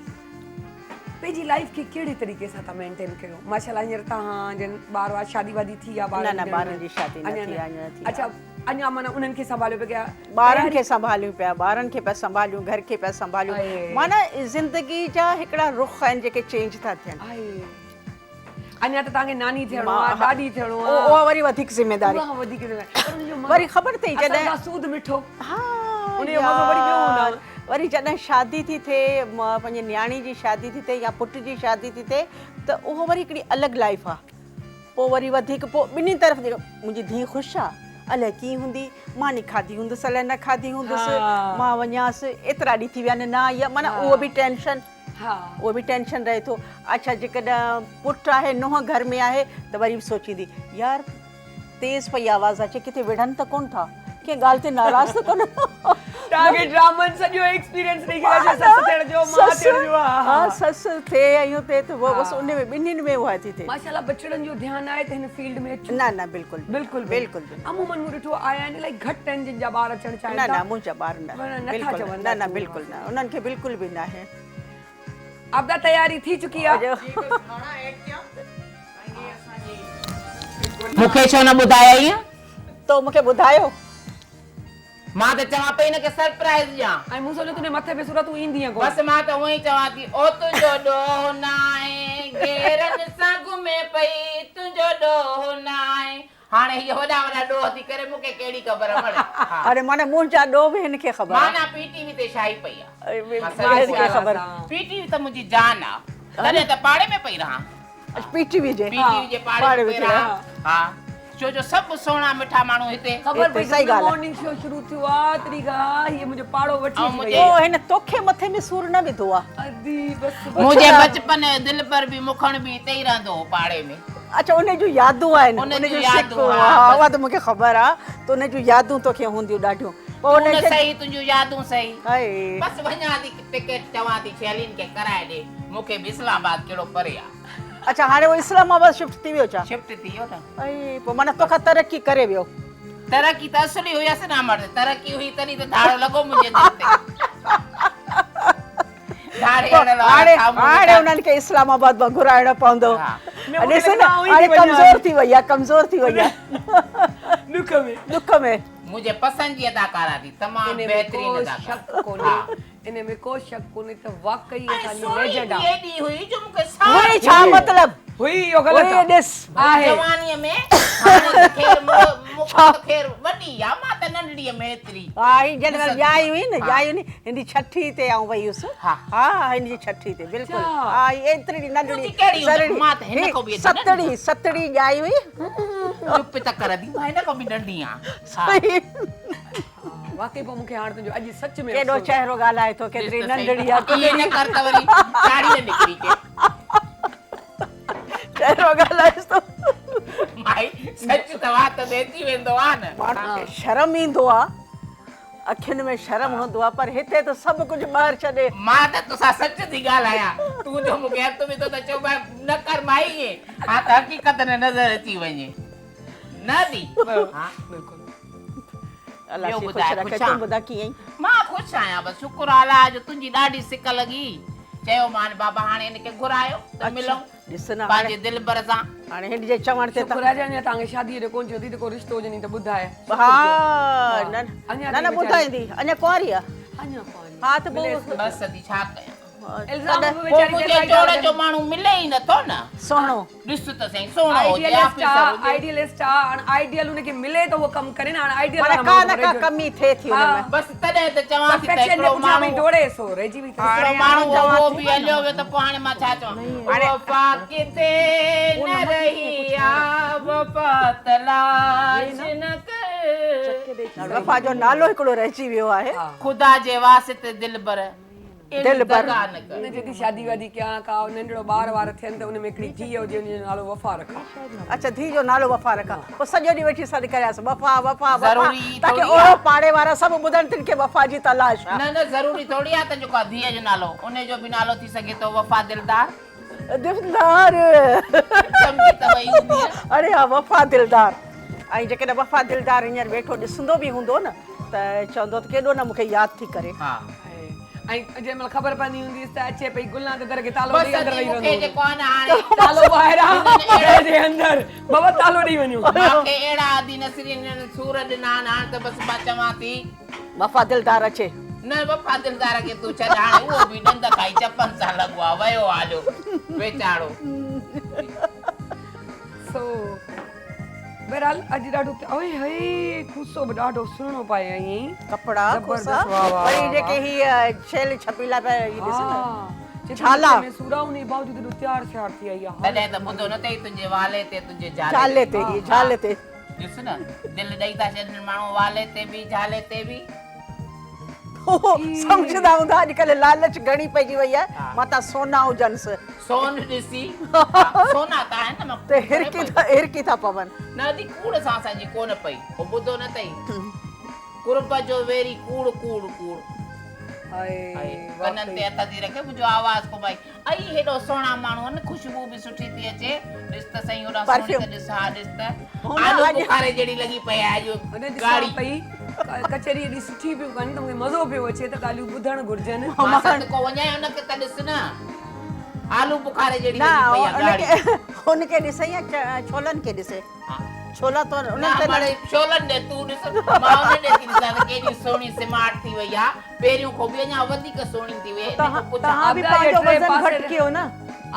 Speaker 2: पंहिंजी लाइफ खे कहिड़े तरीक़े सां था मेंटेन कयो माशाल्लाह हींअर तव्हां जन ॿार वार शादी वादी थी आहे
Speaker 7: न, न, ॿारनि जी शादी न थी आहे, अञा न थी आहे।
Speaker 2: अच्छा अञा माना उन्हनि खे संभालियो पिया क्या
Speaker 7: ॿारनि खे संभालियूं पिया ॿारनि खे पिया संभालियूं घर खे पिया संभालियूं
Speaker 2: आहे।
Speaker 7: माना ज़िंदगी जा हिकिड़ा रुख आहिनि जेके चेंज था थियनि
Speaker 2: आहे अञा त तव्हांखे नानी थियणो आहे ॾाॾी थियणो आहे
Speaker 7: उहा वरी वधीक ज़िम्मेदारी
Speaker 2: उहा वधीक पर उनजो मज़ो-
Speaker 7: वरी ख़बर अथई
Speaker 2: असां
Speaker 7: जॾहिं
Speaker 2: खां सूद मिठो
Speaker 7: हा
Speaker 2: उनजो मज़ो वरी ॿियो हूंदो आहे।
Speaker 7: यार, वरी जॾहिं शादी थी थिए पंहिंजे न्याणी जी शादी थी थिए या पुट जी शादी थी थिए त उहो वरी हिकिड़ी अलॻि लाइफ आहे पोइ वरी वधीक पोइ ॿिन्ही तरफ़ मुंहिंजी धीउ ख़ुशि आहे अलाए कीअं हूंदी मां नी खाधी हूंदसि अलाए न खाधी हूंदसि मां वञासि एतिरा ॾींहं थी विया आहिनि न या माना उहो बि टेंशन
Speaker 2: हा
Speaker 7: उहो बि टेंशन रहे थो अच्छा जेकॾहिं पुटु आहे नुंहुं घर में आहे त वरी बि सोचींदी यार तेज़ पई आवाज़ अचे किथे विढ़नि त कोन था कंहिं ॻाल्हि ते नाराज़ त कोन
Speaker 2: तव्हांखे ड्रामनि सॼो एक्सपीरियंस ॾेई करे ससु थियण जो मां थियण जो
Speaker 7: हा ससु थिए ऐं इहो थिए त उहो बसि उन में ॿिन्हिनि में उहा थी थिए
Speaker 2: माशाल्लाह बचड़नि जो ध्यानु आहे त हिन फील्ड में अचो
Speaker 7: न न बिल्कुलु
Speaker 2: बिल्कुलु
Speaker 7: बिल्कुलु
Speaker 2: अमूमन मूं ॾिठो आया आहिनि इलाही घटि आहिनि जिन जा ॿार अचणु
Speaker 7: न
Speaker 2: चाहिनि
Speaker 7: न
Speaker 2: था
Speaker 7: मुंहिंजा ॿार न
Speaker 2: पर नथा
Speaker 7: बिल्कुलु
Speaker 2: चवनि
Speaker 7: न न
Speaker 2: था
Speaker 7: बिल्कुलु न उन्हनि खे बिल्कुलु बि न आहे
Speaker 2: आपदा तयारी थी चुकी आहे
Speaker 4: मूंखे छो न ॿुधाया ईअं
Speaker 7: तो मूंखे ॿुधायो
Speaker 4: मां त चवां पई हिनखे सरप्राइज़ ॾियां
Speaker 2: ऐं मूं सोचियो तुंहिंजे मथे पे सूरत तूं ईंदी आहे
Speaker 4: बसि मां त उअं ई चवां थी ओ तुंहिंजो ॾोह न आहे घेरनि सां घुमे पई तुंहिंजो ॾोह न आहे हाणे हीअ वॾा वॾा ॾोह थी करे मूंखे कहिड़ी ख़बर पड़े हा।
Speaker 7: अरे माना मुंहिंजा ॾोह बि हिनखे ख़बर
Speaker 4: मां
Speaker 7: आहे
Speaker 4: ना पीटीवी ते छाई पई आहे
Speaker 7: हिनखे ख़बर
Speaker 4: पीटीवी त मुंहिंजी जान आहे तॾहिं त पाड़े में पई रहां
Speaker 7: पीटीवी जे
Speaker 4: पीटीवी जे पाड़े में
Speaker 7: में
Speaker 4: पई रहां हा छो जो सभु सुहिणा मिठा माण्हू हिते
Speaker 2: ख़बर पई
Speaker 7: सही ॻाल्हि आहे।
Speaker 2: मॉर्निंग शो शुरू थियो आहे तरीक़ा हीअ मुंहिंजो पाड़ो वठी
Speaker 4: ऐं
Speaker 2: अची वई
Speaker 4: मुंहिंजे-
Speaker 7: ओ हिन तोखे मथे में सूर न विधो आहे
Speaker 2: अदी बस
Speaker 4: मुंहिंजे बचपन जो दिलि पर बि मुखण बि हिते ई रहंदो हो पाड़े में
Speaker 7: अच्छा उन जूं यादूं आहिनि
Speaker 4: उन
Speaker 7: उन
Speaker 4: जूं
Speaker 7: जूं
Speaker 4: यादूं,
Speaker 7: सिकूं,
Speaker 4: हा,
Speaker 7: हा
Speaker 4: बसि।
Speaker 7: उहा त मूंखे ख़बर आहे त उन जूं यादूं तोखे हूंदियूं ॾाढियूं
Speaker 4: तूं न सही तुंहिंजूं यादूं सही
Speaker 7: हाय
Speaker 4: बसि वञा थी टिकट चवां थी शैलीन खे कराए ॾे मूंखे बि इस्लामाबाद कहिड़ो परे आहे
Speaker 7: अच्छा हाणे उहो इस्लामाबाद शिफ्ट थी वियो छा
Speaker 4: शिफ्ट थी वियो न
Speaker 7: ऐं पोइ माना तोखां तरक़ी करे वियो
Speaker 4: तरक़ी त असली हुयसि न मर्द तरक़ी हुई तॾहिं त धाड़ो लॻो मुंहिंजे दिलि ते धाड़े हणण वारा
Speaker 7: हाणे
Speaker 4: साम्हूं
Speaker 7: हाणे
Speaker 4: वेठा।
Speaker 7: उन्हनि खे इस्लामाबाद मां घुराइणो पवंदो
Speaker 4: हा।
Speaker 7: ॾिस न हाणे कमज़ोर थी वई आहे कमज़ोर थी वई आहे
Speaker 2: दुख में
Speaker 7: दुख में
Speaker 4: मुंहिंजे पसंदि जी अदाकारा थी तमामु
Speaker 2: इन में
Speaker 4: बहितरीन
Speaker 2: को
Speaker 4: अदाकारा
Speaker 2: शक कोन्हे इन में को शक कोन्हे त वाकई असांजी लेजेंड आहे
Speaker 4: एॾी हुई जो मूंखे
Speaker 7: वरी छा मतिलब
Speaker 2: हुई इहो ग़लति
Speaker 7: उहे ॾिस
Speaker 2: आहे
Speaker 4: जवानीअ में हाणे त खेर मूंखां त खेर वॾी आहे मां त नंढड़ीअ में एतिरी
Speaker 7: हा ही जॾहिं ॼाई हुई न ॼाई हुई हिनजी छठी ते आऊं वई हुअसि
Speaker 4: हा।
Speaker 7: हा हिनजी छठी ते बिल्कुलु
Speaker 2: अच्छा।
Speaker 7: हा ही एतिरी नंढड़ी
Speaker 4: मुंहिंजी कहिड़ी उमिरि?
Speaker 7: सरड़ी,
Speaker 4: मां त हिन खां बि
Speaker 7: ही
Speaker 4: नंढी।
Speaker 7: सतड़ी ॼाई हुई
Speaker 4: चुप त कर दी मां हिन खां बि नंढी आहियां
Speaker 2: वाकई पोइ मूंखे हाणे तुंहिंजो अॼु सच में
Speaker 7: केॾो
Speaker 2: अफ़सोस आहे।
Speaker 7: चहिरो ॻाल्हाए थो केतिरी नंढड़ी आहे
Speaker 4: ईअं न कर त वरी साड़ी न निकिरी के
Speaker 7: चहिरो ॻाल्हाएसि थो
Speaker 4: भाई सच तव्हां त बेची वेंदो आहे न
Speaker 7: माण्हू खे शर्म ईंदो आहे अखियुनि में शर्म हूंदो आहे पर हिते त सभु कुझु ॿाहिरि छॾे
Speaker 4: मां त तोसां सच थी ॻाल्हायां तूं जो मूंखे हथ विधो त चओ भाई न कर माई ईअं हा त हक़ीक़त न नज़र अची वञे न दी हा
Speaker 2: बिल्कुलु
Speaker 7: अलाह
Speaker 4: ॿियो
Speaker 7: सी
Speaker 4: ॿुधाए,
Speaker 7: ख़ुशि रखे
Speaker 4: ख़ुशि
Speaker 7: तूं ॿुधा कीअं ई
Speaker 4: मां ख़ुशि आहियां बसि शुक्र अलाह जो तुंहिंजी ॾाढी सिक लॻी चयो मान बाबा हाणे हिनखे घुरायो त मिलूं
Speaker 7: ॾिस न
Speaker 4: पंहिंजे दिलि भर सां
Speaker 7: हाणे हिन जे चवण ते
Speaker 2: शुक्र आहे अञा तव्हांखे शादीअ जो कोन थियो अथई त को रिश्तो हुजनि त ॿुधाए
Speaker 7: हा न
Speaker 2: अञा
Speaker 7: न न
Speaker 2: ताईं
Speaker 7: ॿुधाईंदी अञा कुंवारी आहे
Speaker 2: अञा पाणी
Speaker 7: हा त पोइ
Speaker 4: बसि थी छा कयां
Speaker 2: इल्ज़ाम बि
Speaker 8: पोइ
Speaker 2: वेचारी
Speaker 8: मुंहिंजे
Speaker 2: केतिरा ई
Speaker 8: जोड़
Speaker 2: था
Speaker 8: जो माण्हू मिले ई नथो न
Speaker 7: सुहिणो
Speaker 8: ॾिस त सही सुहिणो हुजे
Speaker 2: आइडियलिस्ट
Speaker 8: ऑफिसर हुजे
Speaker 2: आइडियलिस्ट हाणे आइडियल उनखे मिले त उहो कमु करे न हाणे आइडियल
Speaker 7: माना का न का कमी थिए थी
Speaker 2: हाँ।
Speaker 7: हुनमें
Speaker 8: बसि तॾहिं त चवां थी त
Speaker 2: परफेक्शन जे
Speaker 8: हिकिड़ो
Speaker 2: पुठियां भई
Speaker 8: माण्हू
Speaker 2: डोड़े सो रहिजी वई अथसि।
Speaker 8: हिकिड़ो माण्हू उहो बि हलियो वियो त पोइ हाणे मां छा चवां वफ़ा किथे न रही आ वफ़ा तलाश न कर
Speaker 7: वफ़ा जो नालो हिकिड़ो रहिजी वियो आहे
Speaker 8: ख़ुदा जे वास्ते दिलबर
Speaker 7: दिलबर।
Speaker 8: दगा न कर
Speaker 2: उन जॾहिं शादी वादी कयां का नंढड़ो ॿार वार थियनि त उन में हिकिड़ी धीअ हुजे उनजो नालो वफ़ा रखां।
Speaker 7: अच्छा धी जो नालो वफ़ा रखां पोइ सॼो ॾींहुं वेठी सॾु करियासीं वफ़ा वफ़ा वफ़ा
Speaker 8: ज़रूरी
Speaker 7: ताकी
Speaker 8: थोड़ी
Speaker 7: ओड़ो पाड़े वारा सभु ॿुधनि तिन खे वफ़ा जी तलाश आहे
Speaker 8: न ज़रूरी थोड़ी आहे त जेको धीअ जो नालो उन जो बि नालो थी सघे थो वफ़ा दिलदार
Speaker 7: दिलदार
Speaker 8: सम्झी त वई हूंदी आहे।
Speaker 7: अरे हा वफ़ा दिलदार ऐं जेकॾहिं वफ़ा दिलदार हींअर वेठो ॾिसंदो बि हूंदो न त चवंदो त केॾो न मूंखे यादि थी करे
Speaker 8: हा
Speaker 2: ऐं जंहिं महिल ख़बर पवंदी हूंदी त अचे पई गुलनां त घर खे तालो
Speaker 8: बसि
Speaker 2: ॾेई अंदरि वेही
Speaker 8: मूंखे
Speaker 2: रहंदो
Speaker 8: जेको आहे न हाणे
Speaker 2: तालो ॿाहिरां घर जे अंदरि बाबा तालो ॾेई वञो।
Speaker 8: मूंखे अहिड़ा आदि नसरी सूर ॾिना आहिनि हाणे त बसि मां चवां थी
Speaker 7: वफ़ा दिलदार अचे
Speaker 8: न वफ़ा दिलदार खे तूं छॾ हाणे उहो बि ॾंद खाई चपनि सां लॻो आहे वियो हलियो वेचारो
Speaker 2: सो बहरहाल अॼु ॾाढो ओए हे खुसो बि ॾाढो सुहिणो पाए आई
Speaker 7: कपड़ा
Speaker 2: ज़बरदस्त,
Speaker 7: खोसा
Speaker 2: वाह, वाह,
Speaker 7: वरी
Speaker 2: वाह,
Speaker 7: जेके ही छेल छपीला पे ही ॾिस
Speaker 2: हाँ
Speaker 7: छाला।
Speaker 2: में सूरा उन बावजूद एॾो तयार श्यार थी आई आहे।
Speaker 8: तॾहिं त ॿुधो न अथई तुंहिंजे वाले ते तुंहिंजे
Speaker 7: झाले ते ही झाले ते
Speaker 8: ॾिस न दिलि ॾेई था छॾनि माण्हू वाले ते बि झाले ते बि
Speaker 7: समझदा हूंदा अॼुकल्ह लालच घणी पइजी वई आहे मां त सोना हुजनि
Speaker 8: सोन ॾिसी सोना त आहे न मां
Speaker 7: त हिरकी था पवनि
Speaker 8: न दी कूड़ सां असांजी कोन पई पोइ ॿुधो न अथई कुर्ब जो वेरी कूड़ कूड़ कूड़ कननि ते हथ थी रखे मुंहिंजो आवाज़ को भाई आई हेॾो सुहिणा माण्हू आहिनि ख़ुशबू बि सुठी थी अचे ॾिस त सही होॾा सुहिणी त ॾिस हा ॾिस त आलू बुखारे जहिड़ी लॻी पई आहे अॼु गाड़ी
Speaker 2: पई कचहरी एॾी सुठी पियूं कनि त मूंखे मज़ो पियो अचे त ॻाल्हियूं ॿुधणु घुरिजनि।
Speaker 8: मां सदको वञां हुनखे त ॾिस न आलू बुखारे जहिड़ी
Speaker 7: न
Speaker 8: लॻी पई आहे गाड़ी
Speaker 7: हुनखे ॾिसे या छोलनि खे ॾिसे छोला तो उन्हनि ते
Speaker 8: मारे छोलनि ॾे तूं ॾिस मां उन ॾे थी ॾिसां त केॾी सुहिणी स्मार्ट थी वई आहे पहिरियों खां बि अञा वधीक सुहिणी थी वई
Speaker 7: तव्हां बि पंहिंजो वज़न घटि कयो न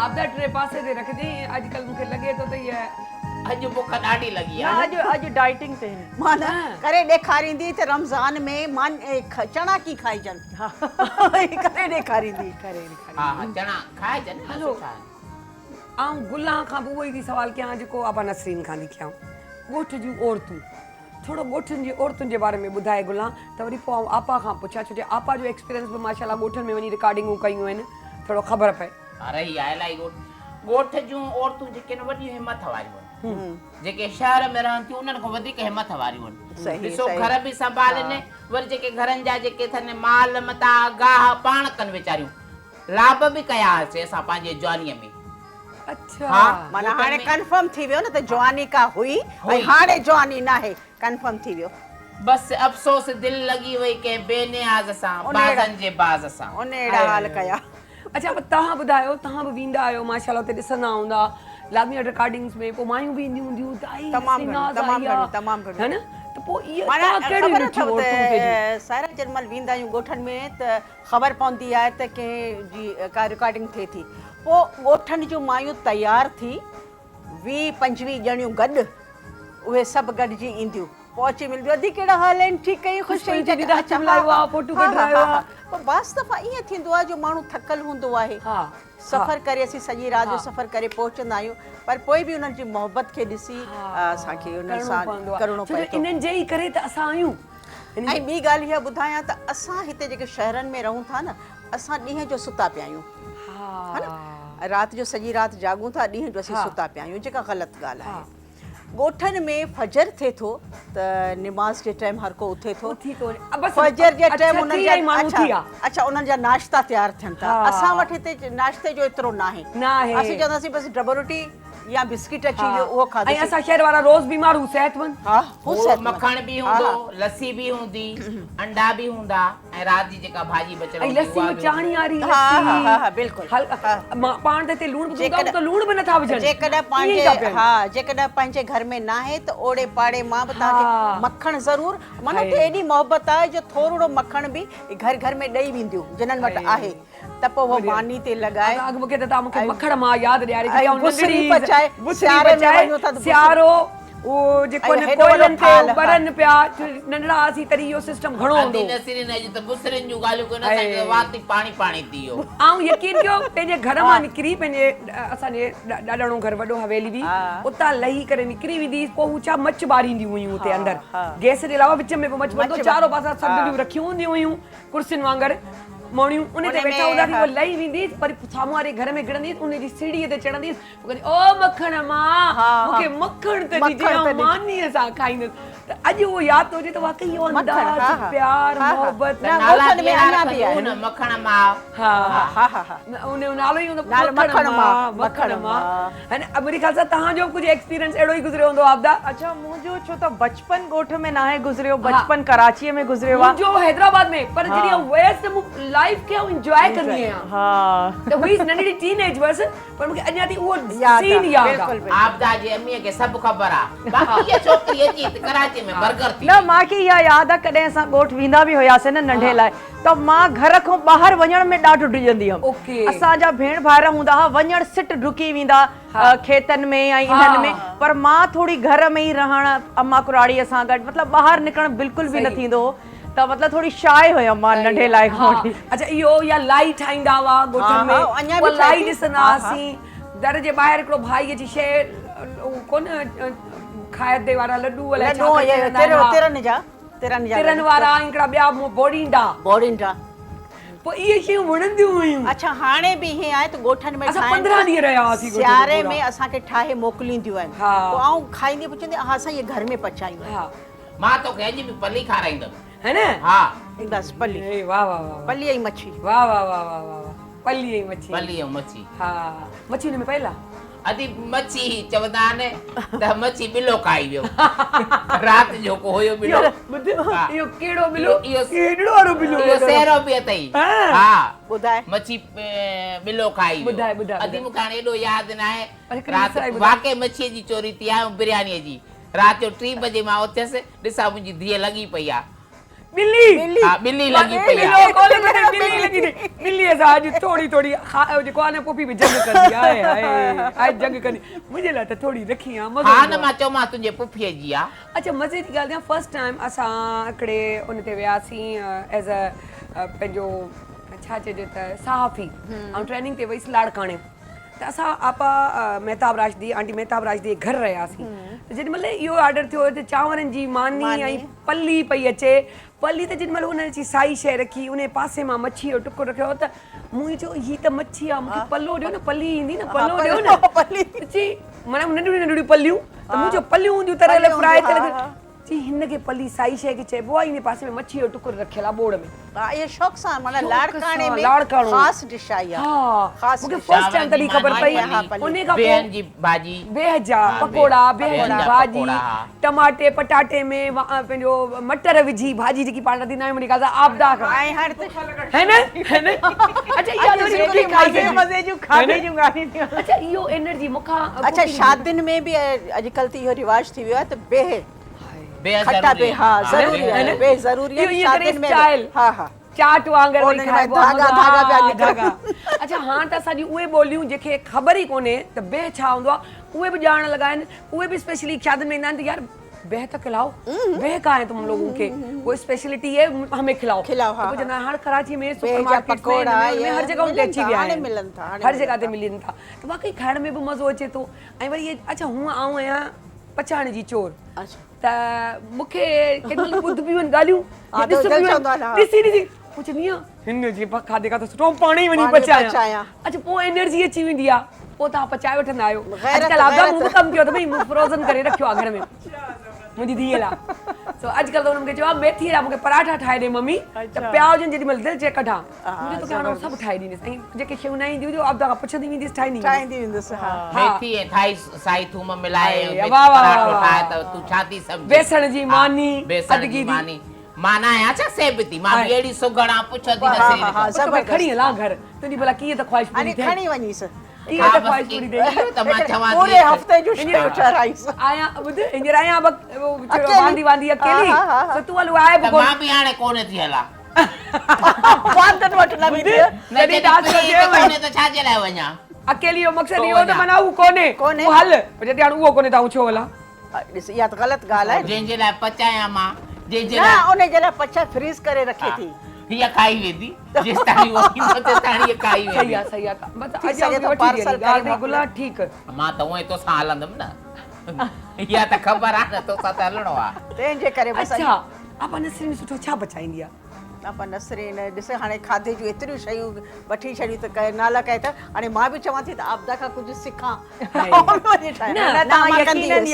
Speaker 2: आपदा टे पासे ते रखजे अॼुकल्ह मूंखे लॻे थो त इहा
Speaker 8: अॼु बुख ॾाढी लॻी आहे
Speaker 3: अॼु डाइटिंग ते
Speaker 7: माना करे ॾेखारींदी त रमज़ान में मान चणा की खाइजनि करे ॾेखारींदी
Speaker 8: हा चणा खाइजनि
Speaker 2: हलो आऊं गुलां खां बि उहो ई थी सवाल कयां जेको आपा नसरीन खां थी कयां ॻोठ जूं औरतूं थोरो ॻोठनि जी औरतुनि जे बारे में ॿुधाए गुलां त वरी पोइ आऊं आपा खां पुछां छो जो आपा जो एक्सपीरियंस बि माशाल्लाह ॻोठनि में वञी रिकॉर्डिंगूं कयूं आहिनि थोरो ख़बर पए।
Speaker 8: अरे आहे इलाही ॻोठ जूं औरतूं जेके न वॾियूं हिमत वारियूं आहिनि जेके शहर में रहनि थियूं उन्हनि खां वधीक हिमत वारियूं आहिनि ॾिसो घर बि संभालनि वरी जेके घरनि जा जेके अथनि माल मता गाह पाण कनि वीचारियूं लाभ बि कयासीं असां पंहिंजे जवानीअ में।
Speaker 2: अच्छा
Speaker 7: माना हाणे कंफर्म थी वियो न त जवानी का हुई ऐं हाणे जवानी न आहे कंफर्म थी वियो
Speaker 8: बसि अफ़सोस दिलि लॻी वई कंहिं बेनियाज़ सां बाज़नि जे बाज़ सां
Speaker 7: उन अहिड़ा हाल कया।
Speaker 2: अच्छा तव्हां ॿुधायो तव्हां बि वेंदा आहियो माशाल्लाह हुते ॾिसंदा हूंदा लाज़मी रिकॉर्डिंग्स में पोइ मायूं बि ईंदियूं हूंदियूं
Speaker 7: तमामु
Speaker 2: है न त पोइ इहा
Speaker 7: माना
Speaker 2: तव्हां कहिड़ी
Speaker 7: ख़बर
Speaker 2: ॾिठियूं
Speaker 7: अथव
Speaker 2: औरतुनि खे
Speaker 7: त सारा जंहिंमहिल वेंदा आहियूं ॻोठनि में त ख़बर पवंदी आहे त कंहिं जी का रिकॉर्डिंग थिए थी पोइ ॻोठनि जूं मायूं तयारु थी 20-25 ॼणियूं गॾु उहे सभु गॾिजी ईंदियूं पोइ अची मिलंदियूं अधी कहिड़ा हाल आहिनि ठीकु आहियूं ख़ुशि बस दफ़ा ईअं थींदो आहे जो माण्हू थकल हूंदो आहे सफ़र करे असीं सॼी राति जो सफ़र करे पहुचंदा आहियूं पर पोइ बि उन्हनि जी मोहबत खे ॾिसी असांखे उन्हनि सां करिणो पए थो
Speaker 2: इन्हनि जे ई करे त असां आहियूं।
Speaker 7: ऐं ॿी ॻाल्हि इहा ॿुधायां त असां हिते जेके शहरनि में रहूं था न असां ॾींहं जो सुता पिया आहियूं हा न राति जो सॼी राति जागूं था ॾींहं जो असीं सुता पिया आहियूं जेका ग़लति ॻाल्हि आहे। ॻोठनि में फजर थिए थो त निमाज़ जे टाइम हर को उथे थो फजर जे टाइम उन्हनि जा अच्छा उन्हनि जा नाश्ता तयारु थियनि था असां वटि हिते नाश्ते जो एतिरो न आहे असीं चवंदासीं बसि डबल रोटी या बिस्किट अची वियो उहो खाधो
Speaker 2: ऐं असां शहर वारा रोज़ बीमार हूं सेहतमंद
Speaker 8: मखण बि हूंदो लस्सी बि हूंदी अंडा बि हूंदा ऐं राति जी जेका भाॼी बचल
Speaker 2: ऐं
Speaker 8: हूंदी
Speaker 2: लस्सी
Speaker 8: उहा
Speaker 2: में
Speaker 8: बि
Speaker 2: चाणी वारी
Speaker 7: हा
Speaker 2: लस्सी।
Speaker 7: हा हा हा बिल्कुलु
Speaker 2: हल्का मां पाण त हिते लूण बि
Speaker 7: जेकॾहिं-
Speaker 2: त लूण बि नथा विझनि
Speaker 7: जेकॾहिं
Speaker 2: ईअं ई
Speaker 7: पंहिंजे
Speaker 2: था पियनि।
Speaker 7: हा जेकॾहिं पंहिंजे घर में न आहे त ओड़े पाड़े मां बि तव्हांखे
Speaker 2: हा।
Speaker 7: मखण ज़रूर माना
Speaker 2: हाय।
Speaker 7: त एॾी मोहबत आहे जो थोरो मखण बि घर घर में ॾेई वेंदियूं जिन्हनि वटि आहे त पोइ उहो मानी ते लॻाए
Speaker 2: अॻु मूंखे त तव्हां मूंखे मखण मां यादि ॾियारे
Speaker 7: ऐं
Speaker 2: छॾिया,
Speaker 7: बुसरी
Speaker 2: नंढड़ी
Speaker 7: पचाए,
Speaker 2: बुसरी
Speaker 7: सियारे में
Speaker 2: पचाए,
Speaker 7: वञो था त बुसरी-
Speaker 2: सियारो उहो जेको
Speaker 7: ऐं
Speaker 2: न
Speaker 7: हेॾो वॾो
Speaker 2: कोयलनि ते
Speaker 7: थाल, हा।
Speaker 2: बरनि पिया नंढड़ा हुआसीं तॾहिं इहो सिस्टम घणो हूंदो
Speaker 8: आदि नसीरी न त बुसरिन जूं ॻाल्हियूं कोन असांखे वाती पाणी पाणी थी वियो।
Speaker 2: ऐं यकीन कयो पंहिंजे घर मां निकिरी पंहिंजे असांजे ॾाढो घर वॾो हवेली हुई उतां लही करे निकिरी वेंदी पोइ हू छा मच ॿारींदियूं हुयूं हुते अंदरि गैस जे अलावा विच में बि मच ॿारंदो चारो पासा सभु रखियूं हूंदियूं हुयूं कुर्सियुनि वांगुरु माण्हियूं उन ते वेठा हूंदा उहो लही वेंदी वरी साम्हूं वारे घर में गिरंदी उनजी सीढ़ीअ ते चढ़ंदी ओ मखण मां मूंखे मखण त ॾिजे मानीअ सां खाईंदसि त अॼु उहो यादि थो अचे त वाकई इहो अंदाज़ प्यार मोहबत
Speaker 8: नाला बि आहे न मखण मां।
Speaker 2: हा
Speaker 7: हा हा हा
Speaker 2: उन जो नालो ई हूंदो
Speaker 7: नालो
Speaker 2: मखण मां
Speaker 7: मखण मां।
Speaker 2: है न मेरे ख्याल सां तव्हांजो कुझु एक्सपीरियंस अहिड़ो ई गुज़रियो हूंदो आपदा।
Speaker 7: अच्छा मुंहिंजो छो त बचपन ॻोठ में न आहे गुज़रियो बचपन कराचीअ में गुज़रियो आहे
Speaker 2: मुंहिंजो हैदराबाद में पर जॾहिं वयसि त मूं लाइफ खे इंजॉय कंदी आहियां
Speaker 7: हा
Speaker 2: त हुई नंढड़ी टीनेज हुअसि पर मूंखे अञा ताईं उहो
Speaker 7: यादि
Speaker 2: सीन
Speaker 7: आहे,
Speaker 2: यादि आहे।
Speaker 7: बिल्कुलु, बिल्कुलु।
Speaker 8: आपदा जी अम्मीअ खे सभु ख़बर आहे बाक़ी इहा छोकिरी अची त कराची में बर्गर थी
Speaker 7: न मूंखे इहा यादि आहे कॾहिं असां ॻोठ वेंदा बि हुयासीं न नंढे लाइ त मां घर खां ॿाहिरि वञण में ॾाढो ॾुजंदी हुअमि
Speaker 2: ओके।
Speaker 7: असांजा भेण भाइर हूंदा हुआ वञण सिट डुकी वेंदा खेतनि में ऐं इन्हनि में पर मां थोरी घर में ई रहण अम्मा कुराड़ीअ सां गॾु मतिलबु ॿाहिरि निकिरणु बिल्कुलु बि न थींदो हो त मतिलबु थोरी शाय हुयमि मां नंढे लाइ खां वठी।
Speaker 2: अच्छा इहो या लाई ठाहींदा हुआ ॻोठनि में
Speaker 7: अञा बि
Speaker 2: उहा लाई
Speaker 7: ठाही।
Speaker 2: ॾिसंदा हुआसीं दर जे ॿाहिरि हिकिड़ो भाई अची शइ कोन खाइदे वारा लड्डू अलाए छा
Speaker 7: तिरनि जा
Speaker 2: तिरनि वारा हिकिड़ा ॿिया बोड़ींडा
Speaker 7: बोड़ींडा
Speaker 2: पोइ इहे शयूं वणंदियूं हुयूं।
Speaker 7: अच्छा हाणे बि हीअं आहे त ॻोठनि में
Speaker 2: असां
Speaker 7: ठाहिनि
Speaker 2: 15 ॾींहं रहिया हुआसीं ॻोठनि में
Speaker 7: सियारे
Speaker 2: पूरा।
Speaker 7: में असांखे ठाहे मोकिलींदियूं आहिनि
Speaker 2: हा।
Speaker 7: पोइ आऊं खाईंदी पुछंदी हा असां इहे घर में पचायूं
Speaker 2: हा
Speaker 8: मां तोखे अॼु बि पली खाराईंदमि।
Speaker 2: है न
Speaker 8: हा
Speaker 7: बस पली
Speaker 2: ए वाह वाह वाह
Speaker 7: पली ऐं मच्छी
Speaker 2: वाह वाह वाह वाह वाह वाह पली ऐं मच्छी
Speaker 8: पली ऐं मच्छी।
Speaker 2: हा मच्छी हुन में पयला
Speaker 8: अदी मच्छी चवंदा आहिनि त मच्छी बिलो खाई वियो राति जो को हुयो बिलो हा।
Speaker 2: इहो कहिड़ो बिलो
Speaker 8: इहो
Speaker 2: केॾो वारो बिलो
Speaker 8: इहो 100 रुपया अथई।
Speaker 2: हाँ।
Speaker 8: हा
Speaker 7: ॿुधाए
Speaker 8: मच्छी बिलो खाई वियो।
Speaker 2: ॿुधाए, ॿुधाए,
Speaker 8: अदी मूंखे हाणे एॾो यादि न आहे
Speaker 2: पर हिकिड़ी
Speaker 8: राति
Speaker 2: मिसाल ॿुधाए।
Speaker 8: वाकई मच्छीअ जी चोरी थी आहे ऐं बिरयानीअ जी राति जो 3 बजे मां उथियसि ॾिसां मुंहिंजी धीअ लॻी पई आहे
Speaker 2: बिल्ली
Speaker 8: हा ॿिली लॻी पई आहे।
Speaker 2: बिल्ली असां अॼु थोरी थोरी जेको आहे न पुफी बि जंग कंदी आहे आहे जंग कंदी मुंहिंजे लाइ त थोरी रखी आहे मज़ो
Speaker 8: हा
Speaker 2: ईंदो
Speaker 8: न
Speaker 2: आहे।
Speaker 8: मां चयोमांसि तुंहिंजे पुफीअ जी आहे।
Speaker 2: अच्छा मज़े जी ॻाल्हि आहे फर्स्ट टाइम असां हिकिड़े उन ते वियासीं एज़ अ पंहिंजो छा चइजे त सहाफ़ी ऐं ट्रेनिंग ते वईसि लाड़काणे त असां आपा मेहताब राशदी आंटी मेहताब राशदी घर रहियासीं त जेॾीमहिल इहो ऑर्डर थियो त चांवरनि जी मानी ऐं पली पई अचे पली त जेॾीमहिल हुन जी साई शइ रखी उन पासे मां मच्छी जो टुकुर रखियो त मूं चयो हीअ त मच्छी आहे मूंखे पलो ॾियो न पली ईंदी न पलो ॾियो न चई माना नंढियूं नंढियूं पलियूं त मूं चयो पलियूं हूंदियूं तरियल फ्राए थियल जी हिनखे पली साई शइ खे चइबो आहे इन पासे में मच्छी जो टुकुर रखियल आहे बोड़ में
Speaker 7: हा इहे शौक़ सां माना
Speaker 2: शौक़
Speaker 7: लाड़काणे
Speaker 2: सां,
Speaker 7: में
Speaker 2: लाड़काणो।
Speaker 7: ख़ासि डिश आई आहे
Speaker 2: हा
Speaker 7: ख़ासि
Speaker 2: मूंखे
Speaker 7: डिश।
Speaker 2: फर्स्ट टाइम तॾहिं ख़बर पई
Speaker 7: पली।
Speaker 2: उन खां
Speaker 8: बेहन
Speaker 2: पोइ
Speaker 8: जी भाॼी
Speaker 2: बेह जा पकोड़ा बेह
Speaker 8: बेहन
Speaker 2: जी
Speaker 8: जा
Speaker 2: भाॼी
Speaker 8: पकोड़ा, हा।
Speaker 2: टमाटे पटाटे में पंहिंजो मटर विझी भाॼी जेकी पाण रधींदा आहियूं मुंहिंजी ॻाल्हि आपदा खां
Speaker 7: ऐं हाणे त
Speaker 2: है न अच्छा इहा वरी रोटी खाई
Speaker 7: मज़े मज़े जूं खाधे जूं ॻाल्हियूं थियूं
Speaker 2: अच्छा इहो एनर्जी मूंखां
Speaker 7: अच्छा शादियुनि में बि अॼुकल्ह त इहो रिवाज थी वियो आहे त बेह
Speaker 8: बेह
Speaker 7: खट्टा
Speaker 8: ज़रूरी
Speaker 7: बेह हा
Speaker 8: आहे।
Speaker 7: ज़रूरी
Speaker 2: है
Speaker 7: आहे
Speaker 2: न?
Speaker 7: बेह ज़रूरी
Speaker 2: इहो
Speaker 7: आहे
Speaker 2: ईअं करे
Speaker 7: शादियुनि में
Speaker 2: स्टाइल।
Speaker 7: हा हा
Speaker 2: चाट वांगुरु
Speaker 7: उन
Speaker 2: वरी
Speaker 7: में
Speaker 2: खाइबो
Speaker 7: धागा-
Speaker 2: आहे,
Speaker 7: धागा पिया
Speaker 2: हा,
Speaker 7: निकिरनि।
Speaker 2: धागा। अच्छा हाणे त असांजी उहे ॿोलियूं जेके ख़बर ई कोन्हे त बेह छा हूंदो आहे उहे बि ॼाणण लॻा आहिनि उहे बि स्पेशली शादियुनि में ईंदा आहिनि त यार बेह त खिलाओ बेह कहाँ है तुम लोगों के वो स्पेशलिटी है हमें खिलाओ
Speaker 7: खिलाओ, हा,
Speaker 2: तो कुछ ना हर कराची में
Speaker 7: बेह जा
Speaker 2: सुपरमार्केट्स में
Speaker 7: पकोड़ा
Speaker 2: इनमें हर जगह
Speaker 7: मिलनि
Speaker 2: अची
Speaker 7: था,
Speaker 2: विया
Speaker 7: हाणे
Speaker 2: आहिनि
Speaker 7: मिलनि था, हाणे
Speaker 2: हर
Speaker 7: मिलनि
Speaker 2: जगह ते
Speaker 7: था।
Speaker 2: मिलनि था त वाकई खाइण में बि मज़ो अचे थो ऐं वरी इहे अच्छा हूअं आऊं आहियां पचाइण जी चोर
Speaker 7: अच्छा
Speaker 2: त मूंखे केॾी ॿुध बि वञनि ॻाल्हियूं
Speaker 7: हा,
Speaker 2: ॾिस
Speaker 7: दिलि
Speaker 2: बि
Speaker 7: चवंदो आहे, हा।
Speaker 2: वञनि, ॾिसी ॾिसी पुछंदी आहियां हिन जी खाधे खां त सुठो पाणी ई वञी
Speaker 7: पाणी
Speaker 2: पचायां
Speaker 7: पचायां।
Speaker 2: अच्छा पोइ एनर्जी अची वेंदी आहे पोइ तव्हां पचाए वठंदा आहियो
Speaker 7: गैरत-
Speaker 2: अॼुकल्ह आपदा
Speaker 7: गैरत।
Speaker 2: मूं बि कमु कयो त भई फ्रोज़न करे रखियो आहे घर में मुंहिंजी धीअ लाइ सो अॼुकल्ह त हुन मूंखे चयो आहे मेथी जा मूंखे पराठा ठाहे ॾे मम्मी त पिया हुजनि जेॾीमहिल दिलि चए कढां मुंहिंजो तोखे हाणे सभु ठाहे ॾींदसि ऐं जेके शयूं न ईंदियूं हुयूं आपदा खां पुछंदी वेंदीसि ठाहींदी वेंदसि।
Speaker 7: ठाहींदी वेंदुसि हा
Speaker 8: मेथी ऐं थाई साई थूम मिलाए
Speaker 2: हाय,
Speaker 8: मेथी
Speaker 2: वाह, वाह,
Speaker 8: पराठो
Speaker 2: वाह,
Speaker 8: ठाहे
Speaker 2: वाह।
Speaker 8: त तूं छा थी सम्झी
Speaker 2: बेसण जी
Speaker 8: हा,
Speaker 2: मानी
Speaker 8: बेसण
Speaker 2: अदगी
Speaker 8: जी
Speaker 2: जी
Speaker 8: मानी मां ना आया छा सेबती मां
Speaker 2: हाय।
Speaker 8: बेड़ी सुगणा पुछदी
Speaker 7: हाँ,
Speaker 8: नसरी
Speaker 7: हाँ,
Speaker 2: तो भाई खड़ी हला घर तुंहिंजी भला कीअं त ख्वाहिश
Speaker 7: अने
Speaker 2: पूरी थिए
Speaker 7: खणी वञीस
Speaker 2: कीअं त ख्वाहिश पूरी थिए
Speaker 8: त मां चवां
Speaker 7: पूरे हफ्ते जो शयूं ठहाराईस
Speaker 2: आया ॿुध हींअर आया
Speaker 7: अकेली।
Speaker 2: वांदी वांदी अकेली
Speaker 7: हा, हा, हा।
Speaker 2: त तूं हलो आहे
Speaker 8: त
Speaker 2: कोन
Speaker 8: मां बि हाणे कोन थी हला
Speaker 7: वांदन वटि न वेंदी
Speaker 8: न
Speaker 2: जॾहिं डांस
Speaker 8: जॾहिं
Speaker 2: कजे
Speaker 8: कोने त छा जे लाइ वञा
Speaker 2: अकेली जो मक़सदु
Speaker 8: तो
Speaker 2: इहो त
Speaker 8: वञा।
Speaker 2: माना उहो कोन्हे
Speaker 7: कोन्हे।
Speaker 2: तूं हल पर जॾहिं हाणे उहो कोन्हे त आऊं छो हलां
Speaker 7: ॾिस इहा त ग़लति ॻाल्हि आहे
Speaker 8: जंहिंजे लाइ पचायां मां जंहिंजे
Speaker 7: न
Speaker 8: लाइ
Speaker 7: उन जे लाइ पचा फ्रीज़ करे रखे थी
Speaker 8: हीअ खाई वेंदी जेसि ताणी उहो ईंदो तेसि ताणी हीअ खाई
Speaker 2: सही
Speaker 8: वेंदी
Speaker 2: आहे सही आहे बस
Speaker 7: थी
Speaker 2: अॼु
Speaker 7: सघे
Speaker 2: आऊं
Speaker 7: थो
Speaker 2: वठी
Speaker 7: पार्सल
Speaker 2: ॾियणी
Speaker 7: करे
Speaker 2: ॻाल्हि
Speaker 7: मोकिलियो।
Speaker 2: गुला ठीकु
Speaker 8: मां त उएं तोसां हलंदुमि न इहा त ख़बर आहे न तोसां त हलणो आहे
Speaker 7: तंहिंजे करे बसि
Speaker 2: अच्छा आपा नसरीन सुठो छा बचाईंदी आहे
Speaker 7: अपन नसरीन ॾिस हाणे खाधे जूं एतिरियूं शयूं वठी छॾियूं त कए नाला कए त हाणे मां बि चवां थी त आपदा खां कुझु सिखां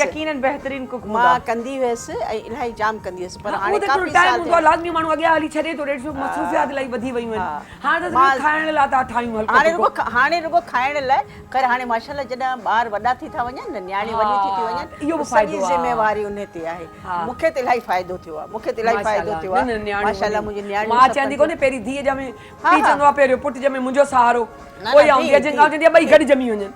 Speaker 3: यकीनन बेहतरीन कुक
Speaker 7: मां कंदी हुयसि ऐं इलाही जाम कंदी हुयसि पर हाणे
Speaker 2: उहो त
Speaker 7: काफ़ी
Speaker 2: टाइम
Speaker 7: साल
Speaker 2: हूंदो आहे लाज़मी माण्हू अॻियां हली छॾे थो ॾेढ सौ मसरूफ़ियात इलाही वधी वयूं आहिनि हाणे त सिर्फ़ु खाइण लाइ था ठाहियूं हल्को
Speaker 7: हाणे रुगो खाइण लाइ कर हाणे माशाल्लाह जॾहिं ॿार वॾा थी था वञनि न न्याणी वॾी थी थी वञनि
Speaker 2: इहो बि
Speaker 7: त
Speaker 2: फ़ाइदो
Speaker 7: सॼी
Speaker 2: आहे।
Speaker 7: ज़िमेवारी उन ते आहे मूंखे त इलाही फ़ाइदो थियो आहे मूंखे त इलाही फ़ाइदो थियो आहे माशाल्लाह मुंहिंजी न्याणी
Speaker 2: मां चवंदी कोन्हे पहिरीं धीअ ॼमे
Speaker 7: हा,
Speaker 2: पीउ
Speaker 7: हा।
Speaker 2: चवंदो आहे पहिरियों पुटु ॼमे मुंहिंजो सहारो
Speaker 7: न,
Speaker 2: कोई
Speaker 7: न,
Speaker 2: आऊं
Speaker 7: धीउ,
Speaker 2: जंहिंखां चवंदी आहे ॿई गॾु ॼमी वञनि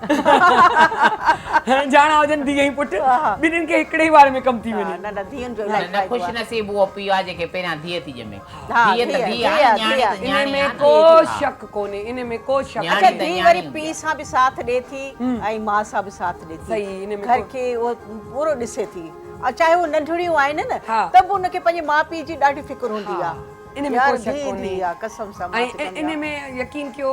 Speaker 2: जाणा हुजनि धीअ ऐं पुटु ॿिन्हिनि खे हिकिड़े ई वारे में कमु थी वञे
Speaker 7: न न धीअनि जो इलाही
Speaker 8: न
Speaker 7: फ़ाइदो
Speaker 8: ख़ुशि
Speaker 7: आहे
Speaker 8: नसीब उहो पीउ आहे जेके पहिरियां धीअ थी ॼमे
Speaker 7: हा,
Speaker 8: धीअ त
Speaker 7: धीअ,
Speaker 8: धीअ
Speaker 7: धीअ,
Speaker 8: आहे न्याणी त
Speaker 7: धीअ।
Speaker 2: इन
Speaker 8: न्याणी
Speaker 2: में
Speaker 8: आहे न।
Speaker 2: को
Speaker 8: हा।
Speaker 2: शक कोन्हे इन में को शक
Speaker 7: अच्छा
Speaker 8: न्याणी त
Speaker 7: धीउ
Speaker 8: न्याणी
Speaker 7: वरी
Speaker 8: हूंदी
Speaker 7: पीउ
Speaker 8: आहे।
Speaker 7: सां बि साथ ॾिए थी ऐं माउ सां बि साथ ॾिए
Speaker 2: सही,
Speaker 7: थी
Speaker 2: इन में
Speaker 7: घर
Speaker 2: को-
Speaker 7: खे उहो पूरो ॾिसे थी चाहे उहे नंढड़ियूं आहिनि न
Speaker 2: हा।
Speaker 7: त बि उनखे पंहिंजे माउ पीउ जी ॾाढी फिक्र हूंदी
Speaker 2: हा,
Speaker 7: आहे
Speaker 2: इन में
Speaker 7: यार
Speaker 2: को शक
Speaker 7: धीउ
Speaker 2: कोन्हे।
Speaker 7: धीउ आहे कसम सां मां
Speaker 2: ऐं
Speaker 7: चवंदी
Speaker 2: इन
Speaker 7: आहियां।
Speaker 2: में यकीन कयो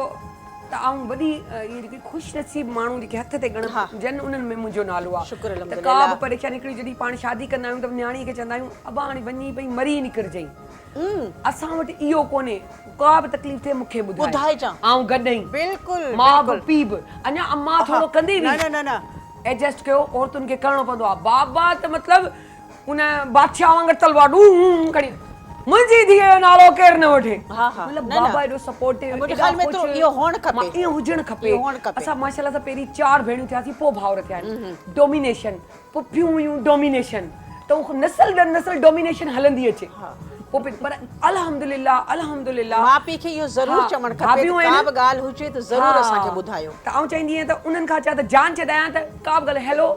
Speaker 2: त आऊं वॾी इहे जेके ख़ुशि नसीब माण्हू जेके हथ ते ॻण जन उन्हनि में मुंहिंजो नालो आहे
Speaker 7: शुक्र
Speaker 2: त
Speaker 7: अल्हम्दुलिल्लाह।
Speaker 2: का बि परेशानी हिकिड़ी जॾहिं पाण शादी कंदा आहियूं त न्याणी खे चवंदा आहियूं अबा हाणे वञी पई मरी निकिरजांइ असां वटि इहो कोन्हे का बि तकलीफ़ थिए मूंखे
Speaker 7: ॿुधाइजां।
Speaker 2: आऊं गॾु
Speaker 7: बिल्कुलु
Speaker 2: मां बि
Speaker 7: बिल्कुलु।
Speaker 2: पीउ बि अञा अम्मा थोरो कंदी
Speaker 7: न
Speaker 2: हुई
Speaker 7: न न न
Speaker 2: एडजस्ट कयो औरतुनि खे करिणो पवंदो आहे बाबा त मतिलबु उन बादशाह वांगुरु तलवार ॾूं खणी मुंहिंजी धीअ जो नालो केरु न वठे
Speaker 7: हा, हा।
Speaker 2: मतिलबु
Speaker 7: न, न।
Speaker 2: बाबा एॾो सपोर्टिव
Speaker 7: मुंहिंजे ख़्याल में तो इहो हुअणु खपे।
Speaker 2: इहो हुजणु खपे
Speaker 7: इहो हुअणु खपे।
Speaker 2: असां माशाल्लाह सां पहिरीं 4 भेणियूं थियासीं पोइ भाउर थिया आहिनि डोमिनेशन पुफियूं हुयूं डोमिनेशन त उहो नस्ल दर नस्ल डोमिनेशन हलंदी अचे पोइ पर अल्हम्दुलिल्लाह
Speaker 7: माउ पीउ खे इहो ज़रूरु
Speaker 2: हा,
Speaker 7: चवणु खपे
Speaker 2: भाभियूं
Speaker 7: त
Speaker 2: आहिनि।
Speaker 7: का बि ॻाल्हि हुजे त ज़रूरु असांखे ॿुधायो
Speaker 2: त आउं चवंदी आहियां त उन्हनि खां छा त जान छॾायां त का बि ॻाल्हि हेलो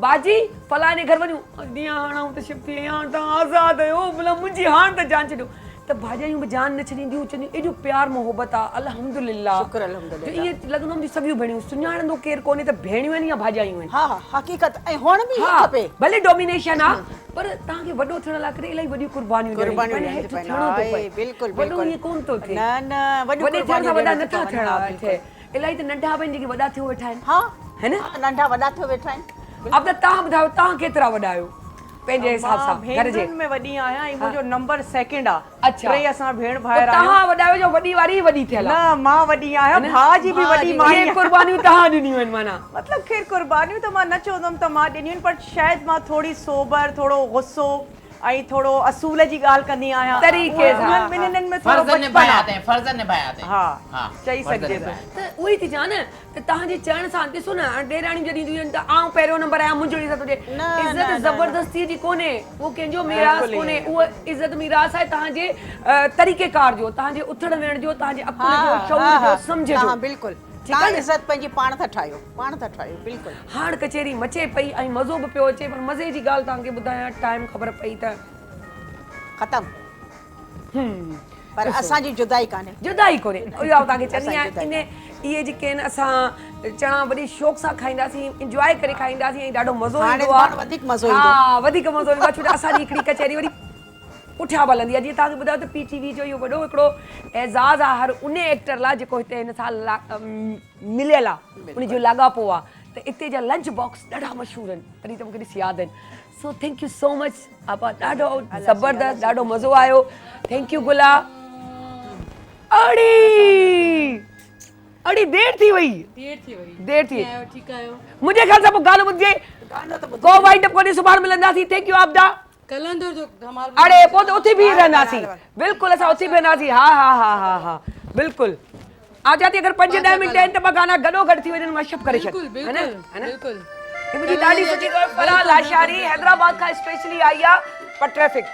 Speaker 2: बाजी फलाणे घर वञूं ॾींहं हाणे आऊं त शिफ्ट थी वई हाणे तव्हां आज़ादु आहियो भला मुंहिंजी हाणे त जान छॾियो त भाॼायूं बि जान न छॾींदियूं चवंदियूं एॾो प्यार मोहबत आहे अल्हम्दुलिल्लाह
Speaker 7: शुक्र अल्हम्दुलिल्लाह।
Speaker 2: जो ईअं लॻंदो मुंहिंजी सभियूं भेणियूं सुञाणंदो केरु कोन्हे त भेणियूं आहिनि या भाॼायूं आहिनि
Speaker 7: हा हा हक़ीक़त ऐं हुअण बि
Speaker 2: हा
Speaker 7: खपे
Speaker 2: भले डोमिनेशन आहे पर तव्हांखे वॾो थियण लाइ करे इलाही वॾियूं कुर्बानियूं
Speaker 7: कुर्बानियूं
Speaker 2: ॾियणियूं
Speaker 7: ॾियणियूं
Speaker 2: आहिनि।
Speaker 7: पवंदियूं
Speaker 2: थियणो थो
Speaker 7: आहे,
Speaker 2: पए।
Speaker 7: बिल्कुलु,
Speaker 2: वॾो
Speaker 7: बिल्कुलु।
Speaker 2: ईअं कोन थो थिए
Speaker 7: न न
Speaker 2: वॾे थियण सां
Speaker 7: कुर्बानियूं
Speaker 2: वॾा
Speaker 7: ॾियणियूं
Speaker 2: नथा
Speaker 7: थी
Speaker 2: थियण
Speaker 7: पवनि, हा,
Speaker 2: थिए इलाही त नंढा बि जेके वॾा थियो वेठा आहिनि
Speaker 7: हा
Speaker 2: है न
Speaker 7: हा, नंढा वॾा थियो वेठा आहिनि
Speaker 2: अब त तव्हां ॿुधायो तव्हां केतिरा वॾा आहियो पंहिंजे हिसाब सां घर जे
Speaker 3: भेनरुनि में वॾी आहियां ऐं मुंहिंजो नंबर सेकंड आहे
Speaker 2: अच्छा।
Speaker 3: टे असां भेण
Speaker 2: पोइ
Speaker 3: भाइर आहियूं
Speaker 2: तव्हां वॾा आहियो जो वॾी वारी वॾी थियल आहे
Speaker 3: न मां वॾी आहियां भाउ जी बि वॾी मां
Speaker 2: इहे कुर्बानियूं तव्हां ॾिनियूं आहिनि माना
Speaker 3: मतिलबु ख़ैर कुर्बानियूं त मां न चवंदमि त मां ॾिनियूं आहिनि पर शायदि मां थोरी सोबर थोरो गुस्सो ऐं थोरो असूल जी ॻाल्हि कंदी आहियां
Speaker 2: तरीक़े सां।
Speaker 3: उन्हनि ॿिन्हिनि में थोरो
Speaker 8: फर्ज़
Speaker 3: बचपन
Speaker 8: निभाया
Speaker 3: आहे
Speaker 8: अथई फर्ज़ निभाया अथई
Speaker 3: हा चई
Speaker 8: फर्ज़
Speaker 3: सघिजे
Speaker 8: निभाया।
Speaker 3: थो
Speaker 2: त उहो ई थी चवां न त तव्हांजे चवण सां ॾिसो न ॾेराणियूं जॾहिं ईंदियूं आहिनि त आउं पहिरियों नंबर आहियां मुंहिंजो इज़त हुजे
Speaker 7: न,
Speaker 2: इज़त
Speaker 7: न,
Speaker 2: ज़बरदस्ती जी कोन्हे उहो कंहिंजो मिरास
Speaker 3: बिल्कुलु
Speaker 2: कोन्हे
Speaker 3: ईअं।
Speaker 2: उहो इज़त मिरास आहे तव्हांजे तरीक़ेकार जो तव्हांजे उथण वेहण जो तव्हांजे अकुल जो शौर जो सम्झ जो
Speaker 7: तव्हां बिल्कुलु
Speaker 2: ठीकु आहे
Speaker 7: तव्हां
Speaker 2: न?
Speaker 7: इज़त पंहिंजी पाण था ठाहियो बिल्कुलु
Speaker 2: हाणे कचेरी मचे पई ऐं मज़ो बि पियो अचे पर मज़े जी ॻाल्हि तव्हांखे ॿुधायां टाइम ख़बर पई त
Speaker 7: ख़तमु पर असांजी जुदाई कान्हे
Speaker 2: जुदाई कोन्हे इहो तव्हांखे चवंदी
Speaker 7: असांजी
Speaker 2: आहियां इन इहे जेके आहिनि असां चणा वॾी शौक़ सां खाईंदासीं इंजॉय करे खाईंदासीं ऐं ॾाढो मज़ो
Speaker 7: हाणे
Speaker 2: ईंदो
Speaker 7: पाण
Speaker 2: आहे
Speaker 7: वधीक मज़ो ईंदो
Speaker 2: हा वधीक मज़ो ईंदो आहे छो त असांजी हिकिड़ी कचहरी वरी पुठियां बि हलंदी आहे जीअं तव्हांखे ॿुधायो त PTV जो इहो वॾो हिकिड़ो एज़ाज़ आहे हर उन एक्टर लाइ जेको हिते हिन साल मिलियल आहे उन जो लाॻापो आहे त हिते जा लंच बॉक्स ॾाढा मशहूरु आहिनि तॾहिं त मूंखे ॾिसी यादि आहिनि सो थैंक यू सो मच आपा ॾाढो ज़बरदस्त ॾाढो मज़ो आयो थैंक यू गुला अड़ी देर थी वई देर थी मुंहिंजे ख़्याल सां पोइ ॻाल्हि ॿुधिजे को वाइंड अप कोन्हे सुभाणे मिलंदासीं थैंक यू आपदा अड़े पोइ त उथी बि रहंदासीं बिल्कुलु असां उथी बीहंदासीं हा हा हा हा हा बिल्कुलु आजादी अगरि 5-10 मिंट आहिनि त ॿ गाना गॾोगॾु थी वञनि मां शप करे छॾ है न मुंहिंजी ॾाढी सुठी ॻाल्हि फराह लाशारी हैदराबाद खां स्पेशली आई आहे पर ट्रैफिक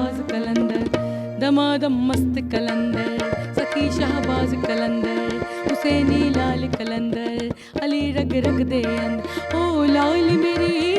Speaker 9: शहबाज कलंदर, दमादम मस्त कलंदर, सखी शहबाज कलंदर, हुसैनी लाल कलंदर, अली रग रग दे अंद, ओ लाल मेरी